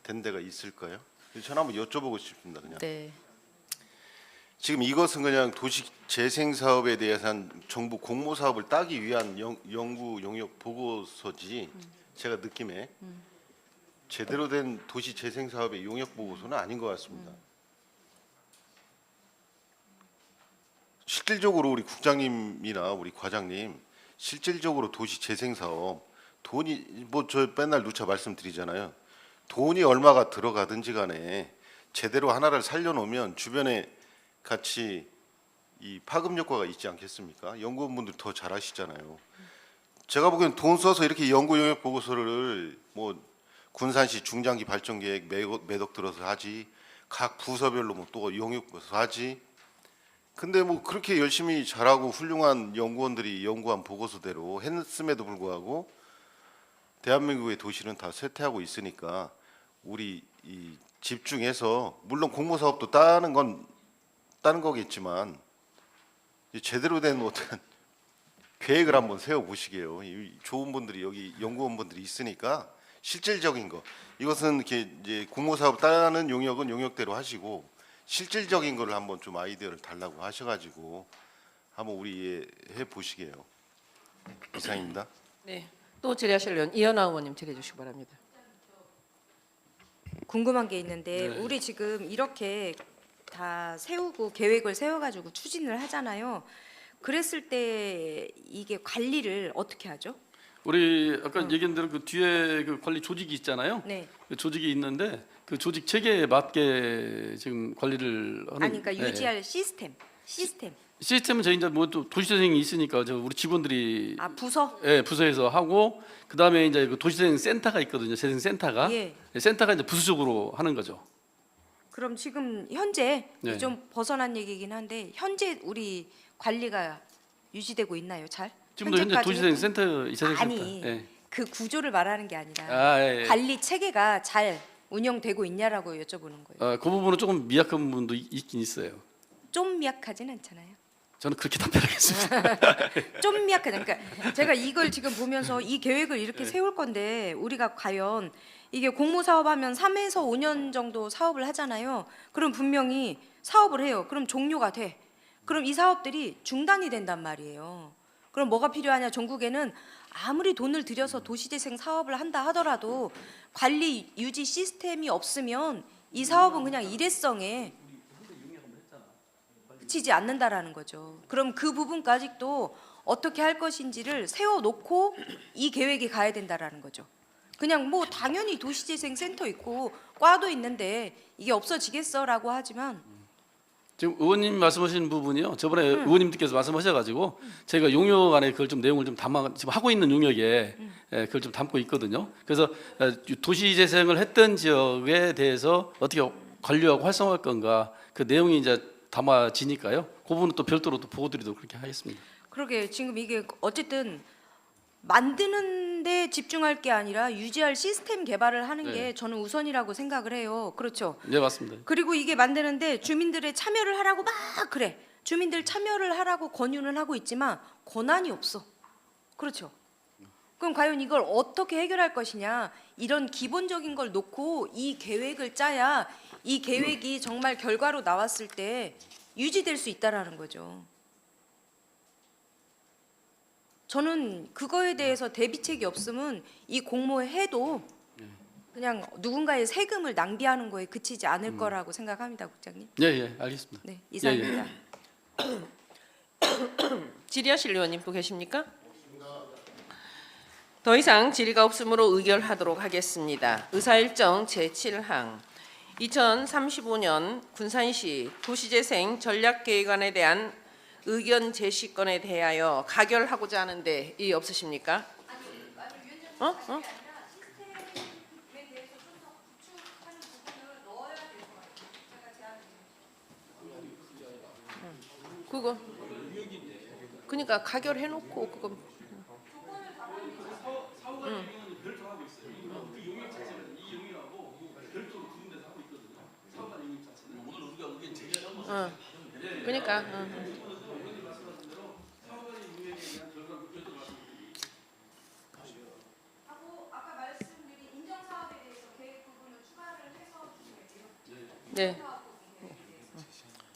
된 데가 있을까요? 저는 한번 여쭤보고 싶습니다. 그냥. 네. 지금 이것은 그냥 도시 재생 사업에 대한 정부 공모 사업을 따기 위한 연구 용역 보고서지 제가 느낌에 제대로 된 도시 재생 사업의 용역 보고서는 아닌 것 같습니다. 실질적으로 우리 국장님이나 우리 과장님 실질적으로 도시 재생 사업 돈이 뭐 저 맨날 누차 말씀드리잖아요. 돈이 얼마가 들어가든지 간에 제대로 하나를 살려놓으면 주변에 같이 이 파급 효과가 있지 않겠습니까? 연구원분들 더 잘 아시잖아요. 제가 보기엔 돈 써서 이렇게 연구 용역 보고서를 뭐 군산시 중장기 발전 계획 매덕 들어서 하지, 각 부서별로 뭐 또 용역 보고서 하지. 근데 뭐 그렇게 열심히 잘하고 훌륭한 연구원들이 연구한 보고서대로 했음에도 불구하고 대한민국의 도시는 다 쇠퇴하고 있으니까 우리 이 집중해서 물론 공모 사업도 따는 거겠지만 제대로 된 어떤 계획을 한번 세워 보시게요. 좋은 분들이 여기 연구원분들이 있으니까 실질적인 거 이것은 이렇게 이제 공모 사업 따는 용역은 용역대로 하시고 실질적인 거를 한번 좀 아이디어를 달라고 하셔가지고 한번 우리 해 보시게요. 이상입니다. 네, 또 질의하실 의원 이현아 의원님 질의해 주시기 바랍니다. 궁금한 게 있는데 네. 우리 지금 이렇게 다 세우고 계획을 세워가지고 추진을 하잖아요. 그랬을 때 이게 관리를 어떻게 하죠? 우리 아까 얘기한 대로 그 뒤에 그 관리 조직이 있잖아요. 네. 그 조직이 있는데 그 조직 체계에 맞게 지금 관리를 하는. 아니 그러니까 예, 예. 유지할 시스템. 시스템은 저희 이제 뭐 또 도시재생이 있으니까 저 우리 직원들이 아 부서. 예, 부서에서 하고 그다음에 이제 그 도시재생 센터가 있거든요. 재생 센터가. 예. 센터가 이제 부수적으로 하는 거죠. 그럼 지금 현재 네. 좀 벗어난 얘기긴 한데 현재 우리 관리가 유지되고 있나요? 잘? 지금도 현재 현재까지는? 도시재생 센터, 재생 아니 센터. 예. 그 구조를 말하는 게 아니라 아, 예, 예. 관리 체계가 잘 운영되고 있냐라고 여쭤보는 거예요. 그 부분은 조금 미약한 부분도 있긴 있어요. 좀 미약하진 않잖아요. 저는 그렇게 답변하겠습니다. 좀 미약하다. 그러니까 제가 이걸 지금 보면서 이 계획을 이렇게 세울 건데 우리가 과연 이게 공모 사업하면 3에서 5년 정도 사업을 하잖아요. 그럼 분명히 사업을 해요. 그럼 종료가 돼. 그럼 이 사업들이 중단이 된단 말이에요. 그럼 뭐가 필요하냐? 전국에는 아무리 돈을 들여서 도시재생 사업을 한다 하더라도 관리 유지 시스템이 없으면 이 사업은 그냥 일회성에 그치지 않는다라는 거죠. 그럼 그 부분까지 또 어떻게 할 것인지를 세워놓고 이 계획이 가야 된다라는 거죠. 그냥 뭐 당연히 도시재생센터 있고 과도 있는데 이게 없어지겠어라고 하지만 지금 의원님 말씀하신 부분이요. 저번에 의원님들께서 말씀하셔가지고 저희가 용역 안에 그걸 좀 내용을 좀 담아 지금 하고 있는 용역에 그걸 좀 담고 있거든요. 그래서 도시 재생을 했던 지역에 대해서 어떻게 관리하고 활성화할 건가 그 내용이 이제 담아지니까요. 그 부분은 또 별도로 또 보고드리도록 그렇게 하겠습니다. 그러게 지금 이게 어쨌든 만드는 데 집중할 게 아니라 유지할 시스템 개발을 하는 게 저는 우선이라고 생각을 해요. 그렇죠? 네, 맞습니다. 그리고 이게 만드는데 주민들의 참여를 하라고 막 그래. 주민들 참여를 하라고 권유는 하고 있지만 권한이 없어. 그렇죠? 그럼 과연 이걸 어떻게 해결할 것이냐? 이런 기본적인 걸 놓고 이 계획을 짜야 이 계획이 정말 결과로 나왔을 때 유지될 수 있다라는 거죠. 저는 그거에 대해서 대비책이 없으면 이 공모해도 그냥 누군가의 세금을 낭비하는 거에 그치지 않을 거라고 생각합니다, 국장님. 예, 알겠습니다. 네, 이상입니다. 질의하실 의원님 또 계십니까? 더 이상 질의가 없으므로 의결하도록 하겠습니다. 의사일정 제7항 2035년 군산시 도시재생 전략계획안에 대한 의견 제시건에 대하여 가결하고자 하는데 이의 없으십니까? 그거 그러니까 가결해놓고 그거 그러니까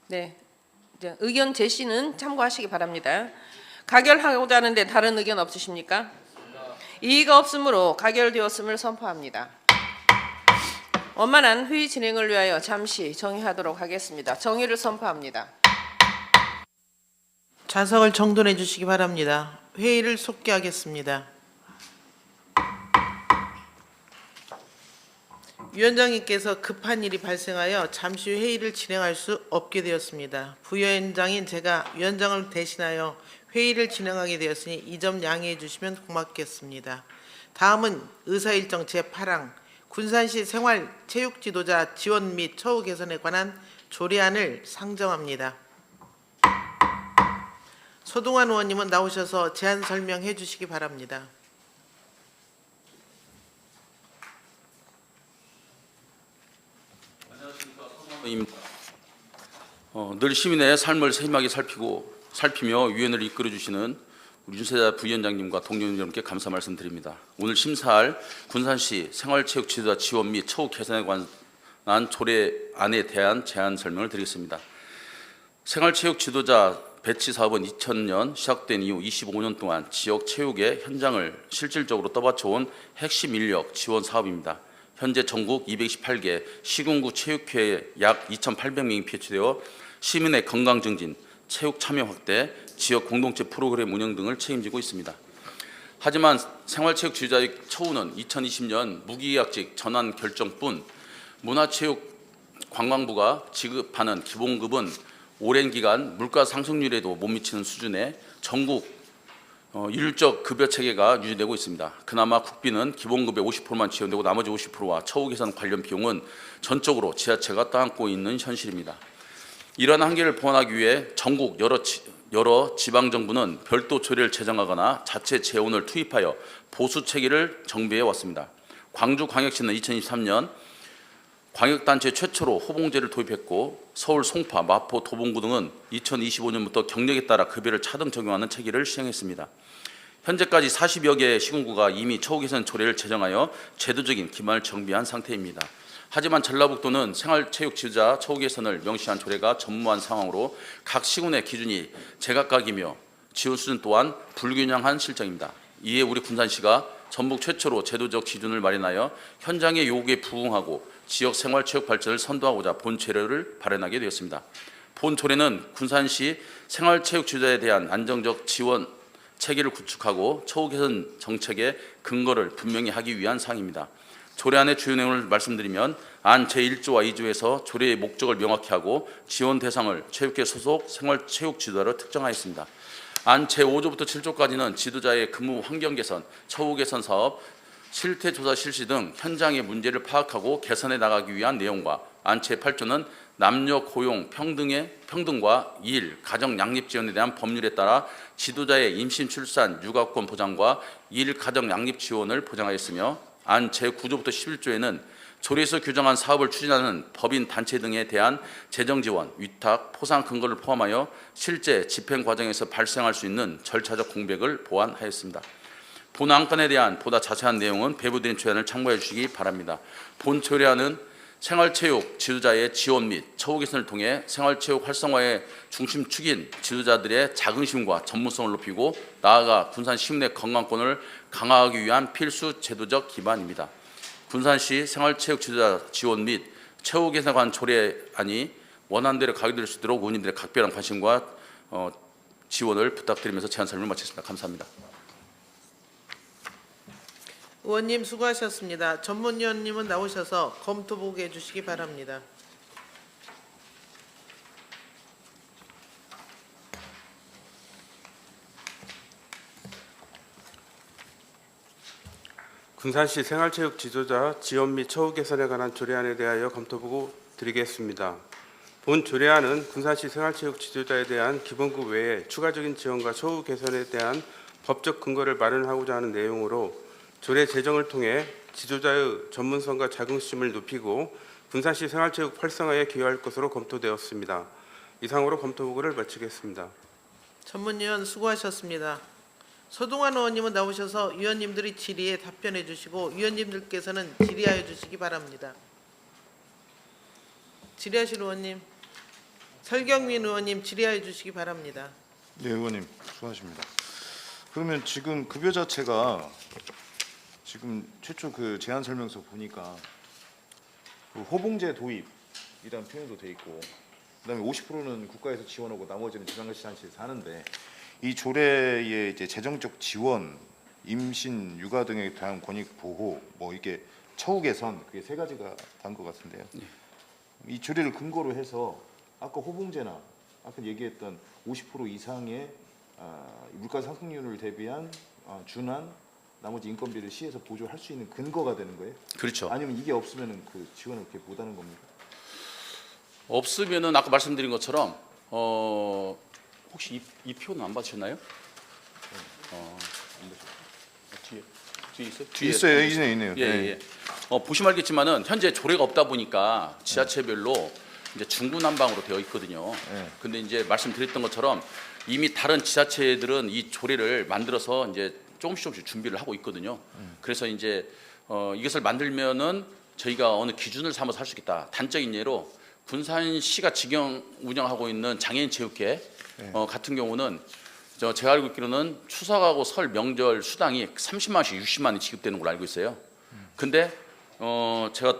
네. 이제 의견 제시는 참고하시기 바랍니다. 가결하고자 하는데 다른 의견 없으십니까? 이의가 없으므로 가결되었음을 선포합니다. 원만한 회의 진행을 위하여 잠시 정의하도록 하겠습니다. 정의를 선포합니다. 좌석을 정돈해 주시기 바랍니다. 회의를 속기하겠습니다. 위원장님께서 급한 일이 발생하여 잠시 회의를 진행할 수 없게 되었습니다. 부위원장인 제가 위원장을 대신하여 회의를 진행하게 되었으니 이 점 양해해 주시면 고맙겠습니다. 다음은 의사일정 제8항 군산시 생활체육지도자 지원 및 처우 개선에 관한 조례안을 상정합니다. 소동환 의원님은 나오셔서 제안 설명해 주시기 바랍니다. 늘 시민의 삶을 세심하게 살피며 위원회를 이끌어 주시는 우리 윤세자 부위원장님과 동료 여러분께 감사 말씀드립니다. 오늘 심사할 군산시 생활체육 지도자 지원 및 처우 개선에 관한 조례안에 대한 제안 설명을 드리겠습니다. 생활체육 지도자 배치 사업은 2000년 시작된 이후 25년 동안 지역 체육의 현장을 실질적으로 떠받쳐온 핵심 인력 지원 사업입니다. 현재 전국 228개 시군구 체육회에 약 2,800명이 배치되어 시민의 건강 증진, 체육 참여 확대, 지역 공동체 프로그램 운영 등을 책임지고 있습니다. 하지만 생활체육 지도자의 처우는 2020년 무기계약직 전환 결정뿐 문화체육관광부가 지급하는 기본급은 오랜 기간 물가 상승률에도 못 미치는 수준의 전국 일률적 급여 체계가 유지되고 있습니다. 그나마 국비는 기본급의 50%만 지원되고 나머지 50%와 처우 개선 관련 비용은 전적으로 지자체가 떠안고 있는 현실입니다. 이러한 한계를 보완하기 위해 전국 여러 지방정부는 별도 조례를 제정하거나 자체 재원을 투입하여 보수 체계를 정비해 왔습니다. 광주광역시는 2023년 광역단체 최초로 호봉제를 도입했고 서울 송파, 마포, 도봉구 등은 2025년부터 경력에 따라 급여를 차등 적용하는 체계를 시행했습니다. 현재까지 40여 개의 시군구가 이미 처우 개선 조례를 제정하여 제도적인 기반을 정비한 상태입니다. 하지만 전라북도는 생활체육 지도자 처우 개선을 명시한 조례가 전무한 상황으로 각 시군의 기준이 제각각이며 지원 수준 또한 불균형한 실정입니다. 이에 우리 군산시가 전북 최초로 제도적 기준을 마련하여 현장의 요구에 부응하고 지역 생활체육 발전을 선도하고자 본 조례를 발행하게 되었습니다. 본 조례는 군산시 생활체육 지도자에 대한 안정적 지원 체계를 구축하고 처우 개선 정책의 근거를 분명히 하기 위한 사항입니다. 조례안의 주요 내용을 말씀드리면 안 제1조와 2조에서 조례의 목적을 명확히 하고 지원 대상을 체육계 소속 생활체육 지도자로 특정하였습니다. 안 제5조부터 7조까지는 지도자의 근무 환경 개선, 처우 개선 사업, 실태 조사 실시 등 현장의 문제를 파악하고 개선해 나가기 위한 내용과 안 제8조는 남녀 고용 평등과 일, 가정 양립 지원에 대한 법률에 따라 지도자의 임신, 출산, 육아권 보장과 일, 가정 양립 지원을 보장하였으며 안 제9조부터 11조에는 조례에서 규정한 사업을 추진하는 법인 단체 등에 대한 재정 지원, 위탁, 포상 근거를 포함하여 실제 집행 과정에서 발생할 수 있는 절차적 공백을 보완하였습니다. 본 안건에 대한 보다 자세한 내용은 배부드린 조례안을 참고해 주시기 바랍니다. 본 조례안은 생활체육 지도자의 지원 및 처우 개선을 통해 생활체육 활성화의 중심축인 지도자들의 자긍심과 전문성을 높이고 나아가 군산 시민의 건강권을 강화하기 위한 필수 제도적 기반입니다. 군산시 생활체육 지도자 지원 및 처우 개선에 관한 조례안이 원안대로 가결될 수 있도록 의원님들의 각별한 관심과 지원을 부탁드리면서 제안 설명을 마치겠습니다. 감사합니다. 의원님 수고하셨습니다. 전문위원님은 나오셔서 검토 보고해 주시기 바랍니다. 군산시 생활체육 지도자 지원 및 처우 개선에 관한 조례안에 대하여 검토 보고 드리겠습니다. 본 조례안은 군산시 생활체육 지도자에 대한 기본급 외에 추가적인 지원과 처우 개선에 대한 법적 근거를 마련하고자 하는 내용으로 조례 제정을 통해 지도자의 전문성과 자긍심을 높이고 군산시 생활체육 활성화에 기여할 것으로 검토되었습니다. 이상으로 검토 보고를 마치겠습니다. 전문위원 수고하셨습니다. 서동환 의원님은 나오셔서 위원님들이 질의에 답변해 주시고 위원님들께서는 질의하여 주시기 바랍니다. 질의하실 의원님, 설경민 의원님 질의하여 주시기 바랍니다. 네, 의원님 수고하십니다. 그러면 지금 급여 자체가 지금 최초 그 제안 설명서 보니까 그 호봉제 도입이라는 표현도 돼 있고, 그다음에 50%는 국가에서 지원하고 나머지는 지방자치단체에서 하는데 이 조례의 이제 재정적 지원, 임신, 육아 등에 대한 권익 보호, 뭐 이게 처우 개선 그게 세 가지가 단 것 같은데요. 이 조례를 근거로 해서 아까 호봉제나 아까 얘기했던 50% 이상의 물가 상승률을 대비한 준한 나머지 인건비를 시에서 보조할 수 있는 근거가 되는 거예요? 그렇죠. 아니면 이게 없으면은 그 지원을 그렇게 못하는 겁니까? 없으면은 아까 말씀드린 것처럼 혹시 이 표는 안 받으셨나요? 안 받으셨어요. 뒤에 있어요? 있어요, 있네요. 예, 예. 보시면 알겠지만은 현재 조례가 없다 보니까 지자체별로 이제 중구난방으로 되어 있거든요. 근데 이제 말씀드렸던 것처럼 이미 다른 지자체들은 이 조례를 만들어서 이제 조금씩 준비를 하고 있거든요. 그래서 이제 이것을 만들면은 저희가 어느 기준을 삼아서 할 수 있겠다. 단적인 예로 군산시가 직영 운영하고 있는 장애인 체육회 같은 경우는 제가 알고 있기로는 추석하고 설 명절 수당이 30만 원씩 60만 원이 지급되는 걸로 알고 있어요. 근데 제가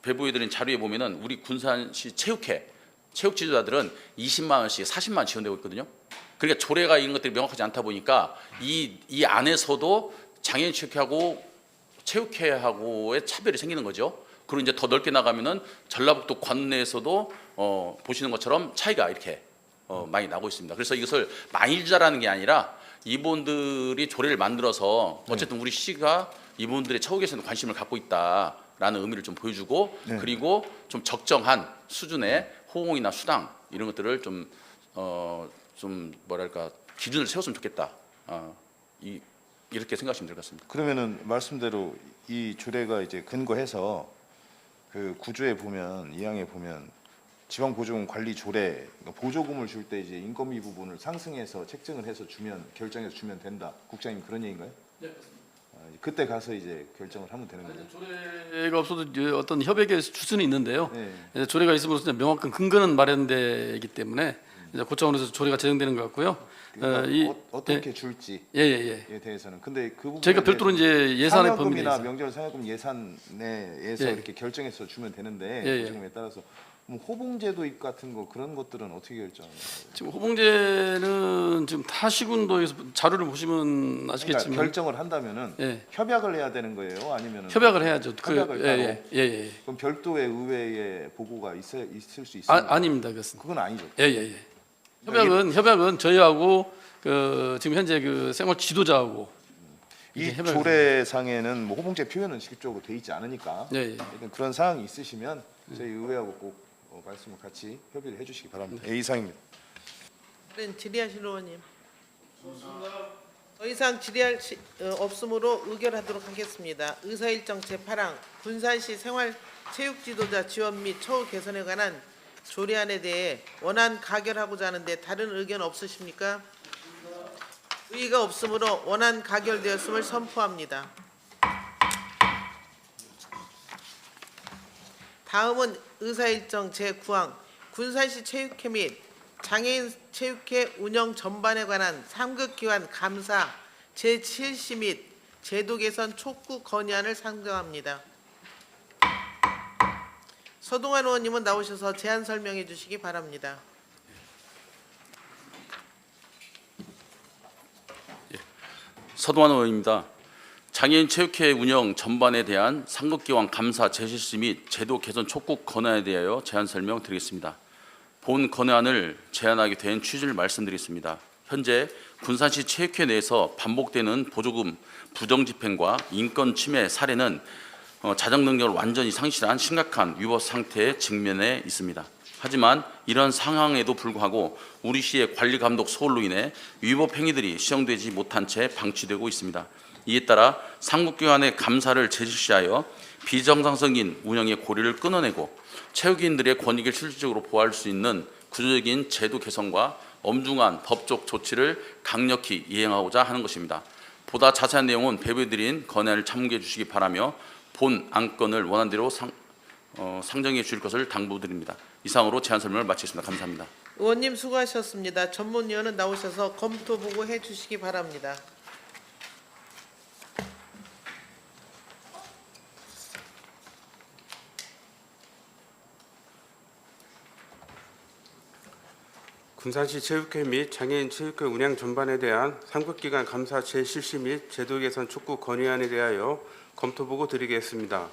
배부해드린 자료에 보면은 우리 군산시 체육회 체육 지도자들은 20만 원씩 40만 원 지원되고 있거든요. 그러니까 조례가 이런 것들이 명확하지 않다 보니까 이 안에서도 장애인 체육회하고의 차별이 생기는 거죠. 그리고 이제 더 넓게 나가면은 전라북도 관내에서도 보시는 것처럼 차이가 이렇게 많이 나고 있습니다. 그래서 이것을 많이 주자라는 게 아니라 이분들이 조례를 만들어서 어쨌든 우리 시가 이분들의 처우 개선에 관심을 갖고 있다라는 의미를 좀 보여주고 그리고 좀 적정한 수준의 호응이나 수당 이런 것들을 좀 뭐랄까 기준을 세웠으면 좋겠다. 이렇게 생각하시면 될 것 같습니다. 그러면은 말씀대로 이 조례가 이제 근거해서 그 구조에 보면 2항에 보면 지방보조금 관리 조례, 그러니까 보조금을 줄 때 이제 인건비 부분을 상승해서 책정을 해서 주면 결정해서 주면 된다. 국장님 그런 얘기인가요? 네, 맞습니다. 그때 가서 이제 결정을 하면 되는 거죠. 조례가 없어도 이제 어떤 협약의 수순이 있는데요. 네. 이제 조례가 있음으로써 명확한 근거는 마련되기 때문에 이제 그 차원에서 조례가 제정되는 것 같고요. 어떻게 줄지에 대해서는 근데 그 부분 저희가 별도로 이제 예산의 범위 상여금이나 내에서 명절 상여금 예산 내에서 예. 이렇게 결정해서 주면 되는데 예. 보조금에 따라서 뭐 호봉제도 같은 거 그런 것들은 어떻게 결정해요? 지금 호봉제는 지금 타시군도에서 자료를 보시면 아시겠지만 그러니까 결정을 한다면은 예. 협약을 해야 되는 거예요? 아니면 협약을 해야죠. 협약을 따로? 예. 그럼 별도의 의회에 보고가 있을 수 있습니까? 아닙니다. 그것은. 그건 아니죠. 예. 협약은 저희하고 그 지금 현재 그 생활 지도자하고 이 이제 협약을 조례상에는 뭐 호봉제 표현은 직접적으로 돼 있지 않으니까 예. 일단 그런 사항이 있으시면 저희 의회하고 꼭 말씀을 같이 협의를 해주시기 바랍니다. 예, 이상입니다. 다른 질의하실 의원님. 더 이상 질의할 없으므로 의결하도록 하겠습니다. 의사일정 제8항 군산시 생활체육지도자 지원 및 처우 개선에 관한 조례안에 대해 원안 가결하고자 하는데 다른 의견 없으십니까? 의의가 없으므로 원안 가결되었음을 선포합니다. 다음은 의사일정 제9항 군산시 체육회 및 장애인 체육회 운영 전반에 관한 3급 기관 감사 제7시 및 제도 개선 촉구 건의안을 상정합니다. 서동환 의원님은 나오셔서 제안 설명해 주시기 바랍니다. 서동환 의원입니다. 장애인 체육회 운영 전반에 대한 상급기관 감사 제실시 및 제도 개선 촉구 건의안에 대하여 제안 설명드리겠습니다. 본 건의안을 제안하게 된 취지를 말씀드리겠습니다. 현재 군산시 체육회 내에서 반복되는 보조금 부정 집행과 인권 침해 사례는 자정 능력을 완전히 상실한 심각한 위법 상태에 직면해 있습니다. 하지만 이런 상황에도 불구하고 우리 시의 관리 감독 소홀로 인해 위법 행위들이 시정되지 못한 채 방치되고 있습니다. 이에 따라 상급기관의 감사를 재실시하여 비정상적인 운영의 고리를 끊어내고 체육인들의 권익을 실질적으로 보호할 수 있는 구조적인 제도 개선과 엄중한 법적 조치를 강력히 이행하고자 하는 것입니다. 보다 자세한 내용은 배부해드린 건의안을 참고해 주시기 바라며 본 안건을 원안대로 상정해 주실 것을 당부드립니다. 이상으로 제안 설명을 마치겠습니다. 감사합니다. 의원님 수고하셨습니다. 전문위원은 나오셔서 검토 보고해 주시기 바랍니다. 군산시 체육회 및 장애인 체육회 운영 전반에 대한 상급기관 감사 재실시 및 제도 개선 촉구 건의안에 대하여 검토보고 드리겠습니다.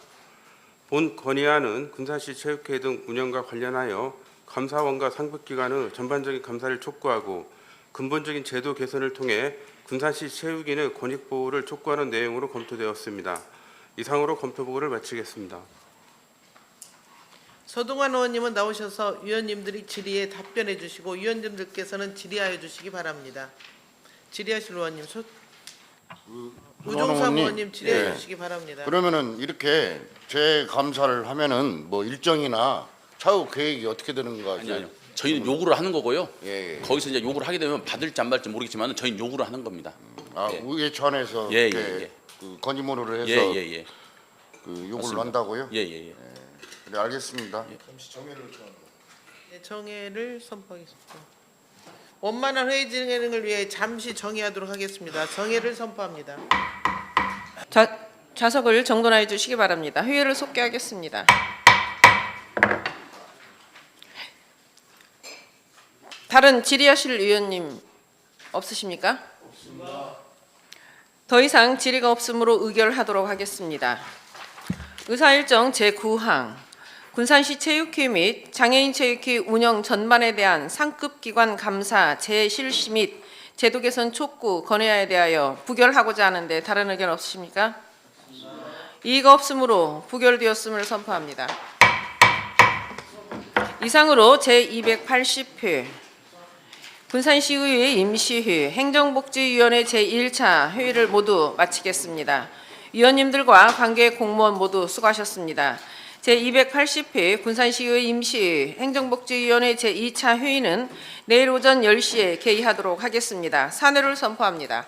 본 건의안은 군산시 체육회 등 운영과 관련하여 감사원과 상급기관의 전반적인 감사를 촉구하고 근본적인 제도 개선을 통해 군산시 체육인의 권익 보호를 촉구하는 내용으로 검토되었습니다. 이상으로 검토보고를 마치겠습니다. 서동환 의원님은 나오셔서 위원님들이 질의에 답변해 주시고 위원님들께서는 질의하여 주시기 바랍니다. 질의하실 의원님 우종삼 의원님 질의해 주시기 바랍니다. 그러면은 이렇게 재감사를 하면은 뭐 일정이나 차후 계획이 어떻게 되는가? 아니요. 저희는 요구를 하는 거고요. 예. 거기서 이제 요구를 하게 되면 받을지 안 받을지 모르겠지만 저희는 요구를 하는 겁니다. 의회 차원에서 예. 그 건의문으로 해서 예. 그 요구를 맞습니다. 한다고요? 예. 네, 알겠습니다. 네, 정회를 선포하겠습니다. 원만한 회의 진행을 위해 잠시 정회하도록 하겠습니다. 정회를 선포합니다. 좌석을 정돈하여 주시기 바랍니다. 회의를 속개하겠습니다. 다른 질의하실 의원님 없으십니까? 없습니다. 더 이상 질의가 없으므로 의결하도록 하겠습니다. 의사일정 제9항 군산시 체육회 및 장애인 체육회 운영 전반에 대한 상급기관 감사 재실시 및 제도 개선 촉구 건의안에 대하여 부결하고자 하는데 다른 의견 없으십니까? 이의가 없으므로 부결되었음을 선포합니다. 이상으로 제280회 군산시의회 임시회 행정복지위원회 제1차 회의를 모두 마치겠습니다. 위원님들과 관계 공무원 모두 수고하셨습니다. 제280회 군산시의회 임시 행정복지위원회 제2차 회의는 내일 오전 10시에 개의하도록 하겠습니다. 사내를 선포합니다.